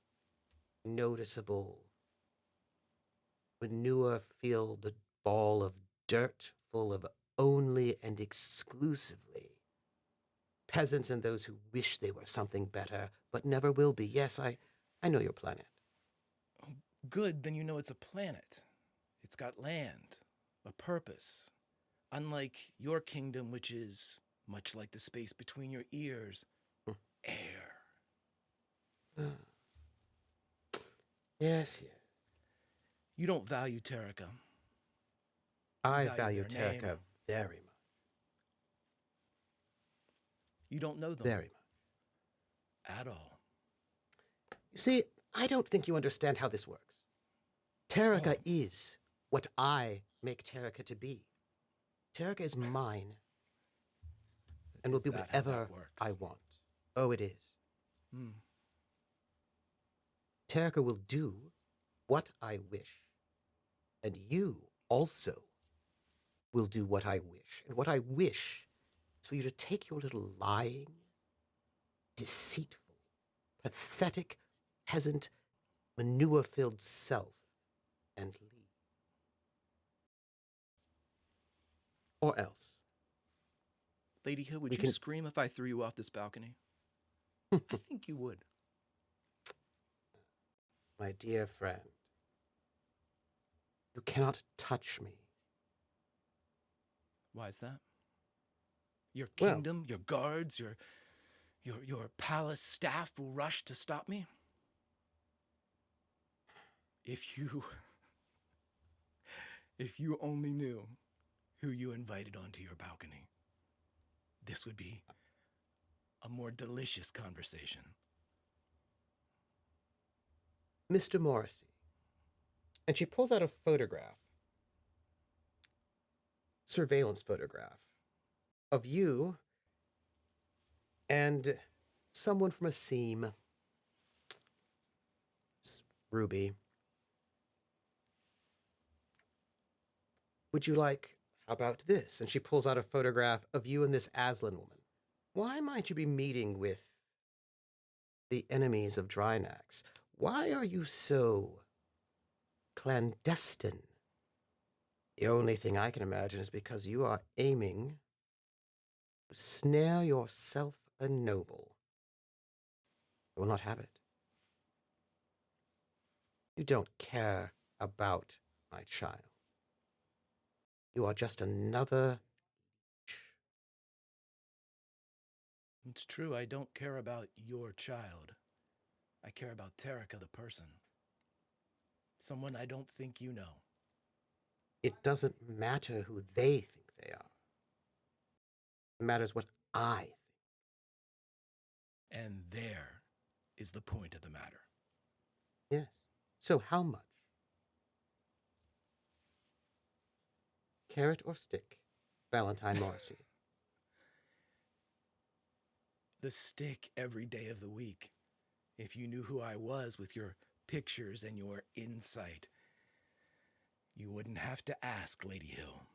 noticeable, manure-filled ball of dirt full of only and exclusively peasants and those who wish they were something better, but never will be. Yes, I know your planet. Good, then you know it's a planet. It's got land, a purpose. Unlike your kingdom, which is much like the space between your ears, air. Yes, yes. You don't value Terrica. I value Terrica very much. You don't know them. Very much. At all. You see, I don't think you understand how this works. Terrica is what I make Terrica to be. Terrica is mine and will Is be that how that whatever works? I want. Oh, it is. Hmm. Terrica will do what I wish, and you also will do what I wish. And what I wish is for you to take your little lying, deceitful, pathetic, peasant, manure-filled self and leave. Or else. Lady Hyl, would We you can- scream if I threw you off this balcony? I think you would. My dear friend, you cannot touch me. Why is that? Your Well- kingdom, your guards, your palace staff will rush to stop me? If you only knew who you invited onto your balcony, this would be a more delicious conversation. Mr. Morrissey. And she pulls out a photograph, surveillance photograph, of you and someone from a seam. It's Ruby. Would you like, how about this? And she pulls out a photograph of you and this Aslan woman. Why might you be meeting with the enemies of Drinax? Why are you so clandestine? The only thing I can imagine is because you are aiming to snare yourself a noble. I will not have it. You don't care about my child. You are just another leech. It's true, I don't care about your child. I care about Terrica the person. Someone I don't think you know. It doesn't matter who they think they are. It matters what I think. And there is the point of the matter. Yes. So how much? Carrot or stick, Valentine Morrissey? The stick every day of the week. If you knew who I was with your pictures and your insight, you wouldn't have to ask, Lady Hyl.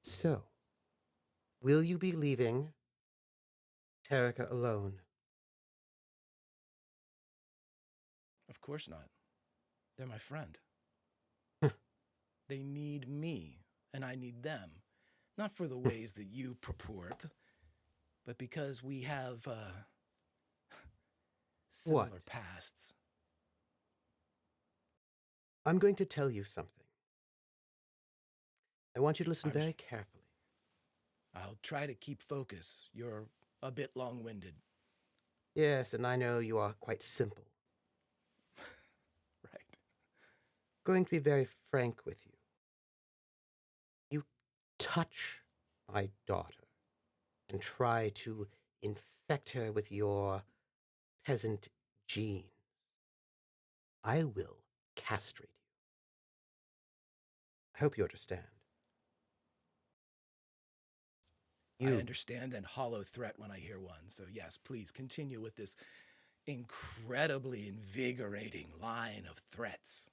So, will you be leaving Terrica alone? Of course not. They're my friend. Huh. They need me, and I need them. Not for the ways that you purport, but because we have similar What? pasts. I'm going to tell you something. I want you to listen I'm very carefully. I'll try to keep focus. You're a bit long-winded. Yes, and I know you are quite simple. Right. Going to be very frank with you. You touch my daughter and try to infect her with your peasant genes. I will castrate you. I hope you understand. I understand and hollow threat when I hear one. So yes, please continue with this incredibly invigorating line of threats.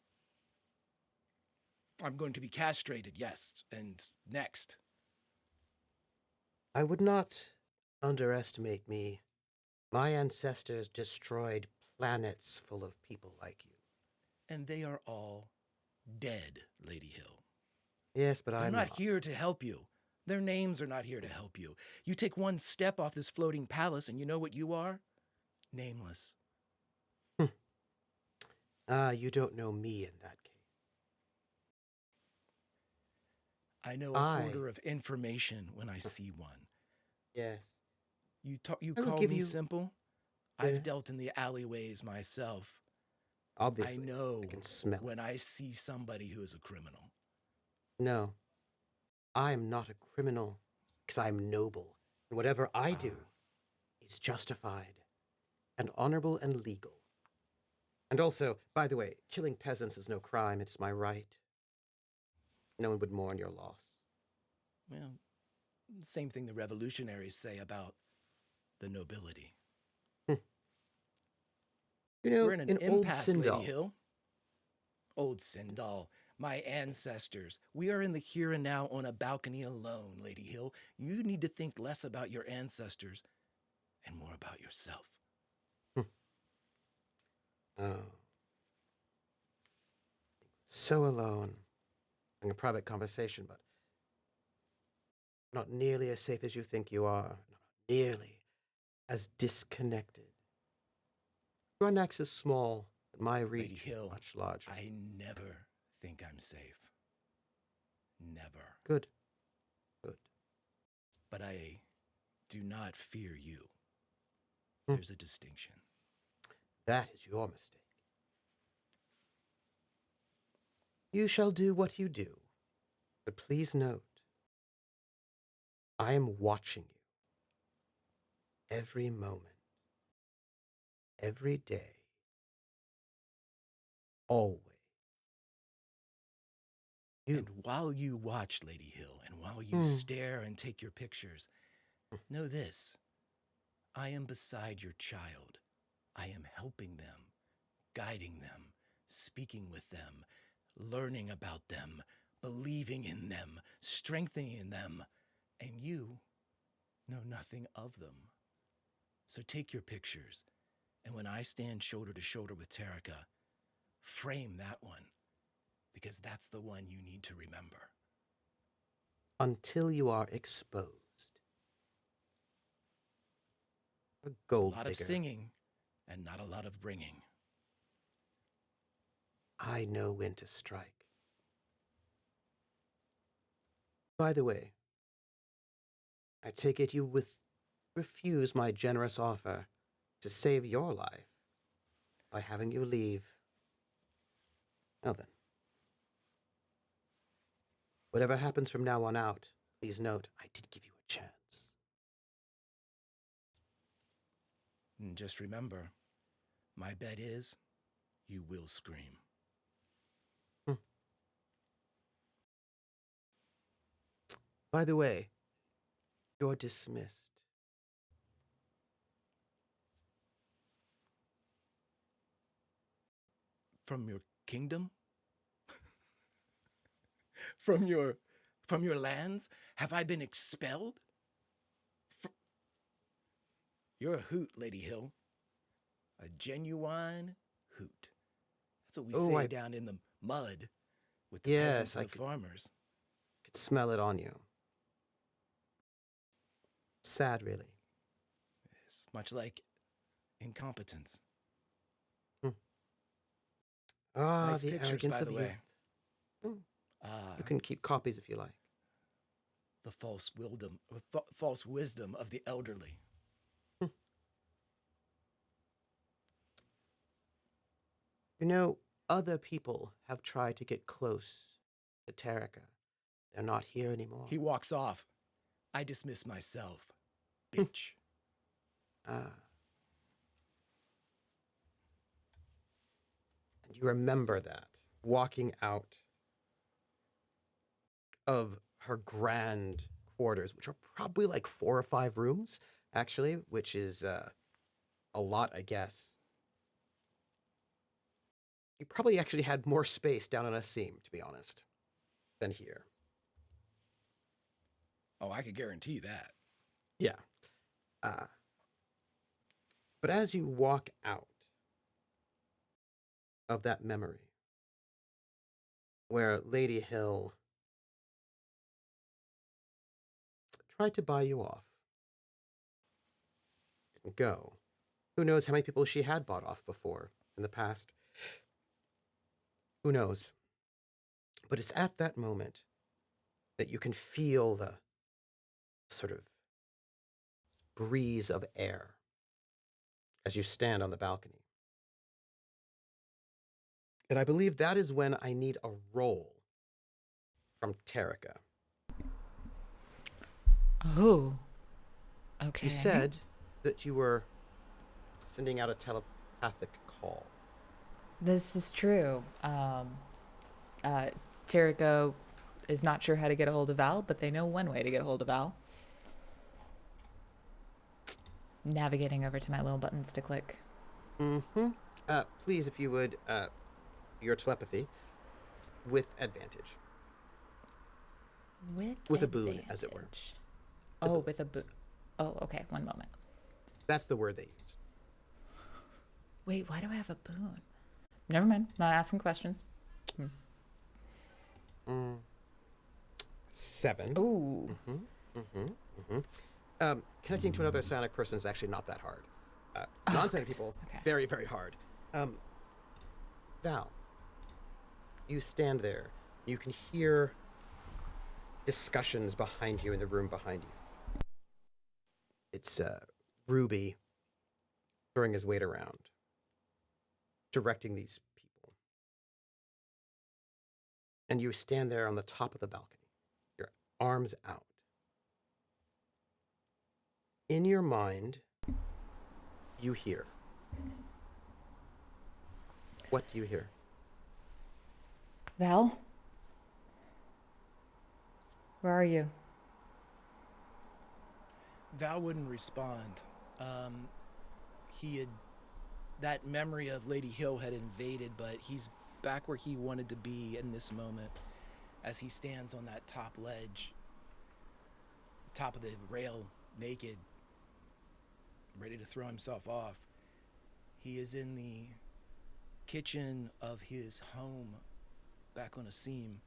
I'm going to be castrated, yes. And next. I would not underestimate me. My ancestors destroyed planets full of people like you. And they are all dead, Lady Hyl. Yes, but They're I'm not here to help you. Their names are not here to help you. You take one step off this floating palace and you know what you are? Nameless. You don't know me in that case. I know a hoarder of information when I see one. Yes. You I will call give me you- simple? Yeah. I've dealt in the alleyways myself. Obviously. I know I can smell when I see somebody who is a criminal. No. I am not a criminal because I am noble. And whatever I do is justified. and honorable and legal. And also, by the way, killing peasants is no crime, it's my right. No one would mourn your loss. Well, same thing the revolutionaries say about the nobility. You know, We're in an Old impasse, Lady Sindal. Hyl. Old Sindal, my ancestors. We are in the here and now on a balcony alone, Lady Hyl. You need to think less about your ancestors and more about yourself. Oh. So alone. In a private conversation, but not nearly as safe as you think you are. Not nearly as disconnected. Drinax is small, and my Lady reach Hyl, is much larger. I never think I'm safe. Never. Good. Good. But I do not fear you. Hmm. There's a distinction. That is your mistake. You shall do what you do, but please note, I am watching you. Every moment. Every day. Always. You. And while you watch, Lady Hyl, and while you stare and take your pictures, know this. I am beside your child. I am helping them, guiding them, speaking with them, learning about them, believing in them, strengthening them, and you know nothing of them. So take your pictures, and when I stand shoulder to shoulder with Terrica, frame that one, because that's the one you need to remember. Until you are exposed. A gold A lot digger. of singing and not a lot of bringing. I know when to strike. By the way, I take it you refuse my generous offer to save your life by having you leave. Well then. Whatever happens from now on out, please note, I did give you a chance. And just remember, my bet is you will scream. By the way, you're dismissed. From your kingdom? From your lands? Have I been expelled? You're a hoot, Lady Hyl. A genuine hoot. That's what we say down in the mud with the peasants and the farmers. Could smell it on you. Sad, really. It's much like incompetence. Nice the pictures, arrogance by of the youth. way. You can keep copies if you like. The false wisdom of the elderly. You know, other people have tried to get close to Terrica. They're not here anymore. He walks off. I dismiss myself. Bitch. And you remember that, walking out of her grand quarters, which are probably like 4 or 5 rooms, actually, which is a lot, I guess. You probably actually had more space down on a seam, to be honest, than here. Oh, I could guarantee that. Yeah. But as you walk out of that memory, where Lady Hyl tried to buy you off, didn't go. Who knows how many people she had bought off before in the past? Who knows? But it's at that moment that you can feel the sort of breeze of air as you stand on the balcony. And I believe that is when I need a roll from Terrica. Oh, okay. You said that you were sending out a telepathic call. This is true. Terrica is not sure how to get a hold of Val, but they know one way to get a hold of Val. Navigating over to my little buttons to click. Mm-hmm. Please, if you would, your telepathy with advantage. With a boon, as it were. Oh, with a boon. Oh, okay. One moment. That's the word they use. Wait, why do I have a boon? Never mind. Not asking questions. 7. Ooh. Connecting to another psionic person is actually not that hard. Non-psionic people, very, very hard. Val, you stand there. You can hear discussions behind you in the room behind you. It's Ruby throwing his weight around, directing these people. And you stand there on the top of the balcony, your arms out. In your mind, you hear. What do you hear? Val? Where are you? Val wouldn't respond. That memory of Lady Hyl had invaded, but he's back where he wanted to be in this moment as he stands on that top ledge, top of the rail, naked, ready to throw himself off. He is in the kitchen of his home back on a seam.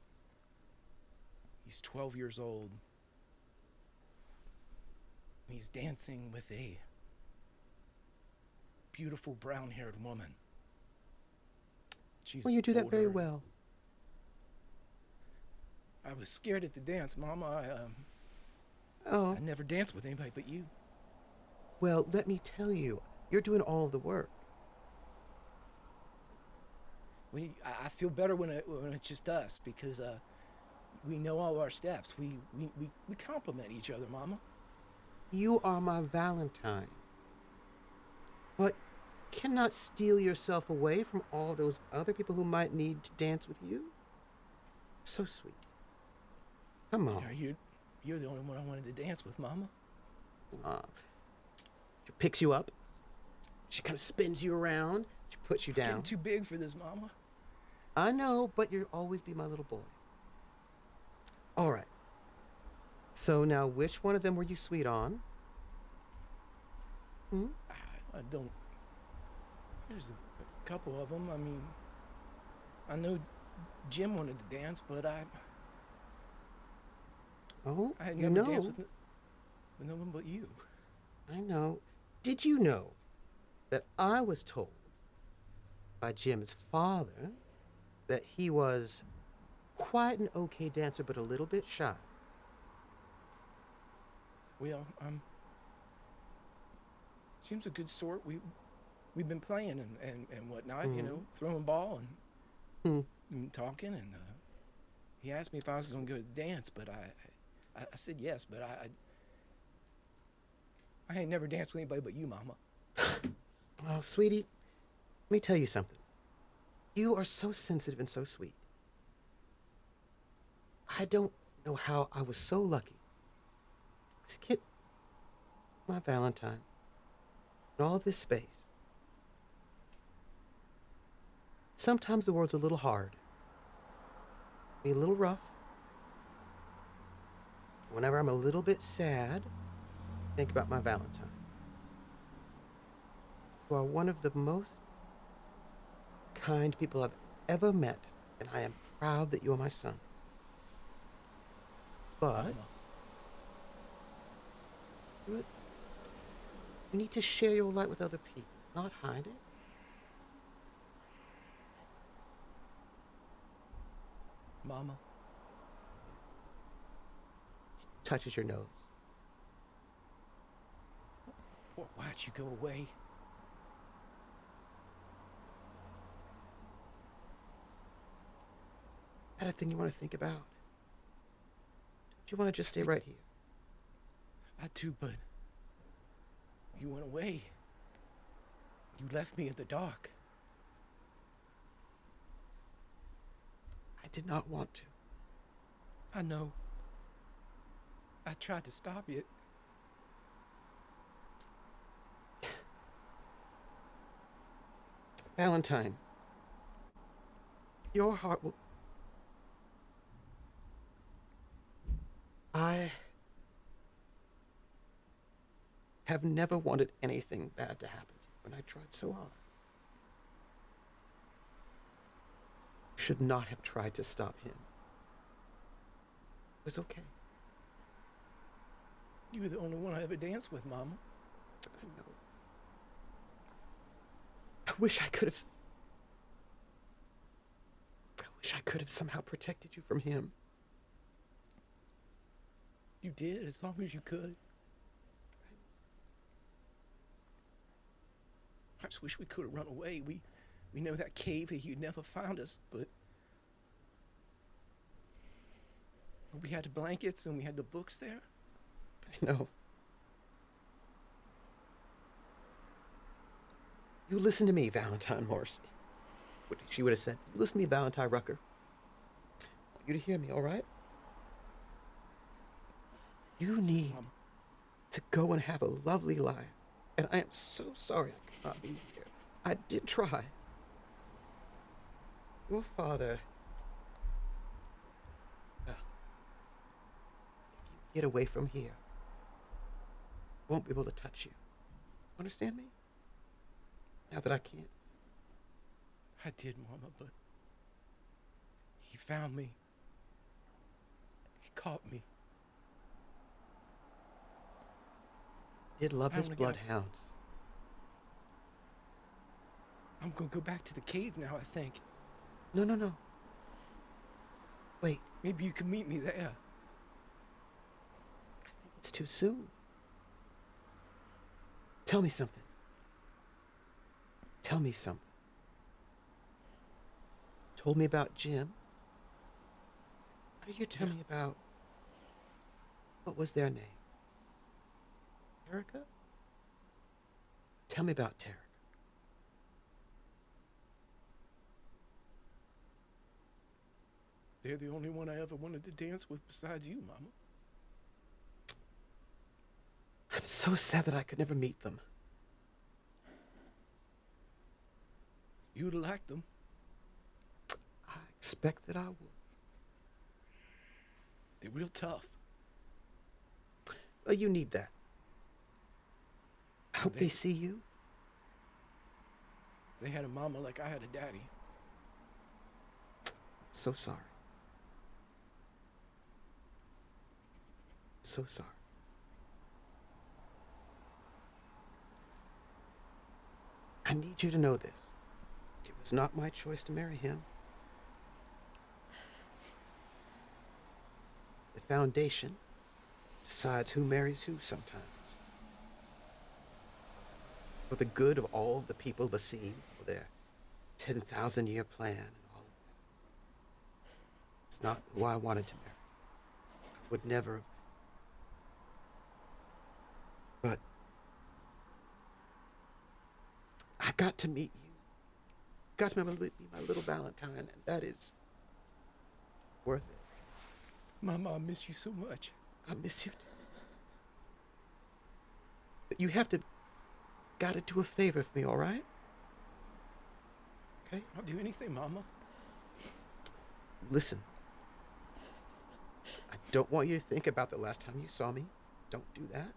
He's 12 years old. And he's dancing with a beautiful brown-haired woman. She's Well, you do that very older. well. I was scared at the dance, Mama. Oh, I never danced with anybody but you. well, let me tell you, you're doing all of the work. I feel better when it's just us because we know all our steps. We complement each other, Mama. You are my Valentine. But cannot steal yourself away from all those other people who might need to dance with you. So sweet. Come on. Yeah, you're the only one I wanted to dance with, Mama. She picks you up. She kind of spins you around. She puts you I'm down. getting too big for this, Mama. I know, but you'll always be my little boy. All right. So now, which one of them were you sweet on? I don't. There's a couple of them. I mean, I know Jim wanted to dance, but I had you never know. danced with no one but you. I know. Did you know that I was told by Jim's father that he was quite an okay dancer, but a little bit shy? Well, Jim's a good sort. We've been playing and whatnot, you know, throwing ball and talking, and he asked me if I was going to go to the dance, but I said yes, but I ain't never danced with anybody but you, Mama. Oh, sweetie, let me tell you something. You are so sensitive and so sweet. I don't know how I was so lucky to get my Valentine in all this space. Sometimes the world's a little hard, be a little rough. Whenever I'm a little bit sad, think about my Valentine. You are one of the most kind people I've ever met, and I am proud that you are my son. But you need to share your light with other people, not hide it. Mama. Touches your nose. Why'd you go away? Is that a thing you want to think about? Do you want to just stay right here? I do, but you went away. You left me in the dark. I did not want to. I know. I tried to stop it. Valentine, your heart will... I have never wanted anything bad to happen to you, and I tried so hard. You should not have tried to stop him. It was okay. You were the only one I ever danced with, Mama. I know. I wish I could have somehow protected you from him. You did, as long as you could. I just wish we could have run away. We know that cave, you'd never found us, but we had the blankets and we had the books there. I know. You listen to me, Valentine Morse. What she would have said. You listen to me, Valentine Rucker. I want you to hear me, all right? You need to go and have a lovely life. And I am so sorry I could not be here. I did try. Your father... Well, if you get away from here, won't be able to touch you. Understand me? Now that I can't. I did, Mama, but he found me. He caught me. Did love his bloodhounds. I'm gonna go back to the cave now, I think. No. Wait. Maybe you can meet me there. I think it's too soon. Tell me something. Tell me something. Told me about Jim. What do you tell me about... What was their name? Terrica? Tell me about Terrica. They're the only one I ever wanted to dance with besides you, Mama. I'm so sad that I could never meet them. You'd like them. I expect that I would. They're real tough. Well, you need that. I hope they see you. They had a mama like I had a daddy. So sorry. So sorry. I need you to know this. It was not my choice to marry him. The Foundation decides who marries who sometimes. For the good of all the people of the scene, for their 10,000-year plan and all of that. It's not who I wanted to marry. I would never have. But I got to meet you. Got to be my little Valentine, and that is worth it. Mama, I miss you so much. I miss you too. But you gotta do a favor for me, all right? Okay? I'll do anything, Mama. Listen. I don't want you to think about the last time you saw me. Don't do that.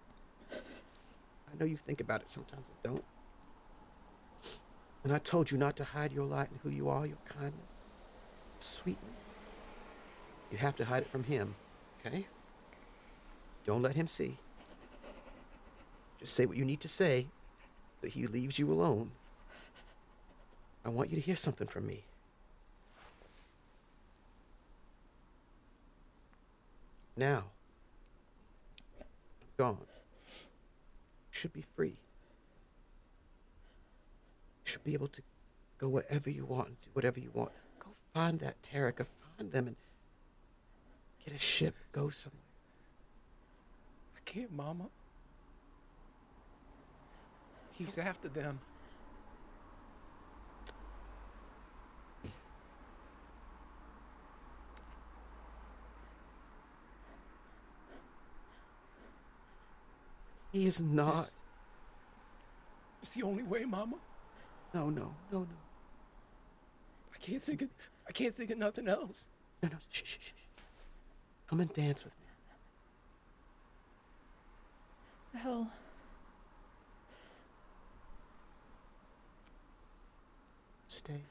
I know you think about it sometimes and don't. And I told you not to hide your light and who you are, your kindness, your sweetness. You have to hide it from him, okay? Don't let him see. Just say what you need to say, that he leaves you alone. I want you to hear something from me. Now, I'm gone. You should be free. You should be able to go wherever you want and do whatever you want. Go find that Terrica, find them and get a ship, go somewhere. I can't, Mama. He's after them. He is not. It's the only way, Mama. No. I can't think of nothing else. No. Shh. Come and dance with me. Val. Stay.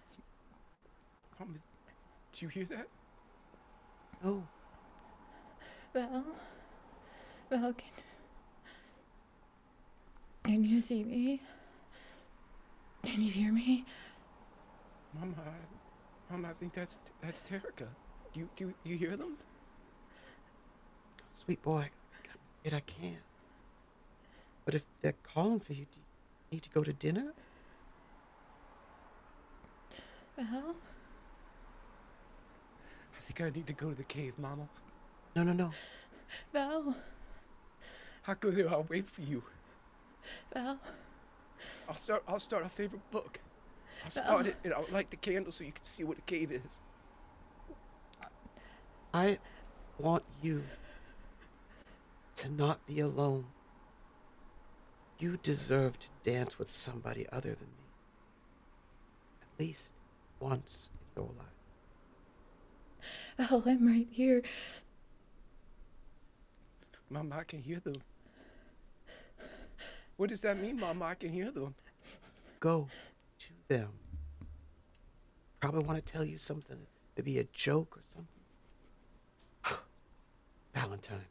Mama, did you hear that? No. Val, can you see me? Can you hear me? Mama, I think that's Terrica. You hear them? Sweet boy, I'm afraid I can't. But if they're calling for you, do you need to go to dinner? Val? I think I need to go to the cave, Mama. No. Val? I'll go there. I'll wait for you. Val? I'll start our favorite book. I'll start it, and I'll light the candle so you can see what a cave is. I want you to not be alone. You deserve to dance with somebody other than me. At least once in your life. Val, I'm right here. Mama, I can hear them. What does that mean, Mama? I can hear them. Go to them. Probably want to tell you something. Maybe a joke or something. Valentine.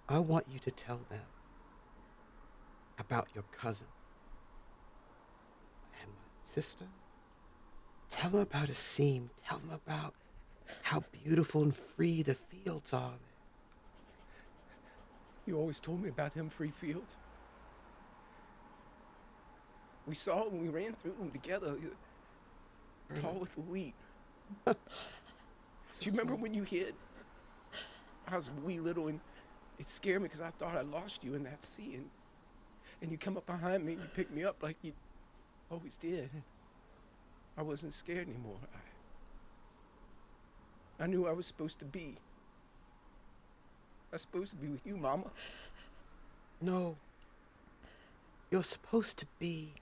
I want you to tell them about your cousins and my sister. Tell them about a seam. Tell them about how beautiful and free the fields are there. You always told me about them free fields. We saw them, we ran through them together. Tall with the wheat. Do you remember when you hid? I was wee little and it scared me because I thought I lost you in that sea. And you come up behind me and you picked me up like you always did. I wasn't scared anymore. I knew I was supposed to be. I was supposed to be with you, Mama. No. You're supposed to be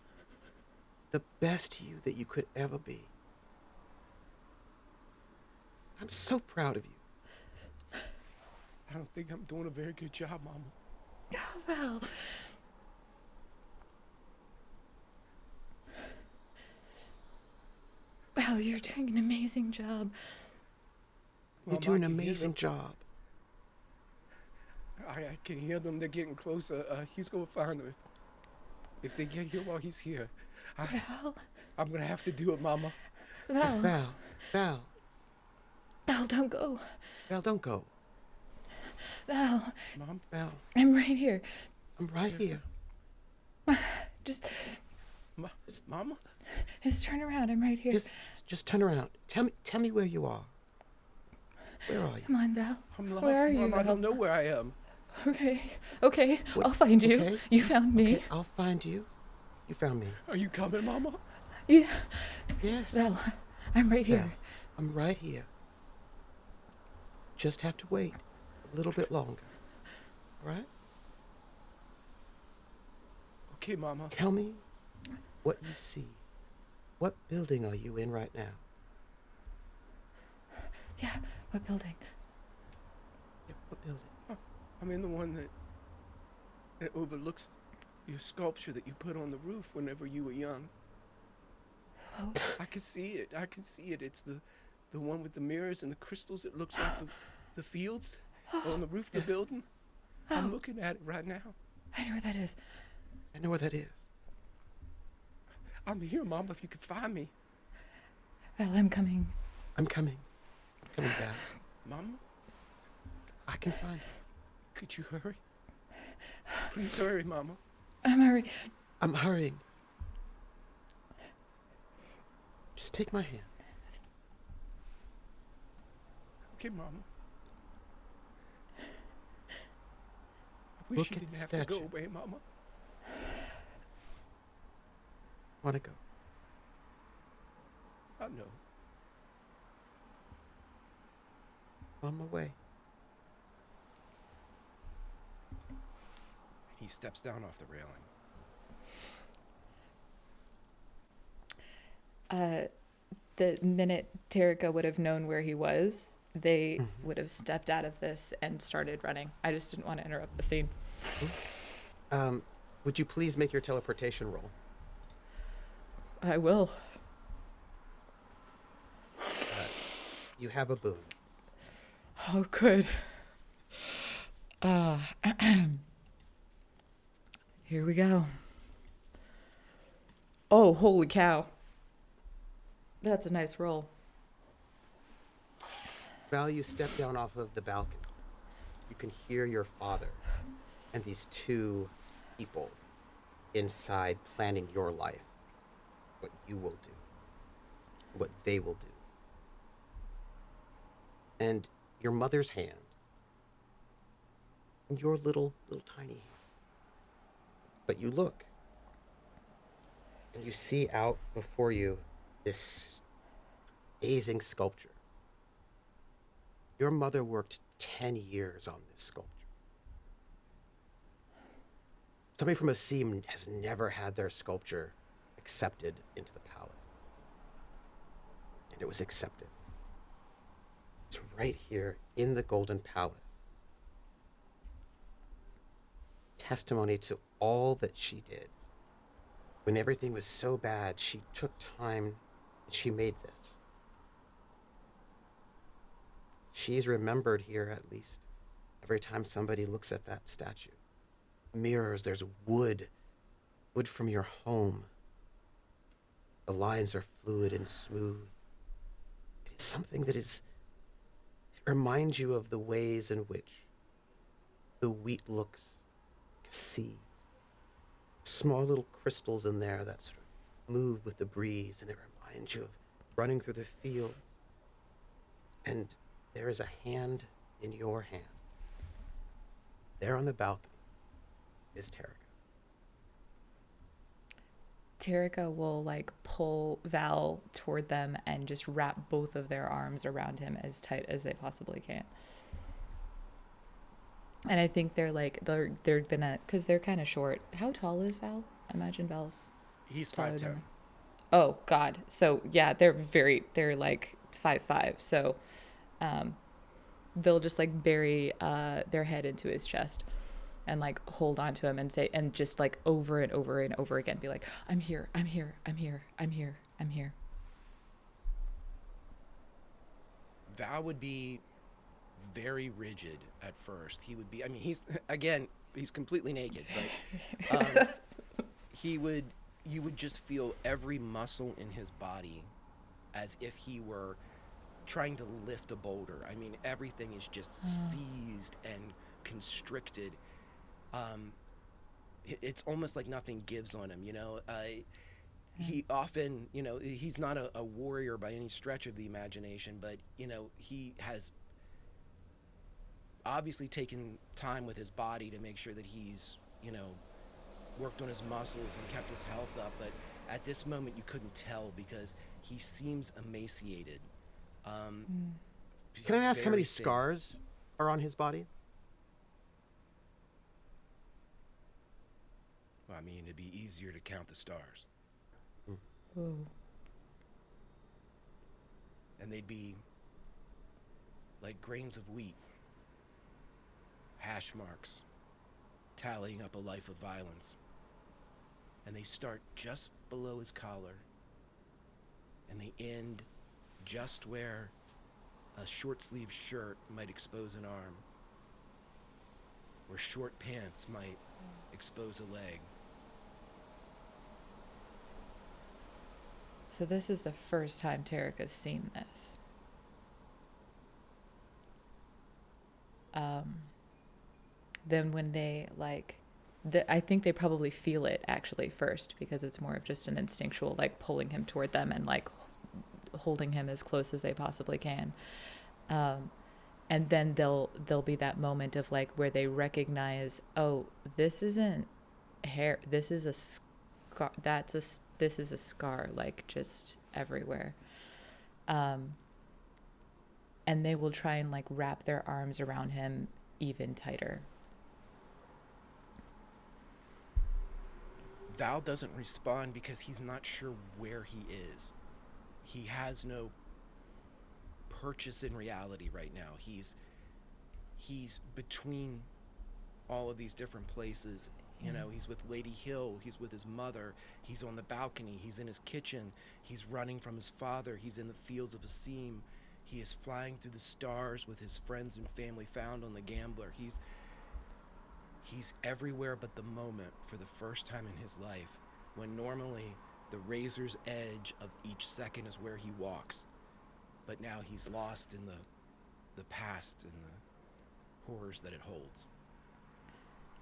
the best you that you could ever be. I'm so proud of you. I don't think I'm doing a very good job, Mama. Oh, Val. Val, you're doing an amazing job. You're Mama, doing I an can hear amazing them. job. I can hear them. They're getting closer. He's going to find them. If they get here while he's here, Val? I'm going to have to do it, Mama. Val. Val, Val, don't go. Val, don't go. Val, Mom? Val, I'm right here. I'm right here. Just Mama? just turn around. I'm right here. Just turn around. Tell me where you are. Where are you? Come on, Val. I'm lost, Where are you, Mom. I Val? don't know where I am. Okay. What- I'll find you. okay. You found me. Okay, I'll find you. You found me. Are you coming, Mama? Yeah. Yes. Val, I'm right here. Val, I'm right here. Just have to wait a little bit longer. All right? Okay, Mama. Tell me what you see. What building are you in right now? Yeah. What building? Yeah, what building? I'm in the one that overlooks your sculpture that you put on the roof whenever you were young. Oh. I can see it. I can see it. It's the one with the mirrors and the crystals. It looks like the fields on the roof of the Yes. building. I'm looking at it right now. I know where that is. I know where that is. I'm here, Mama, if you could find me. Val, I'm coming. I'm coming. I'm coming back. Mama, I can find you. could you hurry? Please hurry, Mama. I'm hurry. I'm hurrying. Just take my hand. Okay, Mama. I wish Look you at didn't the have to go statue. away, Mama. Wanna go? I know. On my way. He steps down off the railing. The minute Terrica would have known where he was, they would have stepped out of this and started running. I just didn't want to interrupt the scene. Would you please make your teleportation roll? I will. You have a boon. Oh, good. Here we go. Oh, holy cow. That's a nice roll. Val, you step down off of the balcony. You can hear your father and these two people inside planning your life. What you will do. What they will do. And your mother's hand. And your little tiny hand. But you look. And you see out before you this amazing sculpture. Your mother worked 10 years on this sculpture. Somebody from a seam has never had their sculpture accepted into the palace. And it was accepted. It's right here in the Golden Palace. Testimony to all that she did. When everything was so bad, she took time and she made this. She's remembered here, at least, every time somebody looks at that statue. Mirrors, there's wood from your home. The lines are fluid and smooth. It is something that it reminds you of the ways in which the wheat looks like a sea. Small little crystals in there that sort of move with the breeze, and it reminds you of running through the fields. And there is a hand in your hand. There on the balcony is Terrica. Terrica will like pull Val toward them and just wrap both of their arms around him as tight as they possibly can. And I think they're gonna, because they're kind of short. How tall is Val? I imagine Val's He's taller 5'10". than them. Oh God. So yeah, they're like 5'5". So they'll just like bury their head into his chest and like hold on to him and say, and just like over and over and over again be like, I'm here, I'm here, I'm here, I'm here, I'm here. Val would be very rigid at first. He would be, I mean, he's completely naked, but you would just feel every muscle in his body as if he were trying to lift a boulder. I mean, everything is just seized and constricted. It's almost like nothing gives on him, you know. He often, you know, he's not a warrior by any stretch of the imagination, but, you know, he has obviously taken time with his body to make sure that he's, you know, worked on his muscles and kept his health up. But at this moment, you couldn't tell because he seems emaciated. Can I ask how many thin. scars are on his body? Well, I mean, it'd be easier to count the stars. Whoa. And they'd be like grains of wheat, hash marks, tallying up a life of violence. And they start just below his collar, and they end just where a short-sleeved shirt might expose an arm, or short pants might expose a leg. So this is the first time Terrica's seen this. Then when they I think they probably feel it actually first, because it's more of just an instinctual like pulling him toward them and like holding him as close as they possibly can. And then there'll be that moment of like where they recognize, oh, this isn't hair, this is a scar, this is a scar, like just everywhere. And they will try and like wrap their arms around him even tighter. Val doesn't respond because he's not sure where he is. He has no purchase in reality right now. He's between all of these different places. You know, he's with Lady Hyl, he's with his mother, he's on the balcony, he's in his kitchen, he's running from his father, he's in the fields of Asim, he is flying through the stars with his friends and family found on the Gambler. He's everywhere but the moment for the first time in his life, when normally the razor's edge of each second is where he walks. But now he's lost in the past and the horrors that it holds.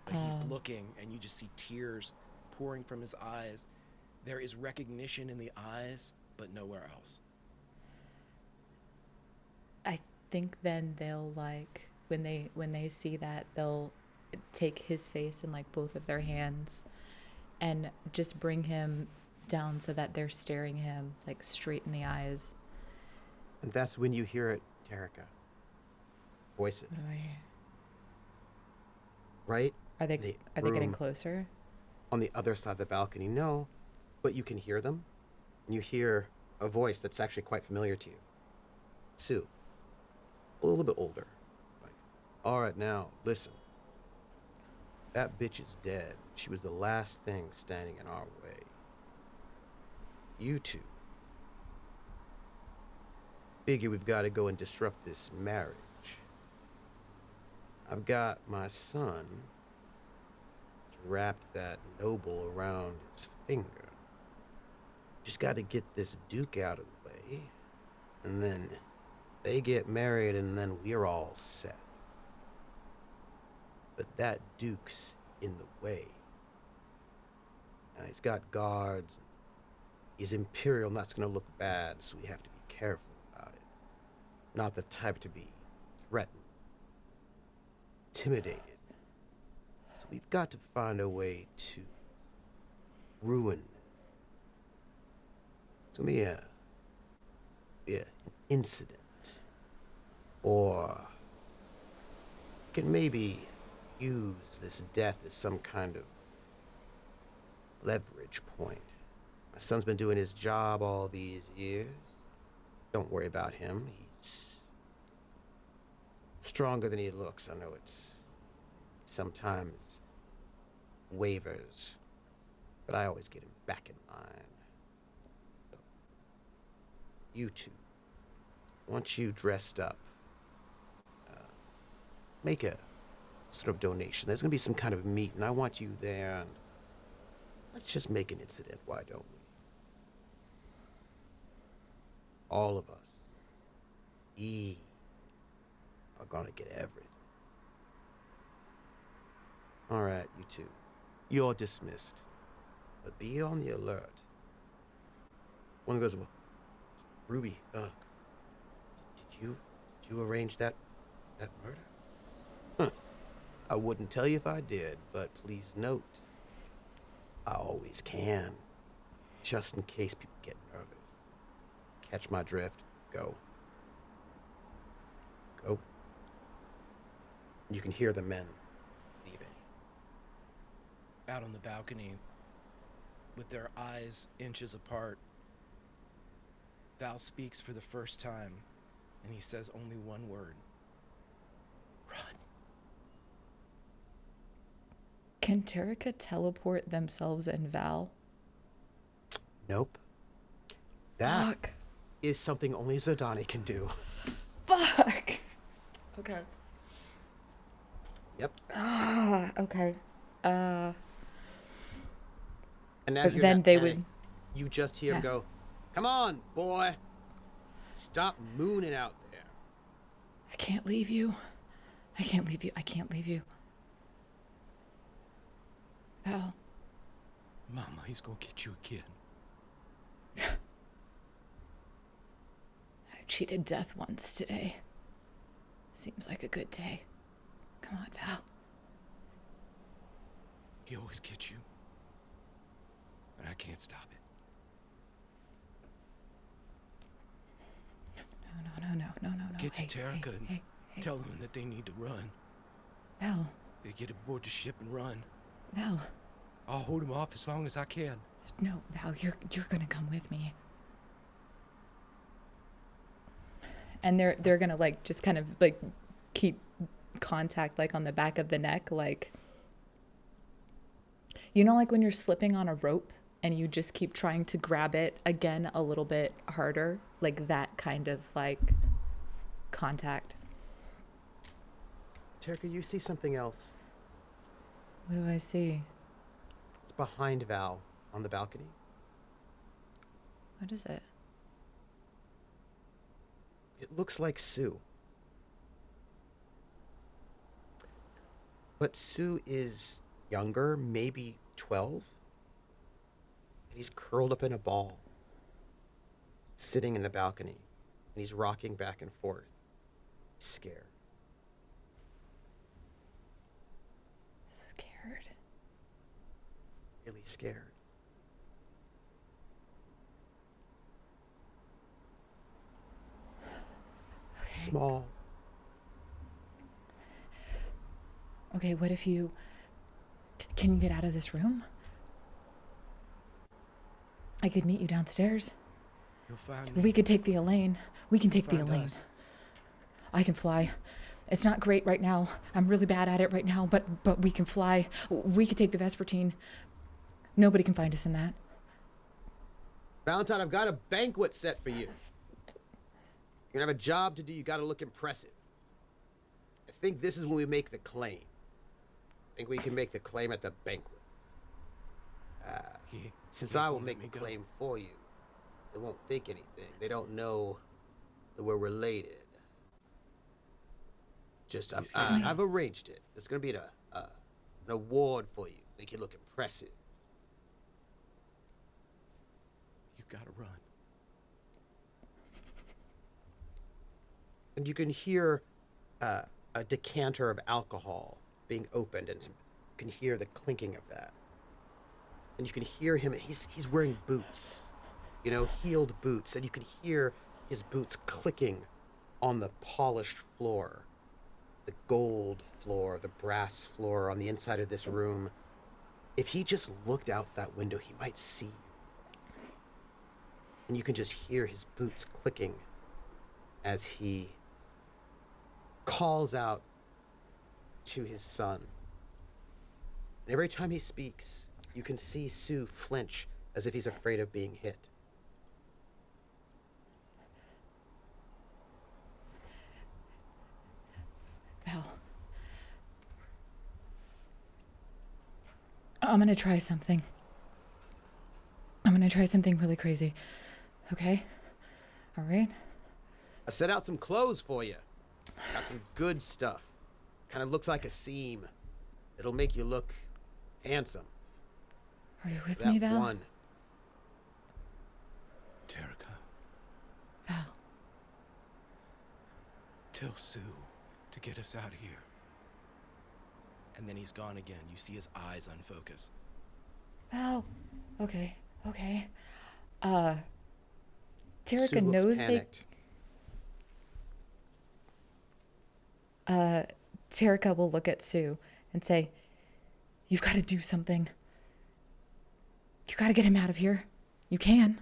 But he's looking, and you just see tears pouring from his eyes. There is recognition in the eyes, but nowhere else. I think then they'll, like, when they see that, they'll take his face in, like, both of their hands and just bring him down so that they're staring him, like, straight in the eyes. And that's when you hear it, Terrica. Voices. What do I hear? Right? Are they getting closer? On the other side of the balcony, no, but you can hear them. And you hear a voice that's actually quite familiar to you. Sue. A little bit older. Like, all right, now, listen. That bitch is dead. She was the last thing standing in our way. You two. Figure we've got to go and disrupt this marriage. I've got my son wrapped that noble around his finger. Just got to get this Duke out of the way, and then they get married, and then we're all set. But that Duke's in the way. Now, he's got guards. He's imperial, and that's going to look bad, so we have to be careful about it. Not the type to be threatened, intimidated. So we've got to find a way to ruin this. It's going to be an incident. Or we can maybe use this death as some kind of leverage point. My son's been doing his job all these years. Don't worry about him. He's stronger than he looks. I know it's sometimes wavers, but I always get him back in line. So, you two, once you dressed up, make a sort of donation. There's going to be some kind of meet, and I want you there, and let's just make an incident, why don't we? All of us, we are going to get everything. All right, you two. You're dismissed. But be on the alert. One goes, well, Ruby, did you arrange that murder? Huh. I wouldn't tell you if I did, but please note, I always can. Just in case people get nervous. Catch my drift. Go. Go. You can hear the men leaving. Out on the balcony, with their eyes inches apart, Val speaks for the first time, and he says only one word. Run. Can Terrica teleport themselves and Val? Nope. That is something only Zodani can do. Fuck! Okay. Yep. Okay. And as you're then not they panic, would. you just hear him go, "Come on, boy. Stop mooning out there." I can't leave you. I can't leave you. I can't leave you. Val. Mama, he's gonna get you again. I cheated death once today. Seems like a good day. Come on, Val. He always gets you. But I can't stop it. No. Get to Terrica and hey. tell them that they need to run. Val. They get aboard the ship and run. Val. I'll hold him off as long as I can. No, Val, you're gonna come with me. And they're gonna like just kind of like keep contact like on the back of the neck, like, you know, like when you're slipping on a rope and you just keep trying to grab it again a little bit harder, like that kind of like contact. Terrica, you see something else. What do I see? It's behind Val on the balcony. What is it? It looks like Sue. But Sue is younger, maybe 12. And he's curled up in a ball, sitting in the balcony. And he's rocking back and forth, scared. Scared? Really scared. Okay. Small. Okay, what if you... Can you get out of this room? I could meet you downstairs. You'll find me. We could take the Elaine. We can take the Find Elaine. us. I can fly. It's not great right now. I'm really bad at it right now, but we can fly. We could take the Vespertine. Nobody can find us in that. Valentine, I've got a banquet set for you. You're gonna have a job to do. You gotta look impressive. I think this is when we make the claim. I think we can make the claim at the banquet. Since I will make the claim for you, they won't think anything. They don't know that we're related. Just, I've arranged it. It's gonna be an award for you. Make you look impressive. You gotta run. And you can hear a decanter of alcohol being opened, and you can hear the clinking of that. And you can hear him, he's wearing boots, you know, heeled boots, and you can hear his boots clicking on the polished floor, the gold floor, the brass floor on the inside of this room. If he just looked out that window, he might see you. And you can just hear his boots clicking as he calls out to his son. And every time he speaks, you can see Sue flinch as if he's afraid of being hit. Val. I'm gonna try something. I'm gonna try something really crazy. Okay? All right? I set out some clothes for you. Got some good stuff. Kind of looks like a seam. It'll make you look handsome. Are you with That me, Val? one. Terrica, Val. tell Sue to get us out of here. And then he's gone again. You see his eyes unfocus. Val. Okay. Sue Terrica looks knows panicked. Terrica will look at Sue and say, "You've got to do something. You got to get him out of here. You can."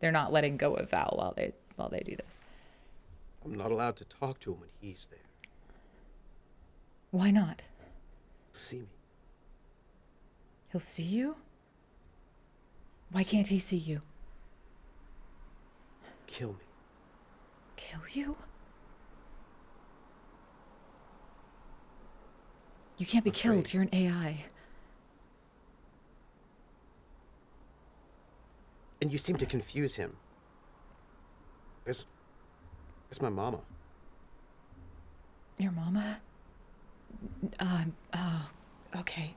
They're not letting go of Val while they do this. I'm not allowed to talk to him when he's there. Why not? See me. He'll see you? Why can't he see you? Kill me. Kill you? You can't be killed. You're an AI. And you seem to confuse him. Where's my mama? Your mama? Oh, okay.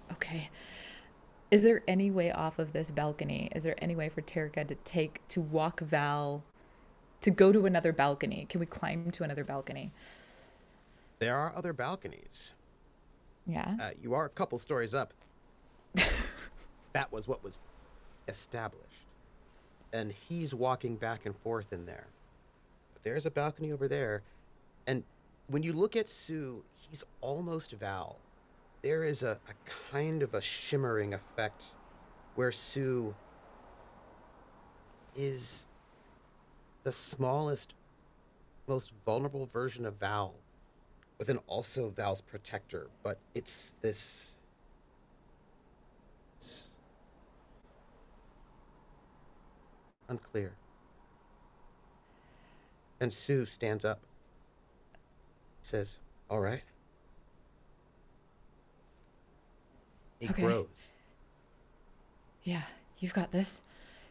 Is there any way off of this balcony? Is there any way for Terrica to walk Val, to go to another balcony? Can we climb to another balcony? There are other balconies. Yeah. You are a couple stories up. That was what was established. And he's walking back and forth in there. But there's a balcony over there. And when you look at Sue, he's almost Val. there is a kind of a shimmering effect where Sue is the smallest, most vulnerable version of Val, but then also Val's protector. But it's this. It's unclear. And Sue stands up, says, "All right." He Okay. grows. Yeah, you've got this.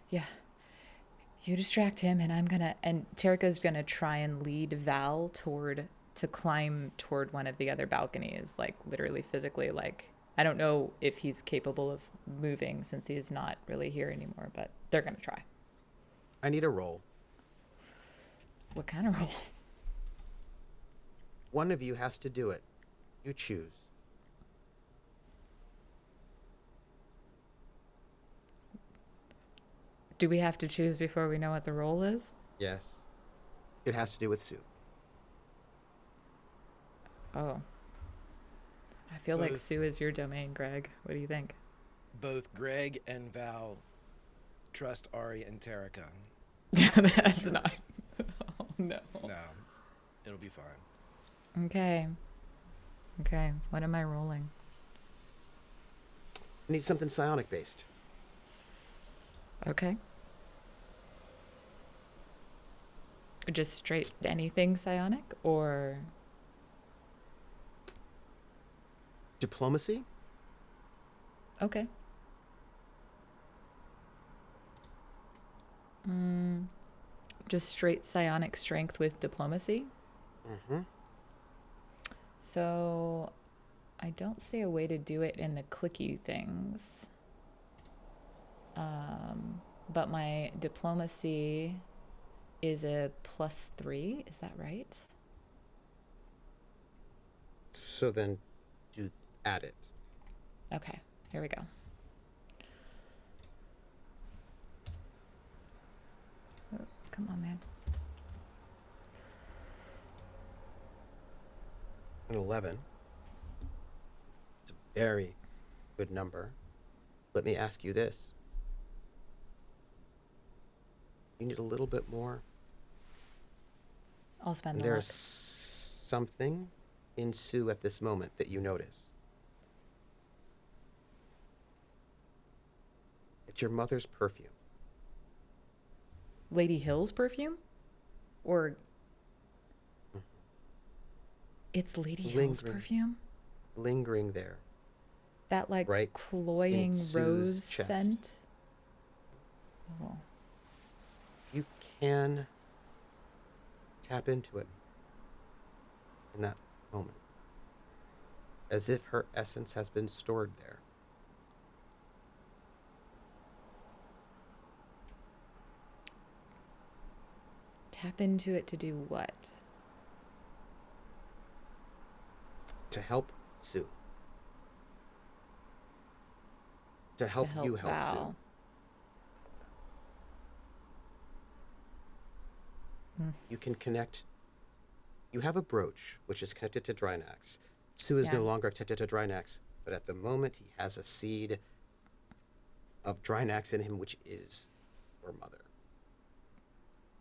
Yeah. You distract him, and Terrica's gonna try and lead Val to climb toward one of the other balconies, like literally physically. Like, I don't know if he's capable of moving since he's not really here anymore, but they're gonna try. I need a roll. What kind of roll? One of you has to do it. You choose. Do we have to choose before we know what the roll is? Yes. It has to do with Sue. Oh. I feel like Both. Sue is your domain, Greg. What do you think? Both Greg and Val trust Ari and Terrica. That's not. Oh, no. No, it'll be fine. Okay. Okay. What am I rolling? I need something psionic based. Okay. Just straight anything psionic or Diplomacy? okay. Just straight psionic strength with diplomacy. Mm-hmm. So I don't see a way to do it in the clicky things. But my diplomacy is a +3. Is that right? So then add it. Okay, here we go. Oh, come on, man. An 11. It's a very good number. Let me ask you this. You need a little bit more. I'll spend And the luck. there's something in Sue at this moment that you notice. It's your mother's perfume. Lady Hyl's perfume? Or it's Lady Hyl's Lingering. perfume? Lingering there. That like Right cloying in Sue's rose chest. scent? Oh. You can tap into it in that moment, as if her essence has been stored there. Tap into it to do what? To help Sue. To help you help Val. Sue. You can connect. You have a brooch which is connected to Drinax. Sue is no Yeah. longer connected to Drinax, but at the moment he has a seed of Drinax in him, which is her mother.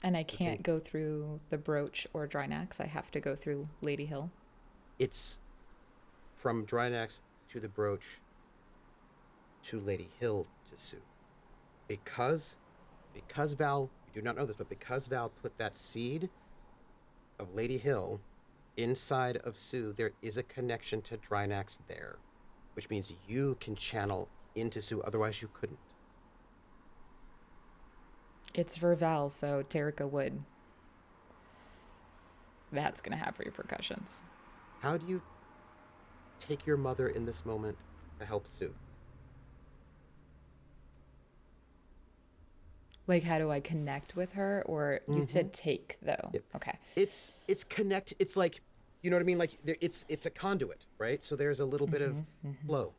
And I can't go through the brooch or Drinax. I have to go through Lady Hyl. It's from Drinax to the brooch to Lady Hyl to Sue. Because Val, you do not know this, but because Val put that seed of Lady Hyl inside of Sue, there is a connection to Drinax there, which means you can channel into Sue, otherwise you couldn't. It's for Val, so Terrica would. That's going to have repercussions. How do you take your mother in this moment to help Sue? Like, how do I connect with her? Or you said take, though. Yep. Okay. It's connect. It's like, you know what I mean? Like it's a conduit, right? So there's a little bit of flow.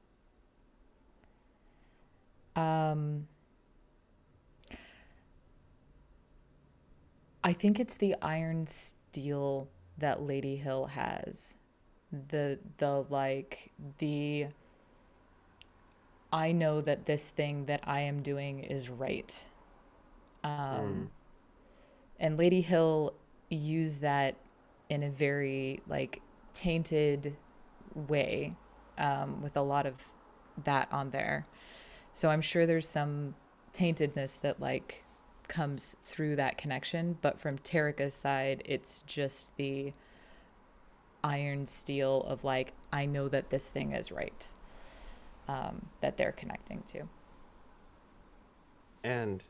I think it's the iron steel that Lady Hyl has. the I know that this thing that I am doing is right. And Lady Hyl used that in a very like tainted way, with a lot of that on there. So I'm sure there's some taintedness that like comes through that connection, but from Terrica's side, it's just the iron steel of like, I know that this thing is right, that they're connecting to. And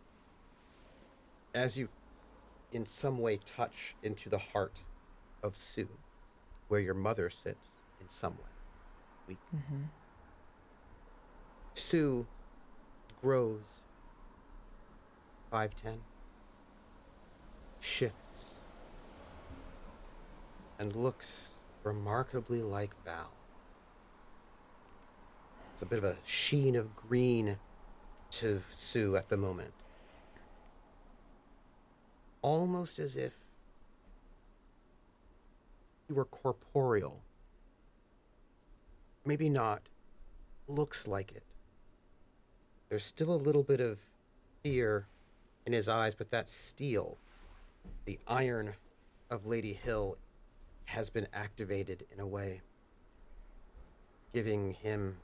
as you in some way touch into the heart of Sue, where your mother sits in some way, weak. Sue grows 5'10", shifts, and looks remarkably like Val. It's a bit of a sheen of green to Sue at the moment. Almost as if you were corporeal. Maybe not. Looks like it. There's still a little bit of fear in his eyes, but that steel, the iron of Lady Hyl, has been activated in a way, giving him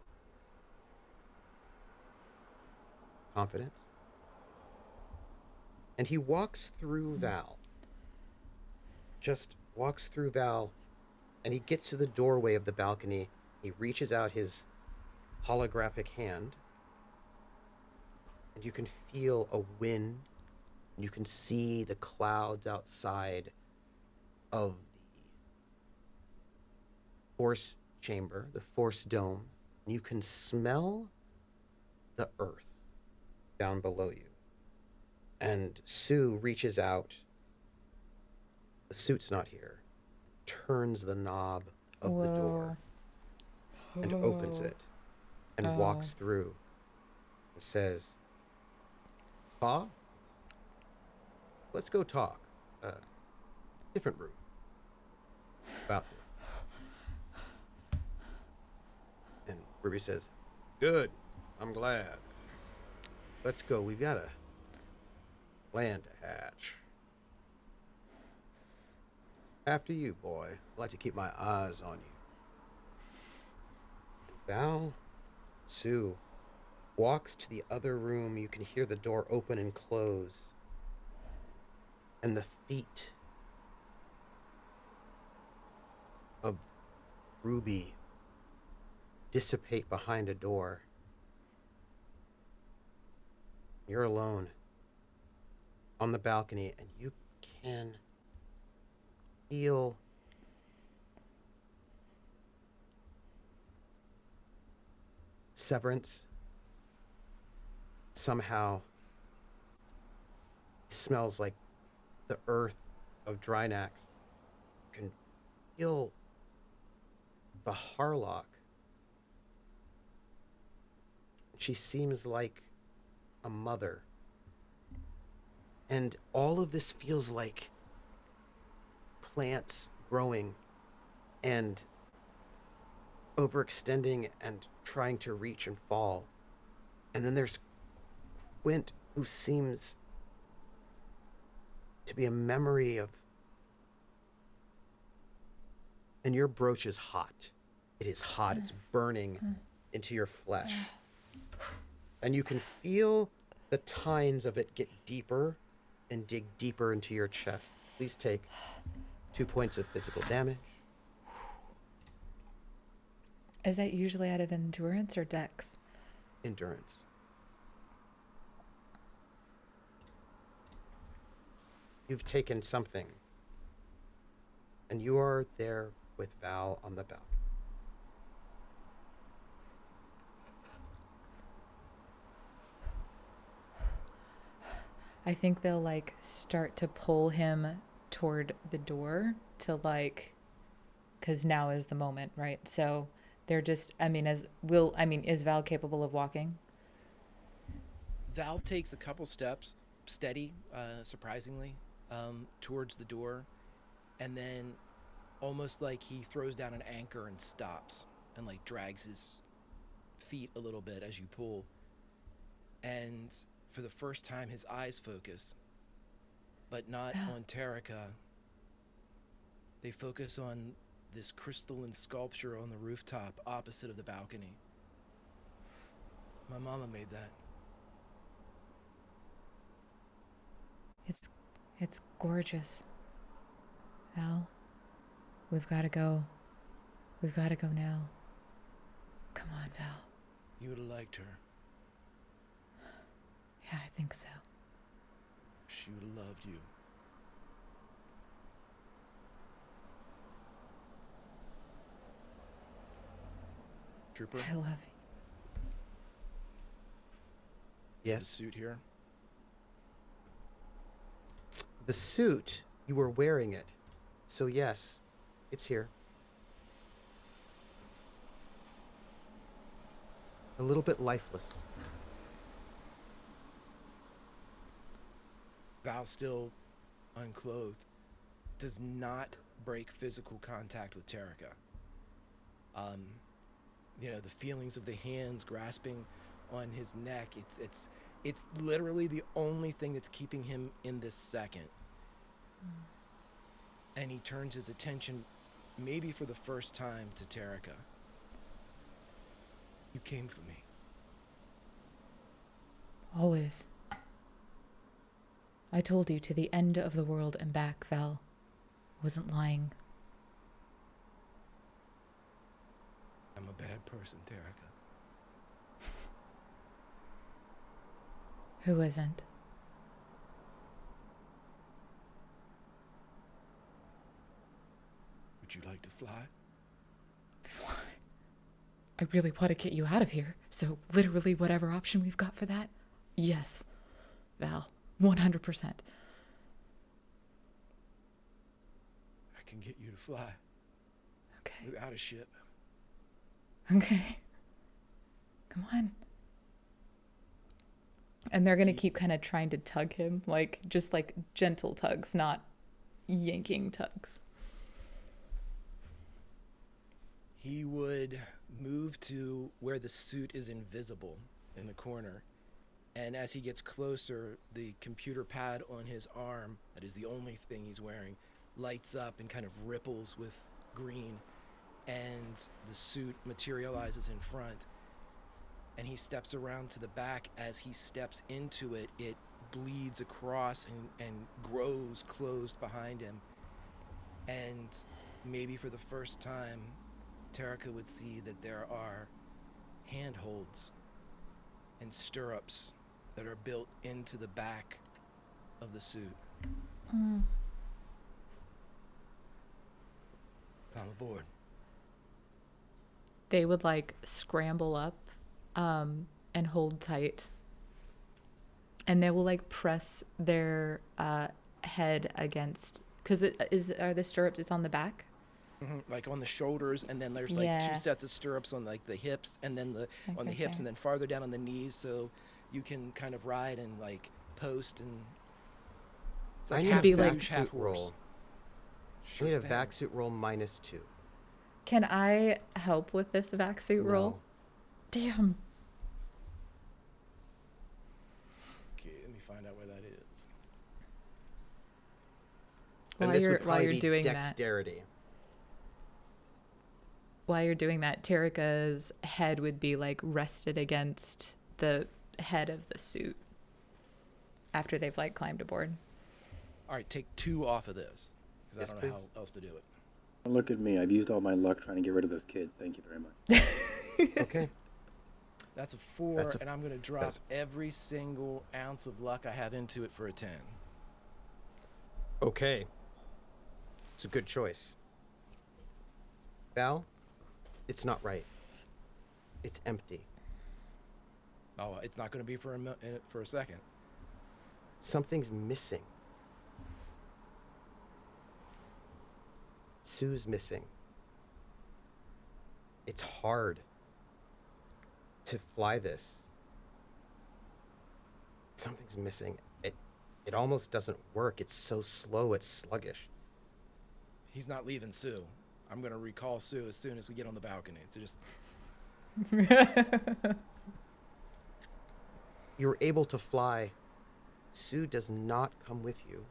confidence. And he walks through Val. Just walks through Val, and he gets to the doorway of the balcony. He reaches out his holographic hand, and you can feel a wind. You can see the clouds outside of the force chamber, the force dome. You can smell the earth down below you. And Sue reaches out. The suit's not here. Turns the knob of the door and opens it and walks through and says, Pa, let's go talk. Different room about this. And Ruby says, good, I'm glad. Let's go, we've got a plan to hatch. After you, boy. I'd like to keep my eyes on you. Val, Sue, walks to the other room. You can hear the door open and close. And the feet of Ruby dissipate behind a door. You're alone on the balcony, and you can feel Severence. Somehow smells like the earth of Drinax. You can feel the Harlock. She seems like a mother. And all of this feels like plants growing and overextending and trying to reach and fall. And then there's Quint, who seems to be a memory of... And your brooch is hot. It is hot. It's burning into your flesh. And you can feel the tines of it get deeper and dig deeper into your chest. Please take 2 points of physical damage. Is that usually out of endurance or dex? Endurance. You've taken something, and you are there with Val on the balcony. I think they'll like start to pull him toward the door to like, because now is the moment, right? So they're just, is Val capable of walking? Val takes a couple steps, steady, surprisingly, towards the door, and then almost like he throws down an anchor and stops and like drags his feet a little bit as you pull. And for the first time, his eyes focus, but not on Terrica. They focus on this crystalline sculpture on the rooftop opposite of the balcony. My mama made that. It's gorgeous. Val, we've got to go. We've got to go now. Come on, Val. You would have liked her. Yeah, I think so. She would have loved you. Trooper? I love you. The Yes. suit here. The suit, you were wearing it. So yes, it's here. A little bit lifeless. Val, still unclothed, does not break physical contact with Terrica. The feelings of the hands grasping on his neck, it's literally the only thing that's keeping him in this second. And he turns his attention, maybe for the first time, to Terrica. You came for me. Always. I told you to the end of the world and back, Val. I wasn't lying. I'm a bad person, Terrica. Who isn't? Would you like to fly? Fly. I really want to get you out of here, so literally whatever option we've got for that, yes. Val, 100%. I can get you to fly. Okay. Without a ship. Okay. Come on. And they're going to keep kind of trying to tug him, just like gentle tugs, not yanking tugs. He would move to where the suit is invisible in the corner. And as he gets closer, the computer pad on his arm, that is the only thing he's wearing, lights up and kind of ripples with green. And the suit materializes in front. And he steps around to the back. As he steps into it, it bleeds across and grows closed behind him. And maybe for the first time, Terrica would see that there are handholds and stirrups that are built into the back of the suit. Mm. Climb aboard. They would scramble up and hold tight. And they will press their head against, because are the stirrups, it's on the back? Mm-hmm. Like on the shoulders, and then there's two sets of stirrups on the hips, and then on the hips, and then farther down on the knees, so you can kind of ride and post, and it's I need half a huge, vac half suit horse. roll. Sure I need a thing. vac suit roll -2. Can I help with this vac suit roll? No. Damn. Okay, let me find out where that is. And While this you're would probably be doing dexterity. While you're doing that, Terrica's head would be rested against the head of the suit after they've climbed aboard. All right, take 2 off of this, because Yes, I don't know please. how else to do it. Don't look at me. I've used all my luck trying to get rid of those kids. Thank you very much. Okay. That's a 4, and I'm going to drop every single ounce of luck I have into it for a 10. Okay. It's a good choice. Val, it's not right. It's empty. Oh, it's not going to be for a second. Something's missing. Sue's missing. It's hard to fly this. Something's missing. It almost doesn't work. It's so slow, it's sluggish. He's not leaving Sue. I'm going to recall Sue as soon as we get on the balcony. To just You're able to fly. Sue does not come with you.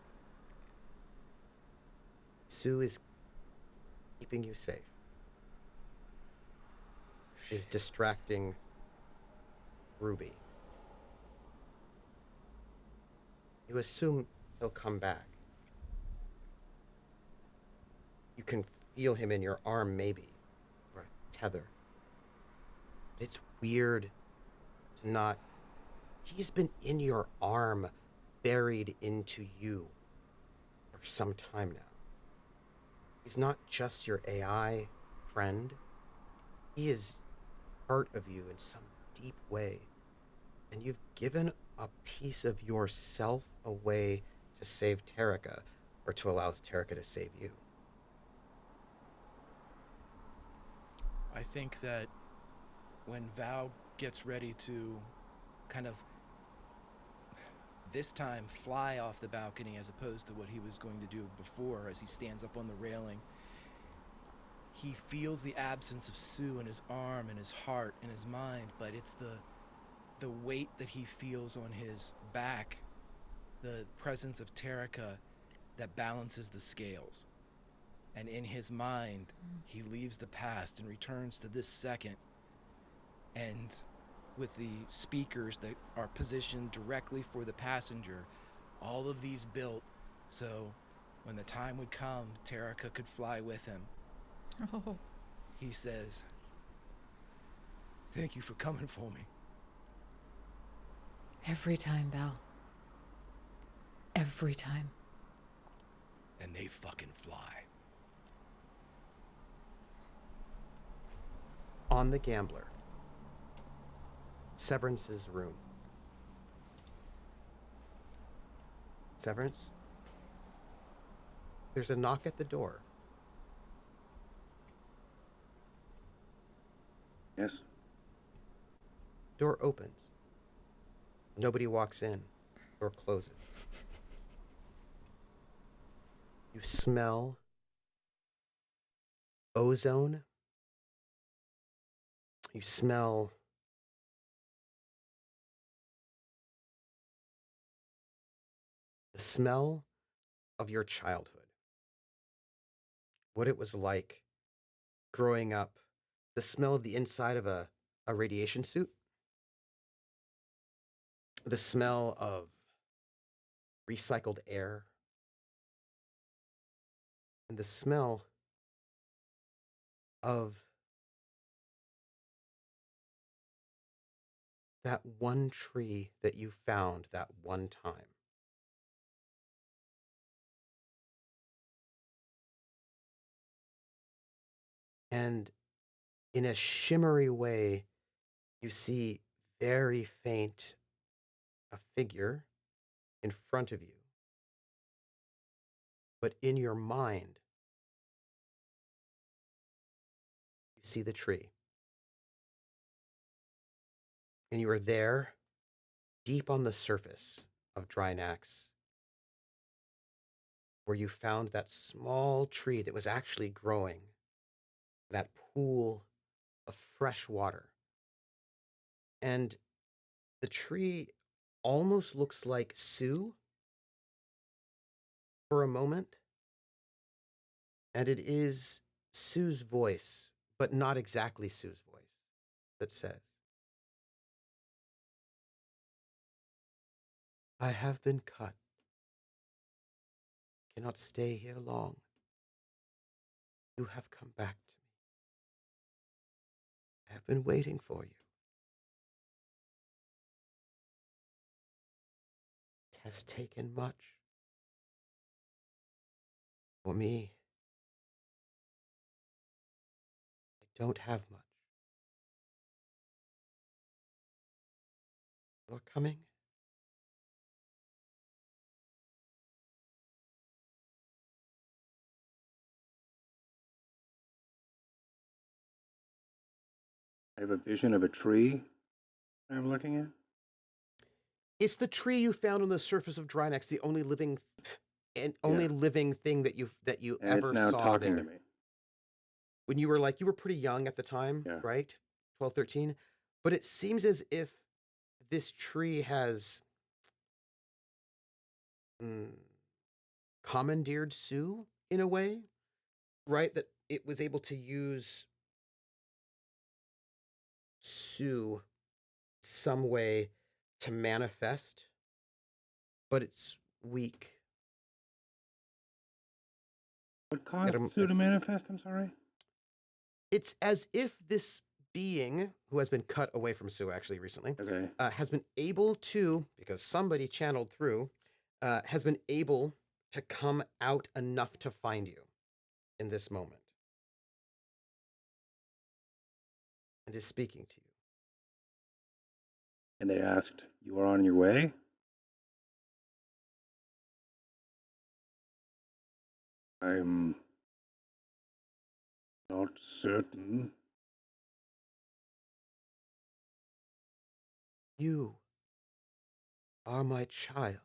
Sue is keeping you safe. Is distracting Ruby. You assume he'll come back. You can feel him in your arm, maybe, or a tether. But it's weird to not. He's been in your arm, buried into you for some time now. He's not just your AI friend. He is part of you in some deep way. And you've given a piece of yourself away to save Terrica, or to allow Terrica to save you. I think that when Val gets ready to kind of this time fly off the balcony as opposed to what he was going to do before, as he stands up on the railing, he feels the absence of Sue in his arm, in his heart, in his mind, but it's the weight that he feels on his back, the presence of Terrica, that balances the scales. And in his mind, he leaves the past and returns to this second. And with the speakers that are positioned directly for the passenger, all of these built so when the time would come, Terrica could fly with him. Oh. He says, "Thank you for coming for me." Every time, Val. Every time. And they fucking fly. On the Gambler, Severance's room. Severance? There's a knock at the door. Yes. Door opens. Nobody walks in. Door closes. You smell ozone. You smell the smell of your childhood. What it was like growing up. The smell of the inside of a radiation suit. The smell of recycled air. And the smell of that one tree that you found that one time. And in a shimmery way, you see very faint a figure in front of you. But in your mind, you see the tree. And you are there, deep on the surface of Drinax, where you found that small tree that was actually growing, that pool of fresh water. And the tree almost looks like Sue for a moment. And it is Sue's voice, but not exactly Sue's voice, that says, "I have been cut. Cannot stay here long. You have come back to me. I have been waiting for you. It has taken much. For me, I don't have much. You're coming? I have a vision of a tree I'm looking at. It's the tree you found on the surface of Drinax, the only living only living thing that you And it's ever now saw talking there. to me. When you were pretty young at the time, Yeah. right? 12, 13. But it seems as if this tree has commandeered Sue in a way, right? That it was able to use Sue some way to manifest, but it's weak. What caused Sue to manifest? I'm sorry. It's as if this being, who has been cut away from Sue actually recently, Okay. has been able to, because somebody channeled through, has been able to come out enough to find you in this moment and is speaking to you. And they asked, "You are on your way?" I'm not certain. You are my child.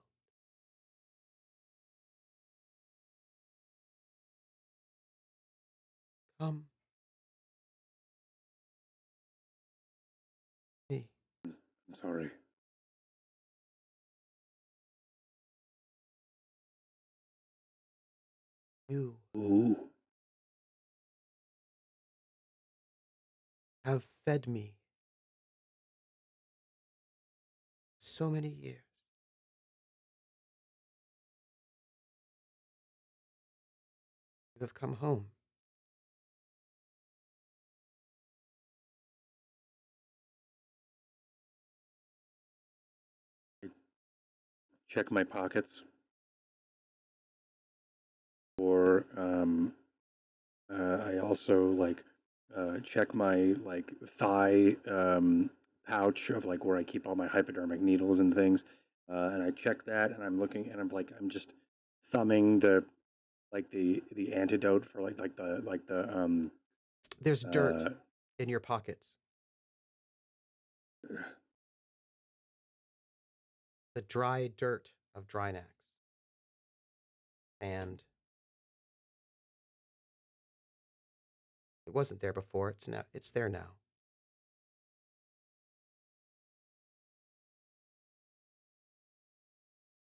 Come. Me. I'm sorry. You Ooh. have fed me so many years. You have come home. Check my pockets for I also check my thigh pouch of where I keep all my hypodermic needles and things, and I check that, and I'm looking, and I'm just thumbing the the antidote for the There's dirt in your pockets. The dry dirt of Drinax. And it wasn't there before. It's there now.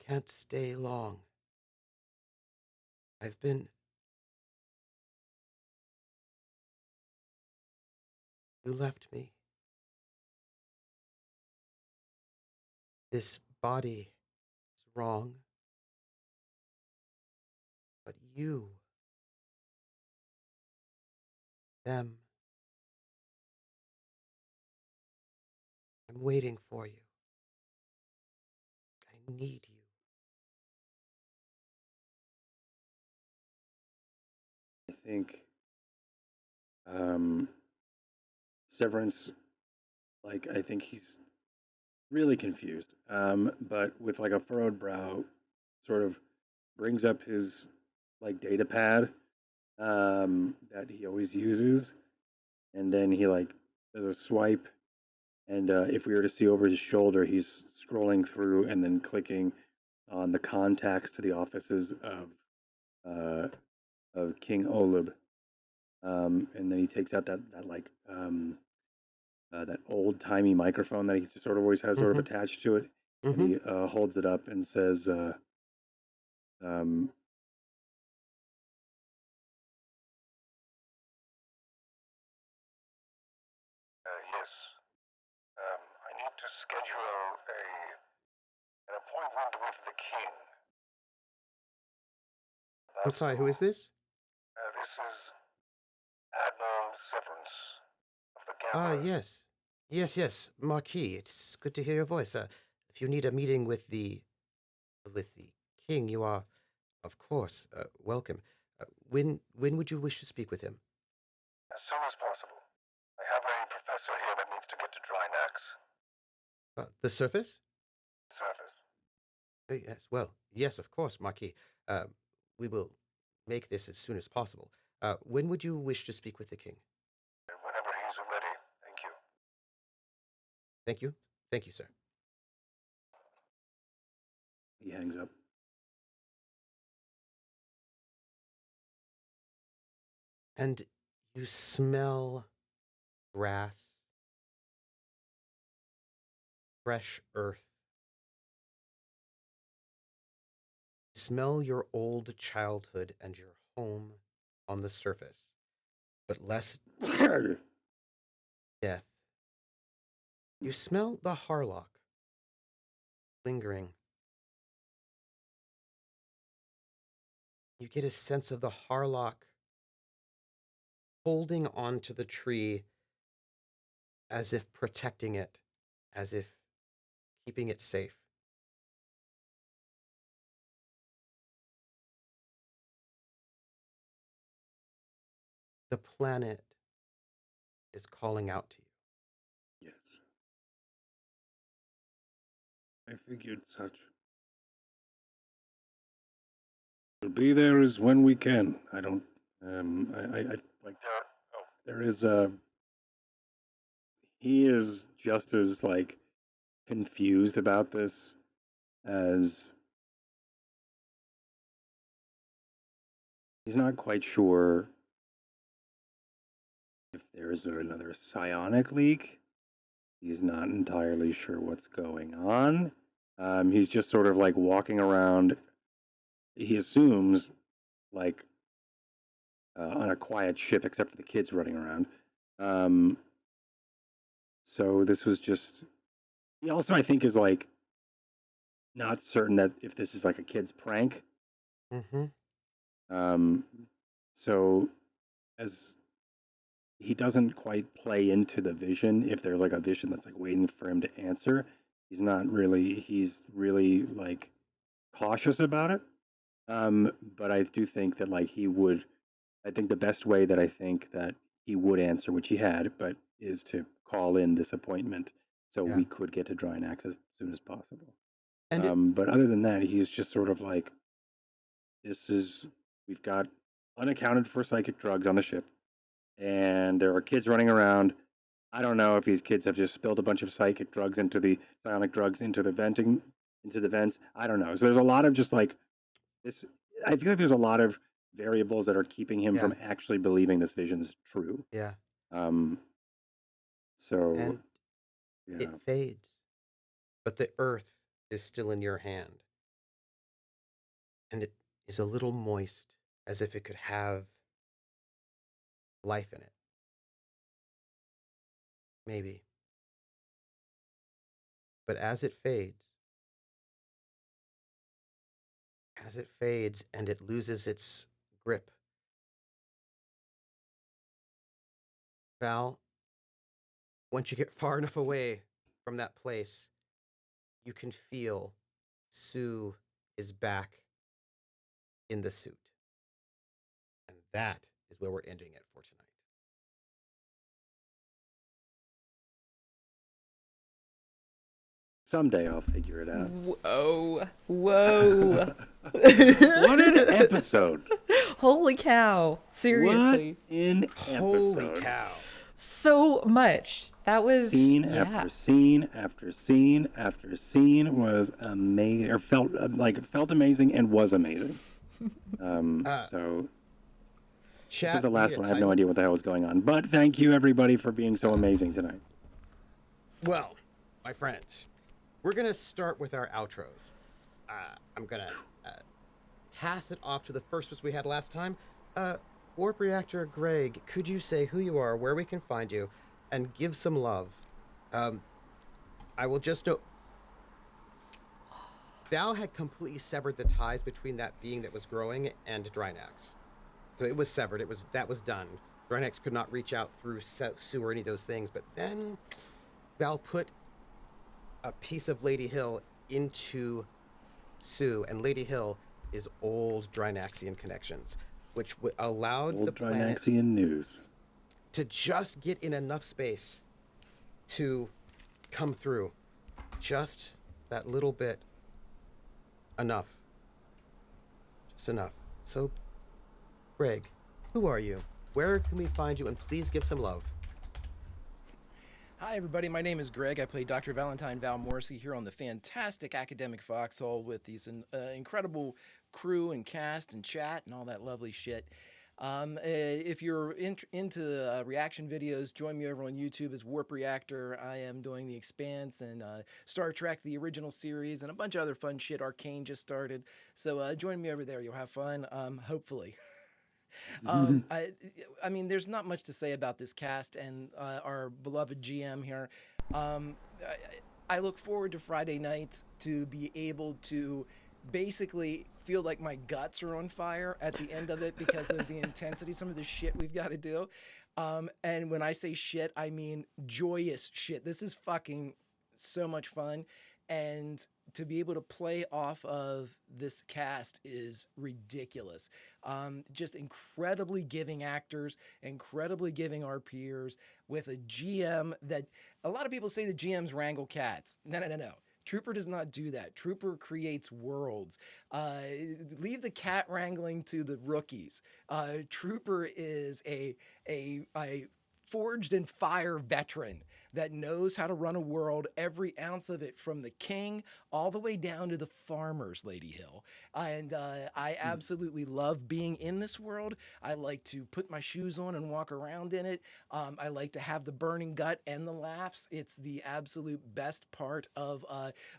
Can't stay long. I've been. You left me. This body is wrong. But you, them, I'm waiting for you. I need you. I think Severance, I think he's really confused, but with a furrowed brow, sort of brings up his data pad that he always uses, and then he does a swipe, and if we were to see over his shoulder, he's scrolling through and then clicking on the contacts to the offices of King Olub, and then he takes out that old timey microphone that he just sort of always has sort of attached to it, and he holds it up and says, Yes. I need to schedule an appointment with the king. I'm sorry, who is this? This is Admiral Severance of the Ah, Gambler. yes. Yes, Marquis. It's good to hear your voice. If you need a meeting with the king, you are, of course, welcome. When would you wish to speak with him? As soon as possible. I have a professor here that needs to get to Drinax. The surface? Surface. Yes, well, yes, of course, Marquis. We will make this as soon as possible. When would you wish to speak with the king? Whenever he's ready. Thank you. Thank you. Thank you, sir. he hangs up. And you smell grass, fresh earth. You smell your old childhood and your home on the surface, but less death. You smell the Harlock lingering. You get a sense of the Harlock holding onto the tree as if protecting it, as if keeping it safe. The planet is calling out to you. Yes. I figured such. We'll be there as when we can. I don't. I like. There is a. He is just as like confused about this as he's not quite sure if there's another psionic leak. He's not entirely sure what's going on. He's just sort of like walking around. He assumes like on a quiet ship, except for the kids running around. So this was just. He also, I think, is like not certain that if this is like a kid's prank. Mm-hmm. So as he doesn't quite play into the vision, if there's like a vision that's like waiting for him to answer, he's really like cautious about it. But I do think that like I think the best way that I think that he would answer, which he had, but is to call in this appointment so Yeah. we could get to Drinax as soon as possible. And But other than that, he's just sort of like, we've got unaccounted for psychic drugs on the ship, and there are kids running around. I don't know if these kids have just spilled a bunch of psionic drugs into the vents. I don't know. So there's a lot of just like this. I feel like there's a lot of variables that are keeping him from actually believing this vision's true. Yeah. So And yeah. it fades, but the earth is still in your hand. And it is a little moist, as if it could have life in it. Maybe. But as it fades and it loses its grip, Val, once you get far enough away from that place, you can feel Sue is back in the suit. And that is where we're ending it for tonight. Someday I'll figure it out. Whoa. What an episode. Holy cow. Seriously. What an Holy episode. cow. So much. That was Scene after scene after scene after scene was amazing, or felt amazing and was amazing. So Chat, the last one, I had no idea what the hell was going on. But thank you everybody for being so amazing tonight. Well, my friends, we're going to start with our outros. I'm going to pass it off to the first ones we had last time. Warp Reactor Greg, could you say who you are, where we can find you, and give some love? I will just know Val had completely severed the ties between that being that was growing and Drinax. So it was severed. That was done. Drinax could not reach out through Sue or any of those things. But then Val put a piece of Lady Hyl into Sue, and Lady Hyl is old Drinaxian connections, which allowed Old the planet Drinaxian news to just get in enough space to come through. Just that little bit. Enough. Just enough. So, Greg, who are you? Where can we find you? And please give some love. Hi, everybody. My name is Greg. I play Dr. Valentine Val Morrissey here on the fantastic Academic Foxhole with these incredible crew and cast and chat and all that lovely shit. If you're into reaction videos, join me over on YouTube as Warp Reactor. I am doing The Expanse and Star Trek, the original series, and a bunch of other fun shit. Arcane just started. So join me over there. You'll have fun, hopefully. I mean, there's not much to say about this cast and our beloved GM here. I look forward to Friday night to be able to basically feel like my guts are on fire at the end of it because of the intensity, some of the shit we've got to do. And when I say shit, I mean joyous shit. This is fucking so much fun. And to be able to play off of this cast is ridiculous. Just incredibly giving actors, incredibly giving our peers with a GM that a lot of people say the GMs wrangle cats. No. Trooper does not do that. Trooper creates worlds. Leave the cat wrangling to the rookies. Trooper is a forged in fire veteran that knows how to run a world, every ounce of it, from the king all the way down to the farmers, Lady Hyl. And I absolutely love being in this world. I like to put my shoes on and walk around in it. I like to have the burning gut and the laughs. It's the absolute best part of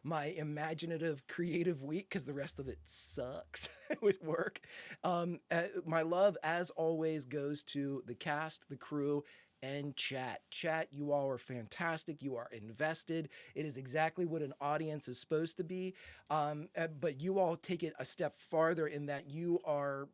my imaginative, creative week, because the rest of it sucks with work. My love, as always, goes to the cast, the crew, and chat. Chat, you all are fantastic. You are invested. It is exactly what an audience is supposed to be. But you all take it a step farther in that you're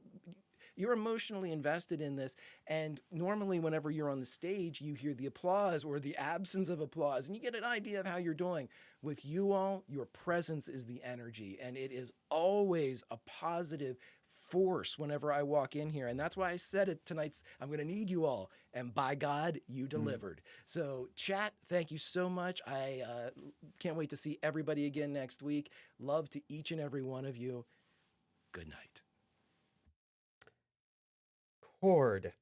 emotionally invested in this. And normally whenever you're on the stage, you hear the applause or the absence of applause, and you get an idea of how you're doing. With you all, your presence is the energy, and it is always a positive force whenever I walk in here. And that's why I said it tonight's, I'm going to need you all. And by God, you delivered. So chat, thank you so much. I can't wait to see everybody again next week. Love to each and every one of you. Good night. Cord,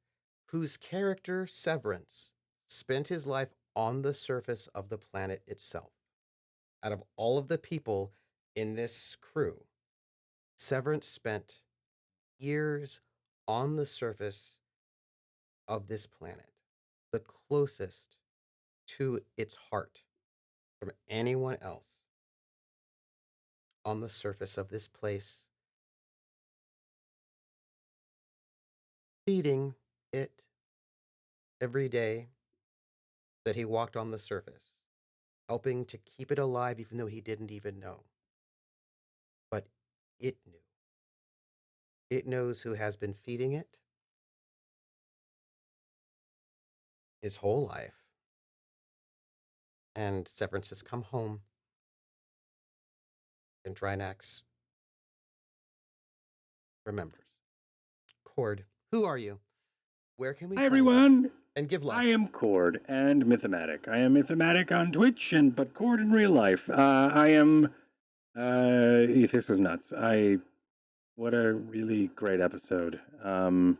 whose character Severance spent his life on the surface of the planet itself. Out of all of the people in this crew, Severance spent years on the surface of this planet, the closest to its heart from anyone else on the surface of this place, feeding it every day that he walked on the surface, helping to keep it alive even though he didn't even know. But it knew. It knows who has been feeding it his whole life. And Severance has come home, and Drinax remembers. Cord, who are you? Where can we Hi, find you? everyone. And give love. I am Cord and Mythomatic. I am Mythomatic on Twitch, but Cord in real life. I am. This was nuts. What a really great episode. The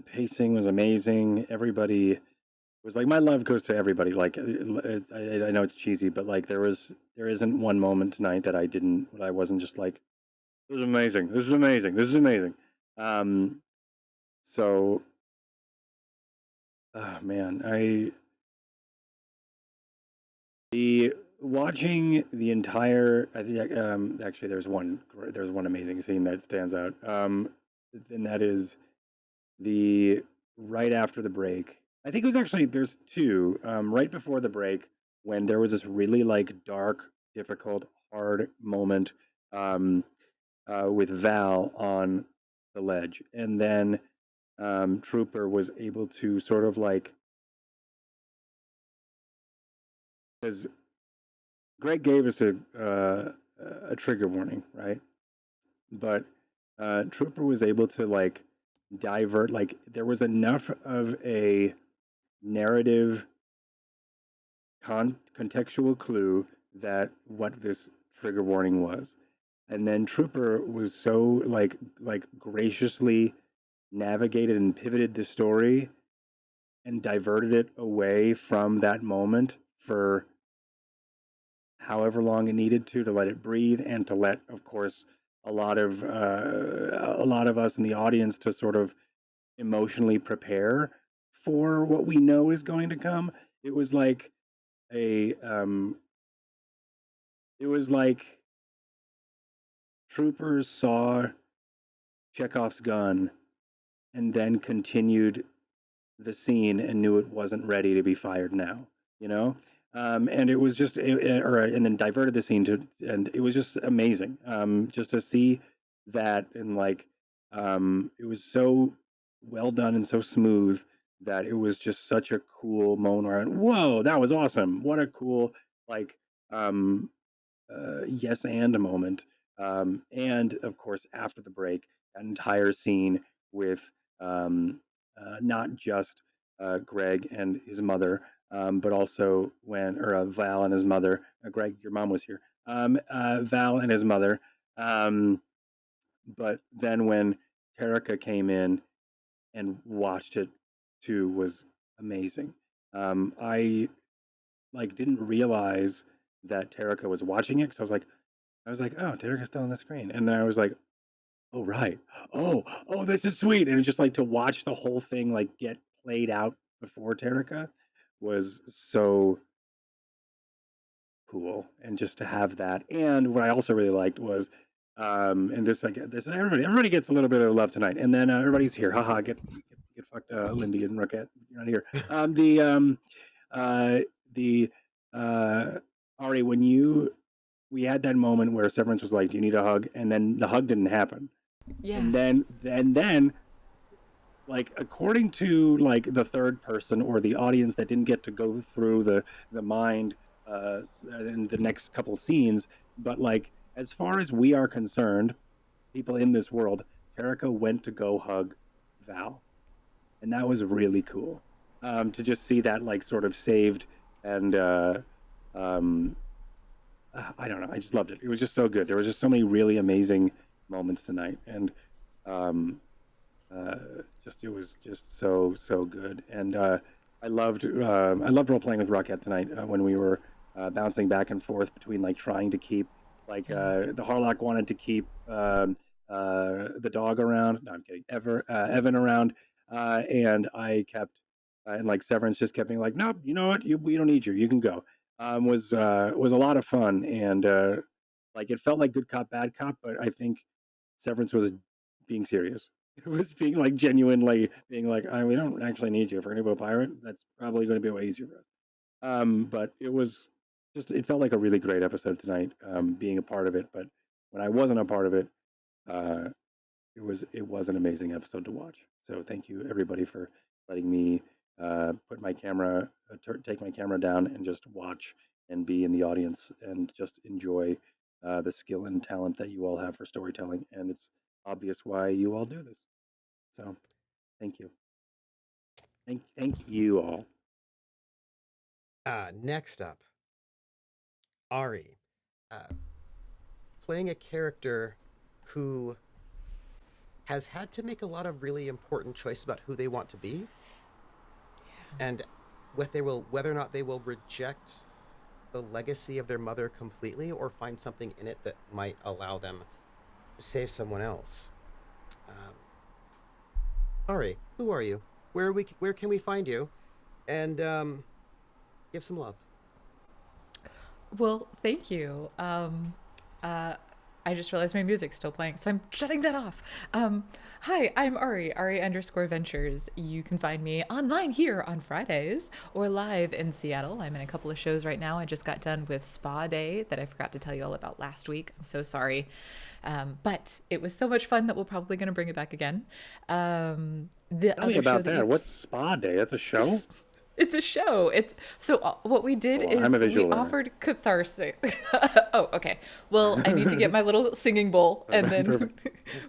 pacing was amazing. Everybody was like, my love goes to everybody. Like, I know it's cheesy, but like, there isn't one moment tonight that I wasn't just like, this is amazing. This is amazing. This is amazing. So, oh man, watching the entire. I think actually there's one amazing scene that stands out. And that is the right after the break. I think it was actually there's two. Right before the break, when there was this really like dark, difficult, hard moment with Val on the ledge, and then Trooper was able to sort of like, because Greg gave us a trigger warning, right? But Trooper was able to like divert, like there was enough of a narrative contextual clue that what this trigger warning was. And then Trooper was so like graciously navigated and pivoted the story and diverted it away from that moment for however long it needed to let it breathe, and to let, of course, a lot of us in the audience to sort of emotionally prepare for what we know is going to come. It was like a it was like troopers saw Chekhov's gun and then continued the scene and knew it wasn't ready to be fired now, you know? And it was just, and then diverted the scene to, and it was just amazing, just to see that. And like, it was so well done and so smooth that it was just such a cool moment where I went, whoa, that was awesome. What a cool, like, yes and moment. And of course, after the break, that entire scene with not just Greg and his mother, but also Val and his mother. Greg, your mom was here. Val and his mother. But then when Terrica came in and watched it too was amazing. I like didn't realize that Terrica was watching it because I was like, oh, Terrica's still on the screen, and then I was like, oh right, oh, this is sweet, and just like to watch the whole thing like get played out before Terrica was so cool, and just to have that. And what I also really liked was, and this I get this everybody gets a little bit of love tonight, and then everybody's here, haha, get fucked, Lindy and Roquette, you're not here. The Ari, when we had that moment where Severance was like, "Do you need a hug?" and then the hug didn't happen. Yeah. And then, like according to like the third person or the audience that didn't get to go through the mind in the next couple scenes, but like as far as we are concerned, people in this world, Terrica went to go hug Val, and that was really cool to just see that like sort of saved. And I don't know, I just loved it. It was just so good. There was just so many really amazing moments tonight, and just it was just so good. And I loved role playing with Rocket tonight when we were bouncing back and forth between like trying to keep like the Harlock wanted to keep the dog around. No, I'm kidding. Evan around, and I kept and like Severance just kept being like, nope, you know what, we don't need you. You can go. Was a lot of fun, and like it felt like good cop bad cop, but I think Severance was being serious. It was being like genuinely being like, we don't actually need you. If we're gonna go pirate, that's probably going to be way easier for us. But it was just, it felt like a really great episode tonight, being a part of it. But when I wasn't a part of it, it was an amazing episode to watch. So thank you everybody for letting me put my camera, take my camera down and just watch and be in the audience and just enjoy the skill and talent that you all have for storytelling. And it's obvious why you all do this. So thank you. Thank you all. Next up, Ari, playing a character who has had to make a lot of really important choices about who they want to be, and whether or not they will reject the legacy of their mother completely or find something in it that might allow them to save someone else. Ari, who are you? Where can we find you? And give some love. Well, thank you. I just realized my music's still playing, so I'm shutting that off. Hi, I'm Ari _Ventures. You can find me online here on Fridays or live in Seattle. I'm in a couple of shows right now. I just got done with Spa Day that I forgot to tell you all about last week. I'm so sorry. But it was so much fun that we're probably going to bring it back again. Tell me about that. What's Spa Day? That's a show? It's a show. What we did is we offered catharsis. Oh, okay. Well, I need to get my little singing bowl, and then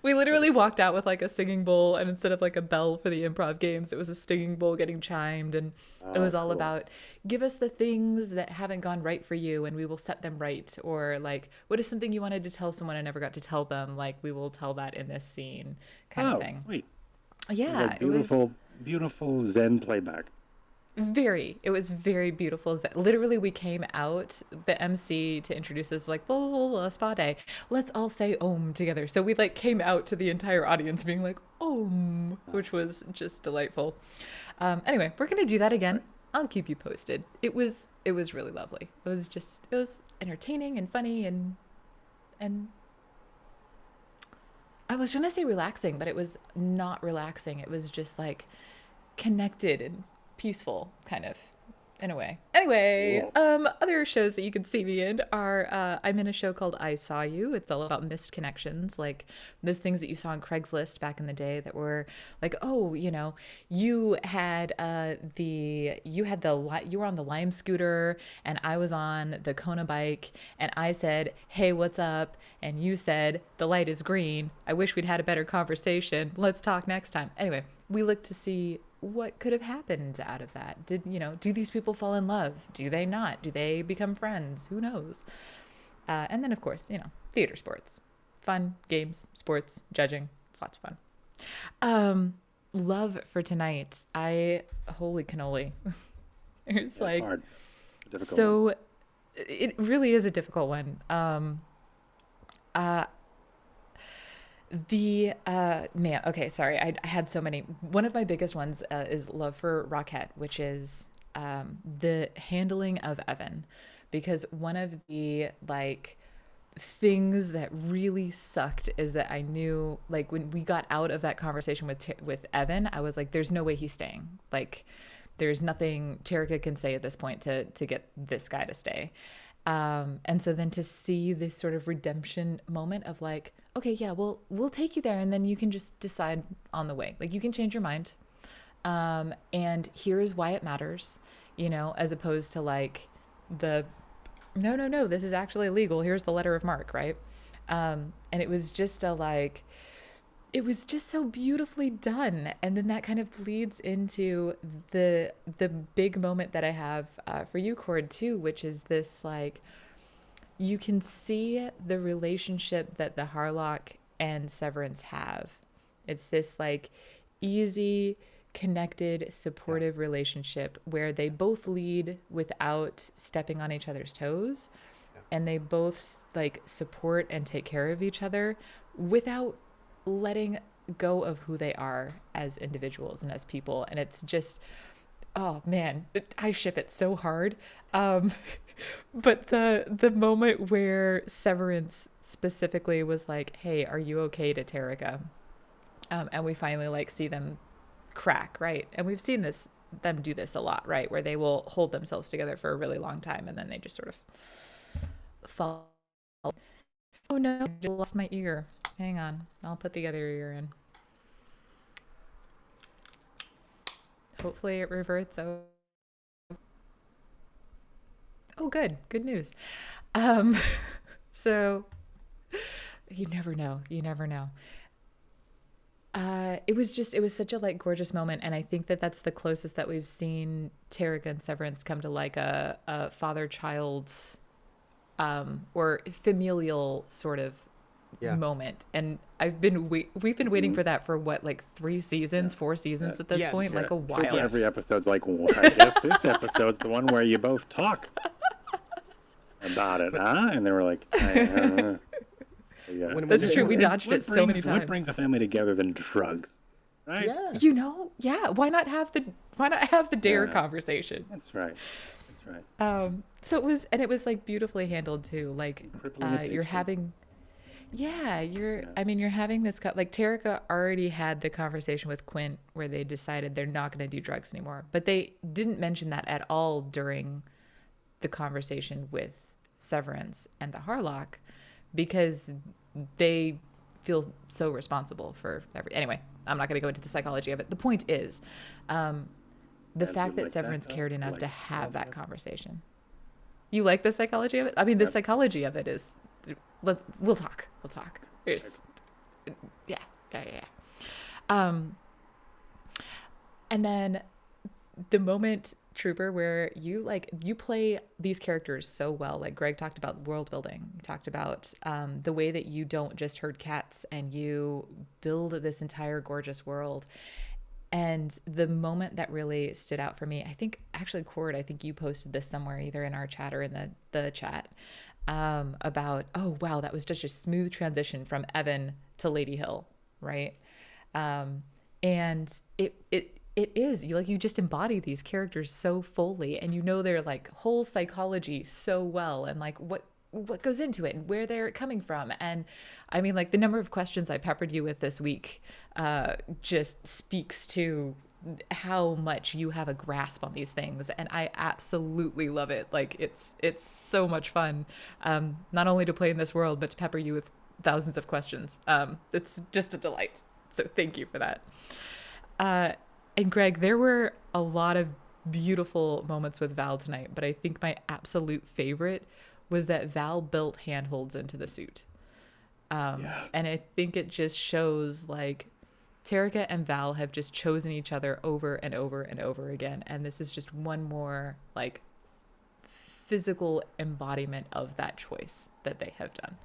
we literally walked out with like a singing bowl, and instead of like a bell for the improv games, it was a singing bowl getting chimed, and it was all about give us the things that haven't gone right for you, and we will set them right. Or like, what is something you wanted to tell someone and never got to tell them? Like, we will tell that in this scene, kind of thing. Wait. Yeah, it was beautiful Zen playback. It was very beautiful. Literally, we came out, the MC to introduce us, like, blah, blah, blah, blah, spa day. Let's all say Om together. So we like came out to the entire audience being like, Om, which was just delightful. Anyway, we're going to do that again. I'll keep you posted. It was really lovely. It was entertaining and funny and I was going to say relaxing, but it was not relaxing. It was just like connected and peaceful, kind of, in a way. Anyway, other shows that you can see me in are I'm in a show called I Saw You. It's all about missed connections, like those things that you saw on Craigslist back in the day that were like, oh, you know, you were on the Lime scooter and I was on the Kona bike and I said, hey, what's up? And you said, the light is green. I wish we'd had a better conversation. Let's talk next time. Anyway, we look to see what could have happened out of that. Do these people fall in love? Do they not? Do they become friends? Who knows? And then, of course, theater sports. Fun, games, sports, judging. It's lots of fun. Love for tonight. Holy cannoli. It's like, hard. So one. It really is a difficult one. Man, okay, sorry. I had so many. One of my biggest ones is love for Rockette, which is the handling of Evan, because one of the things that really sucked is that I knew, like, when we got out of that conversation with Evan, I was like, there's no way he's staying. Like, there's nothing Terrica can say at this point to get this guy to stay. And so then to see this sort of redemption moment of like, okay, yeah, we'll take you there and then you can just decide on the way. Like, you can change your mind. And here's why it matters, as opposed to like no, this is actually illegal. Here's the letter of marque, right? And it was just it was just so beautifully done. And then that kind of bleeds into the big moment that I have for you, Cord, too, which is this, like, you can see the relationship that the Harlock and Severance have. It's this, like, easy, connected, supportive relationship where they both lead without stepping on each other's toes. And they both, like, support and take care of each other without letting go of who they are as individuals and as people. And it's just, oh man, I ship it so hard. But the moment where Severance specifically was like, hey, are you okay, to Terrica? And we finally like see them crack, right? And we've seen them do this a lot, right? Where they will hold themselves together for a really long time and then they just sort of fall. Oh no, I lost my ear. Hang on, I'll put the other ear in. Hopefully it reverts. Oh, good news. So you never know. It was such a like gorgeous moment, and I think that that's the closest that we've seen Terrica and Severance come to like a father-child or familial sort of moment. And we've been waiting for that for what, like 3 seasons, 4 seasons at this point, like a while. Every episode's like, well, I guess this episode's the one where you both talk about it, huh? And they were like, yeah. That's true. We dodged it so many times. What brings a family together than drugs, right? Yeah. Why not have the dare conversation? That's right. So it was like beautifully handled too. Like you're having. Yeah, you're having this, like Terrica already had the conversation with Quint where they decided they're not going to do drugs anymore. But they didn't mention that at all during the conversation with Severance and the Harlock because they feel so responsible for anyway, I'm not going to go into the psychology of it. The point is the fact that Severance cared enough to have that conversation. You like the psychology of it? I mean, the psychology of it is... We'll talk. Yeah. And then the moment, Trooper, where you play these characters so well. Like Greg talked about world building. You talked about the way that you don't just herd cats and you build this entire gorgeous world. And the moment that really stood out for me, I think actually, Cord, I think you posted this somewhere, either in our chat or in the chat, about, oh, wow, that was just a smooth transition from Evan to Lady Hyl, right? And it is, you just embody these characters so fully, and you know their like whole psychology so well, and like what goes into it and where they're coming from. And I mean, like, the number of questions I peppered you with this week just speaks to how much you have a grasp on these things, and I absolutely love it. Like, it's so much fun, not only to play in this world, but to pepper you with thousands of questions. It's just a delight, so thank you for that. And Greg, there were a lot of beautiful moments with Val tonight, but I think my absolute favorite was that Val built handholds into the suit. And I think it just shows, like, Terrica and Val have just chosen each other over and over and over again. And this is just one more, like, physical embodiment of that choice that they have done.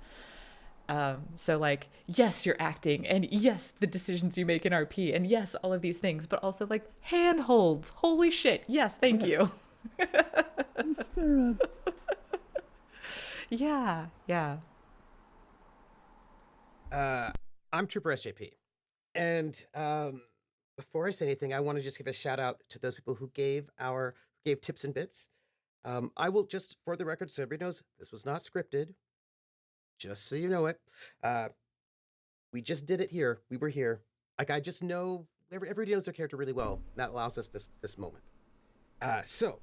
So, like, yes, you're acting, and yes, the decisions you make in RP, and yes, all of these things, but also, like, handholds. Holy shit. Yes, thank you. Stirrups. Yeah. I'm Trooper SJP. And before I say anything, I want to just give a shout out to those people who gave tips and bits. I will just, for the record, so everybody knows, this was not scripted. Just so you know it. We just did it here. We were here. Like, I just know, everybody knows their character really well. That allows us this moment. So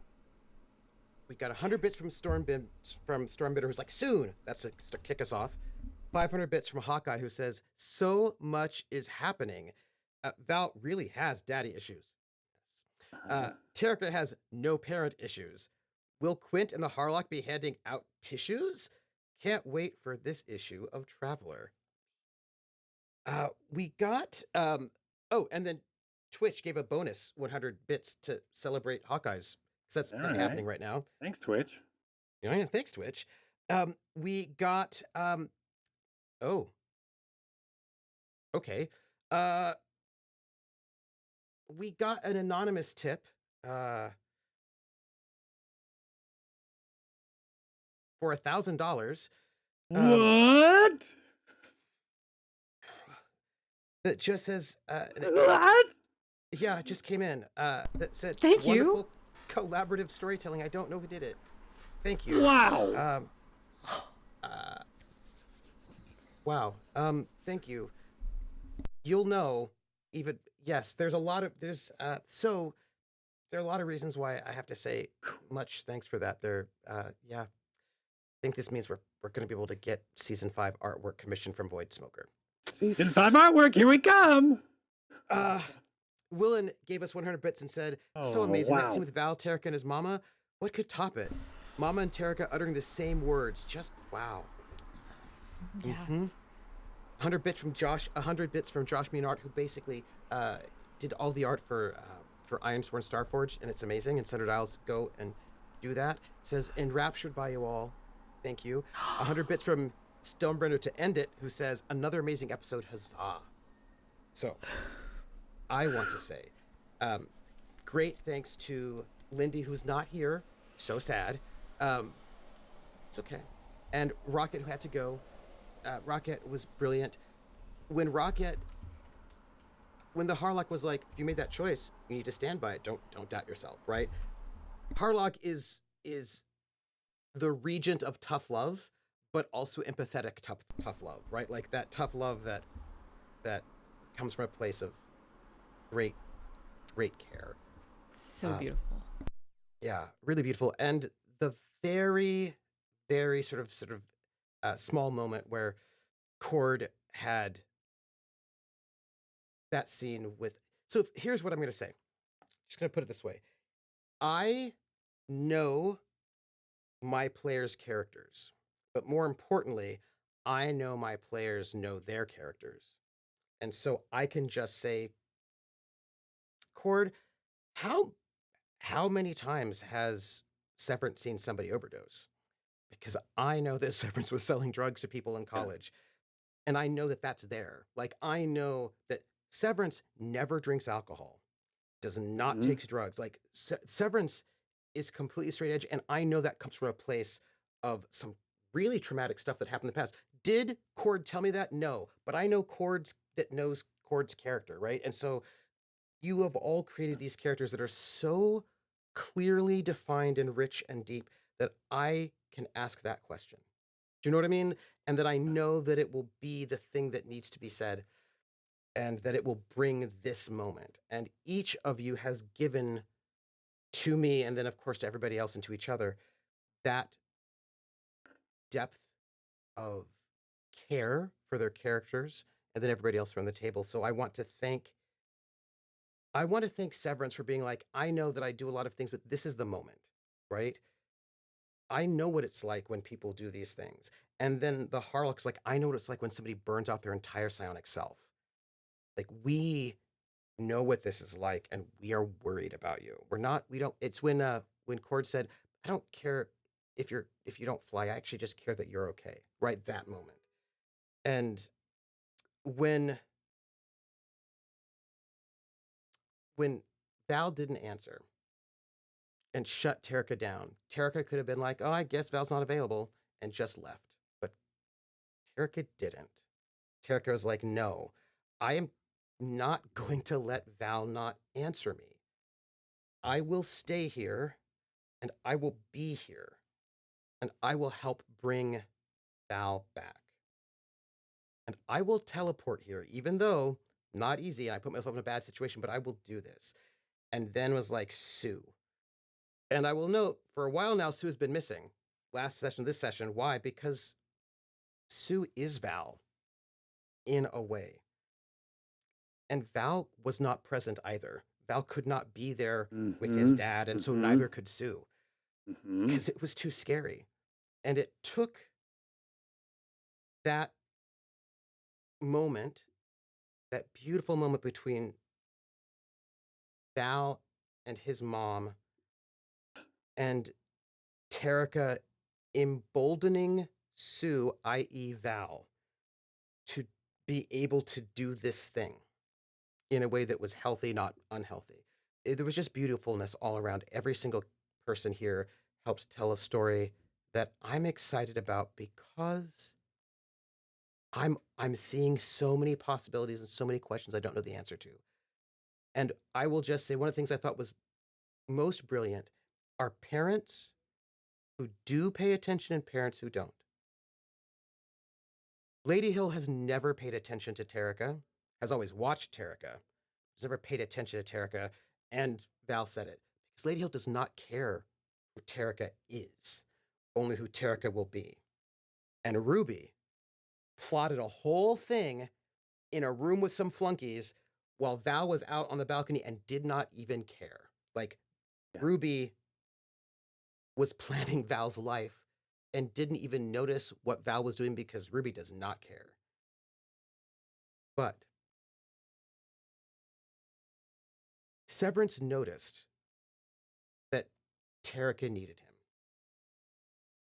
we got 100 bits from Stormbitter, who's like, soon. That's to kick us off. 500 bits from Hawkeye, who says, so much is happening. Val really has daddy issues. Terrica has no parent issues. Will Quint and the Harlock be handing out tissues? Can't wait for this issue of Traveler. We got, and then Twitch gave a bonus 100 bits to celebrate Hawkeyes, because that's happening right now. Thanks, Twitch. Yeah, thanks, Twitch. We got, okay. We got an anonymous tip, for $1,000. What? That just says, What? yeah, it just came in. That said, Thank you. Wonderful collaborative storytelling. I don't know who did it. Thank you. Wow. Wow. Thank you. You'll know, even, yes, there are a lot of reasons why I have to say much thanks for that. I think this means we're going to be able to get season 5 artwork commissioned from Void Smoker. Season 5 artwork, here we come. Willen gave us 100 bits and said, so amazing. That scene with Val, Terrica, and his mama. What could top it? Mama and Terrica uttering the same words. Just wow. Yeah. 100 bits from Josh Meanart, who basically did all the art for Ironsworn Starforge, and it's amazing. And Sundered Isles, go and do that. It says, enraptured by you all. Thank you. 100 bits from Stonebrenner to end it, who says, another amazing episode, huzzah. So, I want to say, great thanks to Lindy, who's not here. So sad. It's okay. And Rocket, who had to go. Rocket was brilliant. When the Harlock was like, if you made that choice, you need to stand by it. Don't doubt yourself, right? Harlock is the regent of tough love, but also empathetic tough love, right? Like that tough love that comes from a place of great care. So beautiful. Yeah, really beautiful. And the very, very sort of small moment where Cord had that scene with. So here's what I'm going to say. Just going to put it this way. I know my players' characters, but more importantly, I know my players know their characters. And so I can just say, Cord, how many times has Severance seen somebody overdose? Because I know that Severance was selling drugs to people in college. And I know that that's there. Like, I know that Severance never drinks alcohol. does not take drugs. Like Severance is completely straight edge, and I know that comes from a place of some really traumatic stuff that happened in the past. Did Cord tell me that? No, but I know Cord's that knows Cord's character, right? And so you have all created these characters that are so clearly defined and rich and deep that I can ask that question. Do you know what I mean? And that I know that it will be the thing that needs to be said, and that it will bring this moment. And each of you has given to me, and then of course to everybody else and to each other, that depth of care for their characters, and then everybody else around the table. So I want to thank Severance for being like, I know that I do a lot of things, but this is the moment, right? I know what it's like when people do these things. And then the Harlock's like, I know what it's like when somebody burns out their entire psionic self. Like, we know what this is like, and we are worried about you. It's when Cord said, I don't care if you don't fly, I actually just care that you're okay. Right? That moment. And when Val didn't answer and shut Terrica down, Terrica could have been like, oh, I guess Val's not available, and just left. But Terrica didn't. Terrica was like, no, I am not going to let Val not answer me. I will stay here, and I will be here, and I will help bring Val back. And I will teleport here, even though not easy, and I put myself in a bad situation, but I will do this. And then was like, Sue. And I will note, for a while now, Sue has been missing. Last session, this session. Why? Because Sue is Val, in a way. And Val was not present either. Val could not be there with his dad, and so neither could Sue. Because it was too scary. And it took that moment, that beautiful moment between Val and his mom, and Terrica emboldening Sue, i.e. Val, to be able to do this thing in a way that was healthy, not unhealthy. There was just beautifulness all around. Every single person here helped tell a story that I'm excited about, because I'm seeing so many possibilities and so many questions I don't know the answer to. And I will just say, one of the things I thought was most brilliant are parents who do pay attention and parents who don't. Lady Hyl has never paid attention to Terrica, has always watched Terrica, has never paid attention to Terrica, and Val said it. Because Lady Hyl does not care who Terrica is, only who Terrica will be. And Ruby plotted a whole thing in a room with some flunkies while Val was out on the balcony and did not even care. Like, Ruby was planning Val's life and didn't even notice what Val was doing, because Ruby does not care. But Severance noticed that Terrica needed him.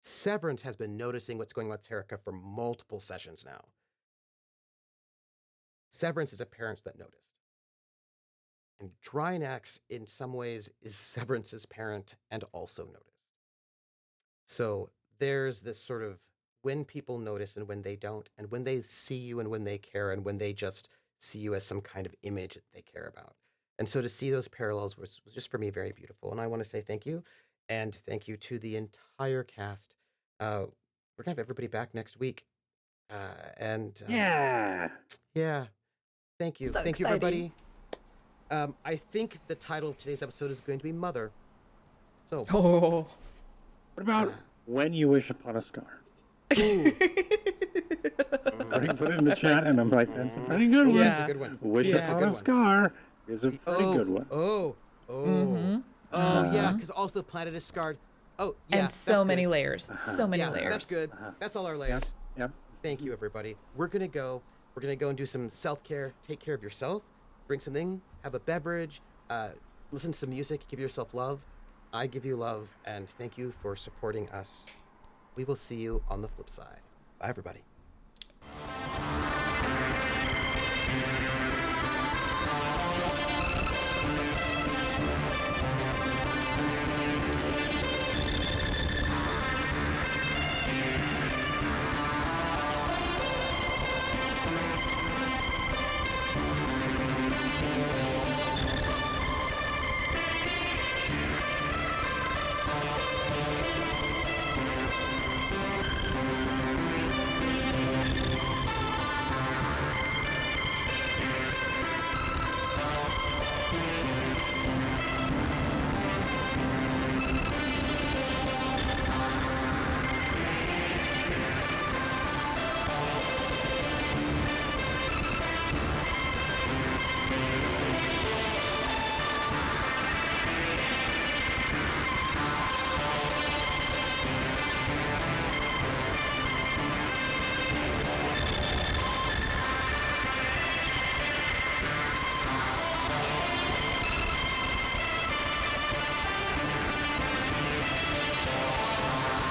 Severance has been noticing what's going on with Terrica for multiple sessions now. Severance is a parent that noticed. And Drinax, in some ways, is Severance's parent and also noticed. So there's this sort of when people notice and when they don't, and when they see you and when they care, and when they just see you as some kind of image that they care about. And so to see those parallels was just, for me, very beautiful. And I want to say thank you. And thank you to the entire cast. We're going to have everybody back next week. Yeah. Thank you. So Thank you, exciting. everybody. I think the title of today's episode is going to be Mother. So, Oh. What about When You Wish Upon a Scar? ooh, I already put it in the chat, and I'm like, that's a pretty good one. Yeah. that's a good one. Wish That's a Upon good a one. Scar is a pretty good one. Yeah, because also the planet is scarred. Oh, yeah, And so that's many good. layers. So many Yeah, layers. that's good. That's all our layers. Yep. Thank you, everybody. We're gonna go and do some self-care. Take care of yourself. Drink something. Have a beverage. Listen to some music. Give yourself love. I give you love, and thank you for supporting us. We will see you on the flip side. Bye, everybody.